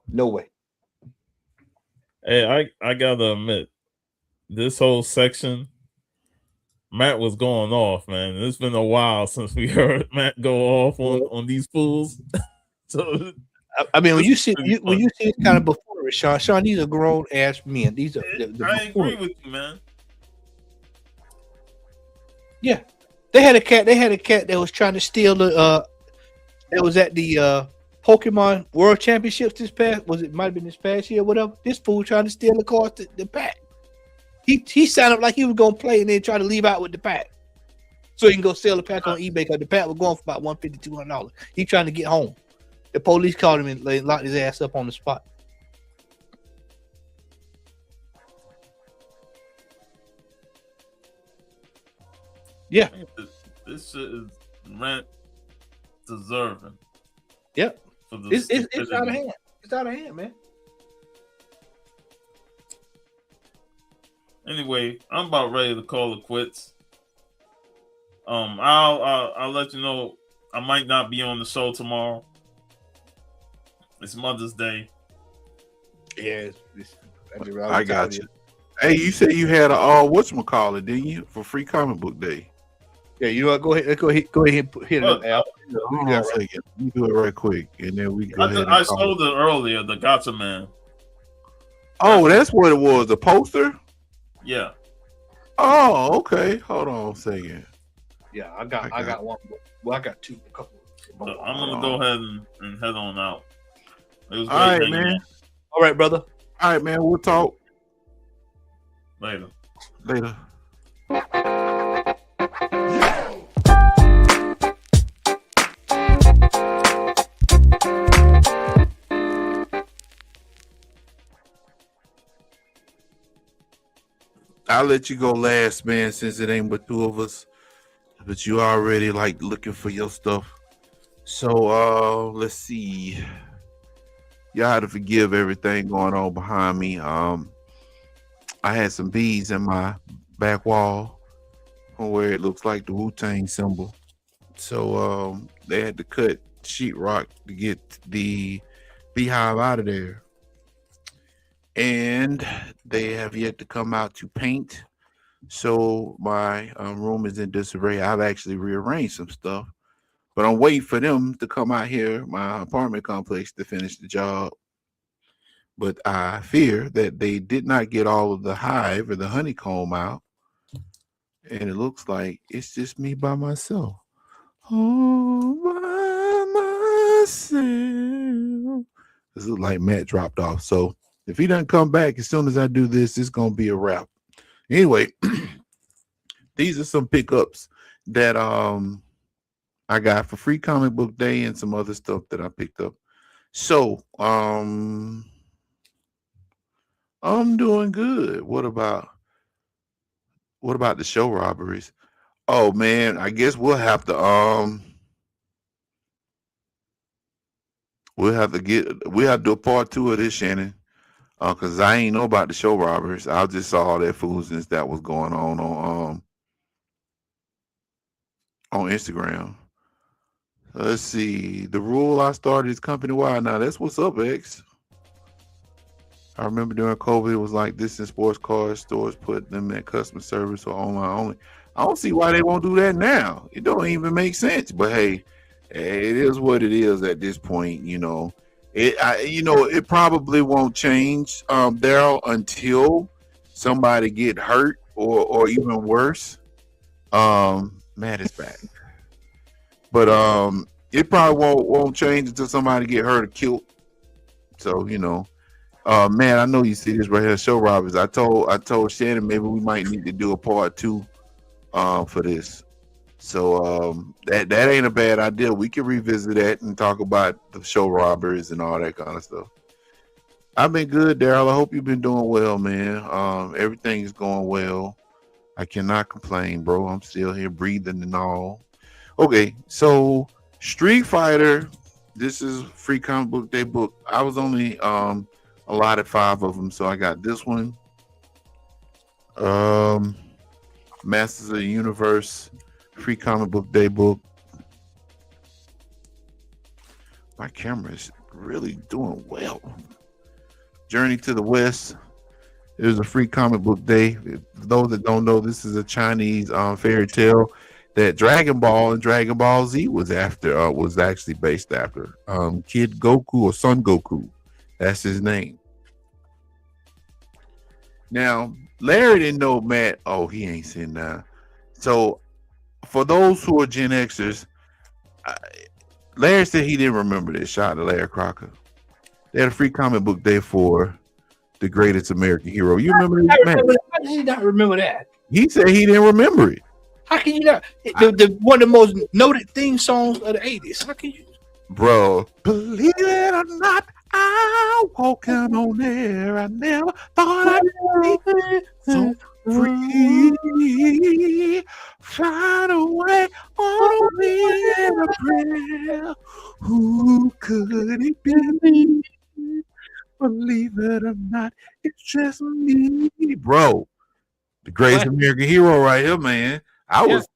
No way. Hey, I gotta admit, this whole section, Matt was going off, man. It's been a while since we heard Matt go off on these fools. So I mean, when you see this kind of buffoonery, Sean, these are grown ass men. These are. I agree with you, man. Yeah, they had a cat that was trying to steal the. That was at the Pokemon World Championships this past. Might have been this past year, whatever. This fool trying to steal the cards, the pack. He signed up like he was gonna play and then try to leave out with the pack, so he can go sell the pack on eBay because the pack was going for about $150, $200. He trying to get home. The police called him and they locked his ass up on the spot. Yeah, this shit is rent deserving. Yep, it's out of hand. It's out of hand, man. Anyway, I'm about ready to call it quits. I'll let you know. I might not be on the show tomorrow. It's Mother's Day. Yeah, I got you. Hey, you said you had a whatchamacallit, didn't you, for Free Comic Book Day? Yeah, you know what? Go ahead and hit it up, Al. Hold on a second. Let me do it right quick, and then we go ahead. I sold it earlier. The Gotcha Man. Oh, that's what it was. The poster. Yeah. Oh, okay. Hold on a second. Yeah, I got one. Well, I got two. A couple. So I'm gonna go ahead and head on out. It was all right, man. All right, brother. All right, man. We'll talk later. I'll let you go last, man, since it ain't but two of us. But you already like looking for your stuff. So let's see. Y'all had to forgive everything going on behind me. I had some beads in my back wall where it looks like the Wu-Tang symbol. So they had to cut sheetrock to get the beehive out of there. And they have yet to come out to paint. So my room is in disarray. I've actually rearranged some stuff, but I'm waiting for them to come out here, my apartment complex, to finish the job. But I fear that they did not get all of the hive or the honeycomb out. And it looks like it's just me by myself. All by myself. This looks like Matt dropped off. So if he doesn't come back as soon as I do this, it's going to be a wrap. Anyway, these are some pickups that I got for Free Comic Book Day and some other stuff that I picked up. So I'm doing good. What about the show robberies? Oh man, I guess we'll have to do a part 2 of this, Shannon. Cause I ain't know about the show robbers. I just saw all that foolishness that was going on Instagram. Let's see. The rule I started is company wide. Now that's what's up, X. I remember during COVID, it was like this in sports cars stores put them at customer service or online only. I don't see why they won't do that now. It don't even make sense. But hey, it is what it is at this point. It probably won't change, Daryl, until somebody get hurt or even worse. Matt is back, but it probably won't change until somebody get hurt or killed. So man, I know you see this right here, show robbers. I told Shannon maybe we might need to do a part 2 for this. So that ain't a bad idea. We can revisit that and talk about the show robbers and all that kind of stuff. I've been good, Daryl. I hope you've been doing well, man. Everything is going well. I cannot complain, bro. I'm still here breathing and all. Okay, so Street Fighter. This is Free Comic Book Day book. I was only allotted 5 of them, so I got this one. Masters of the Universe. Free Comic Book Day book. My camera is really doing well. Journey to the West. It was a Free Comic Book Day. For those that don't know, this is a Chinese fairy tale that Dragon Ball and Dragon Ball Z was actually based after. Kid Goku or Son Goku. That's his name. Now, Larry didn't know Matt. Oh, he ain't seen that. So for those who are Gen Xers, Larry said he didn't remember this. Shout out to Larry Crocker. They had a Free Comic Book Day for The Greatest American Hero. You remember this, man? How did he not remember that? He said he didn't remember it. How can you not? The one of the most noted theme songs of the 80s. How can you? Bro, believe it or not, I walking on air. I never thought I'd be so free. Flying away on a wing of prayer. Who could it be? Believe it or not, it's just me, bro. The Greatest American Hero, right here, man. I was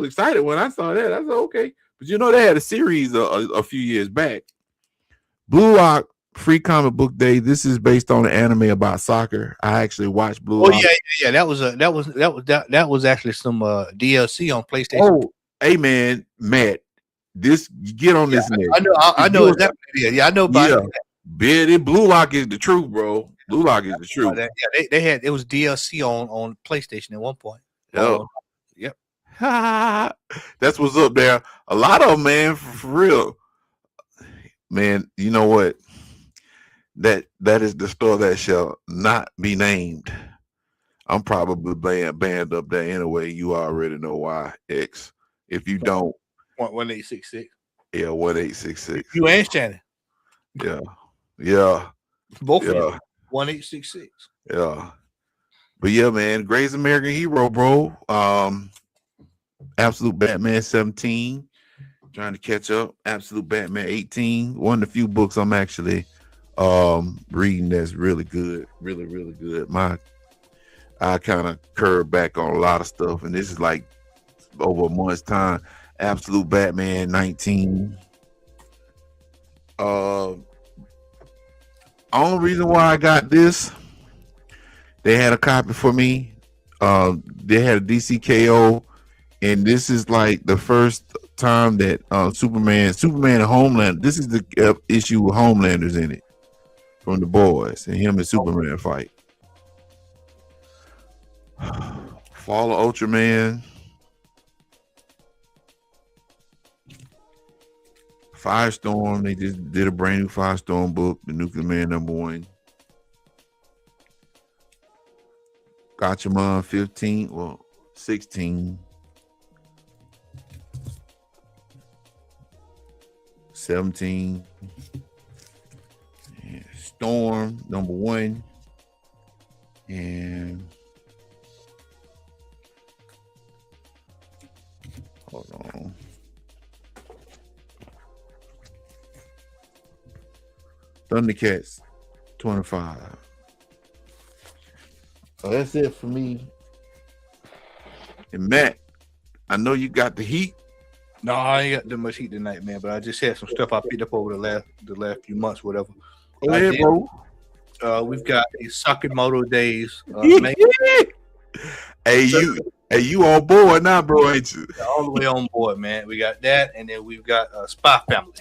excited when I saw that. I said, okay, but they had a series a few years back. Blue Lock Free Comic Book Day. This is based on an anime about soccer. I actually watched Blue Lock. Yeah. That was actually some DLC on PlayStation. Oh, hey man, Matt, get on this net. I know exactly. Yeah, I know about it. Blue Lock is the truth, bro. Blue Lock is the truth. They had it was DLC on PlayStation at one point. Oh. Yep. That's what's up there. A lot of them, man, for real. Man, you know what? That is the store that shall not be named. I'm probably banned up there anyway. You already know why, X. If you don't, 1866. Yeah, 1866. You and Shannon. Yeah. Both of you. 1866. Yeah. But yeah, man, Greatest American Hero, bro. Absolute Batman 17. Trying to catch up. Absolute Batman 18. One of the few books I'm actually reading that's really good. Really, really good. I kind of curved back on a lot of stuff, and this is like over a month's time. Absolute Batman 19. Only reason why I got this, they had a copy for me. They had a DCKO, and this is like the first time that Superman and Homelander. This is the issue with Homelander's in it from the boys, and him and Superman fight. Fall of Ultraman. Firestorm, they just did a brand new Firestorm book, the Nuclear Man #1. Gatchaman 15, well, 16, 17, and Storm number 1, and hold on. Thundercats 25. So that's it for me. And Matt, I know you got the heat. No, I ain't got that much heat tonight, man. But I just had some stuff I picked up over the last few months, whatever. Go ahead, bro. We've got a Sakamoto Days. Hey, you on board now, bro? Ain't you? All the way on board, man. We got that, and then we've got Spy Family.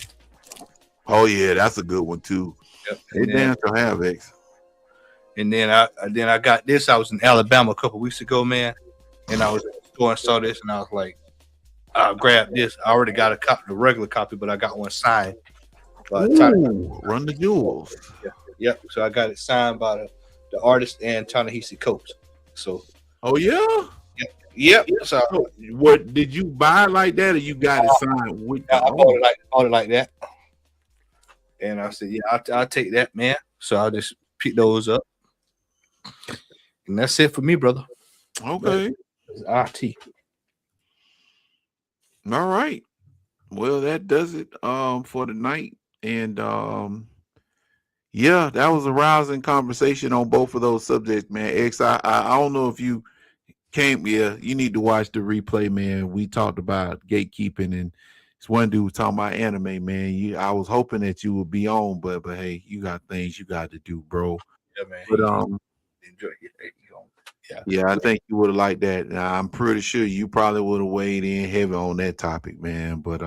Oh yeah, that's a good one too. Yep. They damn sure have X. And then I got this. I was in Alabama a couple weeks ago, man, and I was at the store and saw this, and I was like, I'll grab this. I already got the regular copy, but I got one signed. Run the jewels. Yep. So I got it signed by the artist and Ta-Nehisi Coates. So. Oh yeah. Yep. So what did you buy like that, or you got it signed with? I bought it like that. And I said, yeah, I'll take that, man. So I'll just pick those up. And that's it for me, brother. Okay. RT. All right. Well, that does it for the night. And yeah, that was a rousing conversation on both of those subjects, man. X, I don't know if you came. Yeah, you need to watch the replay, man. We talked about gatekeeping, and this one dude was talking about anime, man. I was hoping that you would be on, but hey, you got things you got to do, bro. Yeah, man. But enjoy it. Yeah, I think you would have liked that. Now, I'm pretty sure you probably would have weighed in heavy on that topic, man. But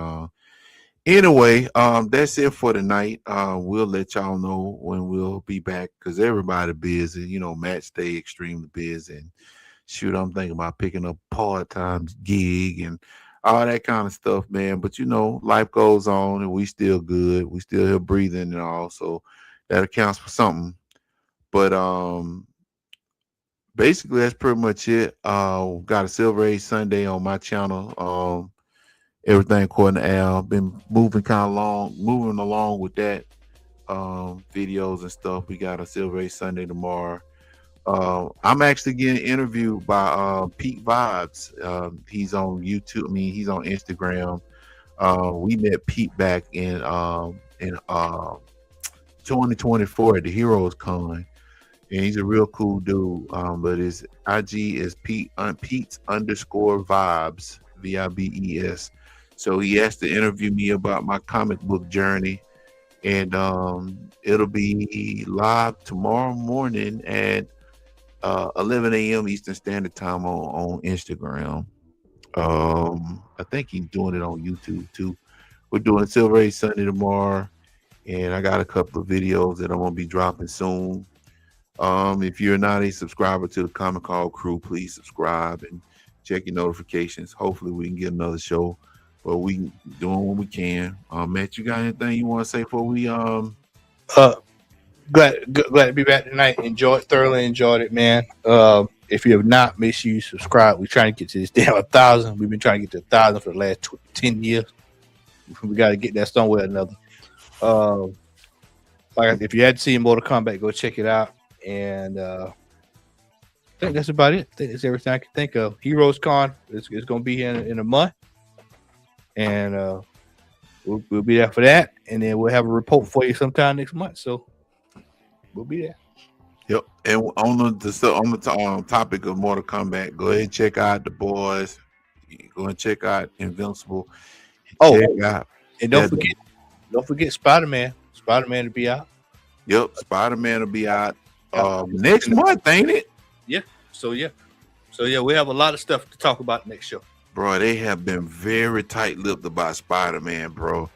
anyway, that's it for tonight. We'll let y'all know when we'll be back because everybody busy. You know, Matt stay extremely busy. And shoot, I'm thinking about picking up part-time gig and all that kind of stuff, man. But you know, life goes on and we still good. We still here breathing and all. So that accounts for something. But basically, that's pretty much it. Got a Silver Age Sunday on my channel. Everything according to Al. Been moving along with that. Videos and stuff. We got a Silver Age Sunday tomorrow. I'm actually getting interviewed by Pete Vibes. He's on YouTube. I mean, he's on Instagram. We met Pete back in 2024 at the Heroes Con. And he's a real cool dude. But his IG is Pete's _vibes, VIBES. So he asked to interview me about my comic book journey. And it'll be live tomorrow morning at 11 a.m. Eastern Standard Time on Instagram. I think he's doing it on YouTube too. We're doing Silver Age Sunday tomorrow. And I got a couple of videos that I'm going to be dropping soon. If you're not a subscriber to the Comic Hall crew, please subscribe and check your notifications. Hopefully we can get another show, but we doing what we can. Matt, you got anything you want to say before we glad to be back tonight. Thoroughly enjoyed it, man. If you have not, make sure you subscribe. We're trying to get to this damn 1,000. We've been trying to get to 1,000 for the last 10 years. We got to get that somewhere or another. Like if you hadn't seen Mortal Kombat, go check it out. And I think that's about it. I think that's everything I can think of. Heroes Con is going to be here in a month. And we'll be there for that. And then we'll have a report for you sometime next month. So we'll be there. Yep. And on the topic of Mortal Kombat, go ahead and check out The Boys. Go and check out Invincible. And don't forget Spider-Man. Spider-Man will be out. Yep, Spider-Man will be out next month, ain't it? Yeah. So we have a lot of stuff to talk about next show. Bro, they have been very tight-lipped about Spider-Man, bro.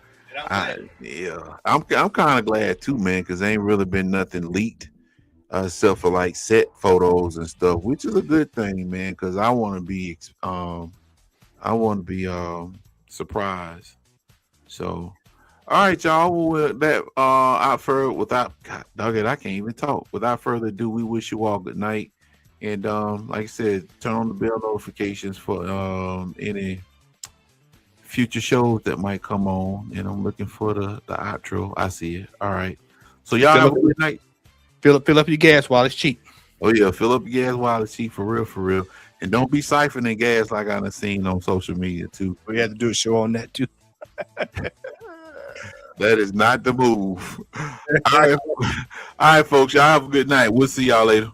I'm kind of glad too, man, because there ain't really been nothing leaked except for like set photos and stuff, which is a good thing, man, because I want to be surprised. So, all right, y'all. With that, I can't even talk. Without further ado, we wish you all good night And like I said, turn on the bell notifications for any future shows that might come on. And I'm looking for the outro. I see it. All right. So y'all have a good night. Fill up your gas while it's cheap. Oh yeah, fill up your gas while it's cheap, for real. And don't be siphoning gas like I done seen on social media too. We had to do a show on that too. That is not the move. All right, folks. Y'all have a good night. We'll see y'all later.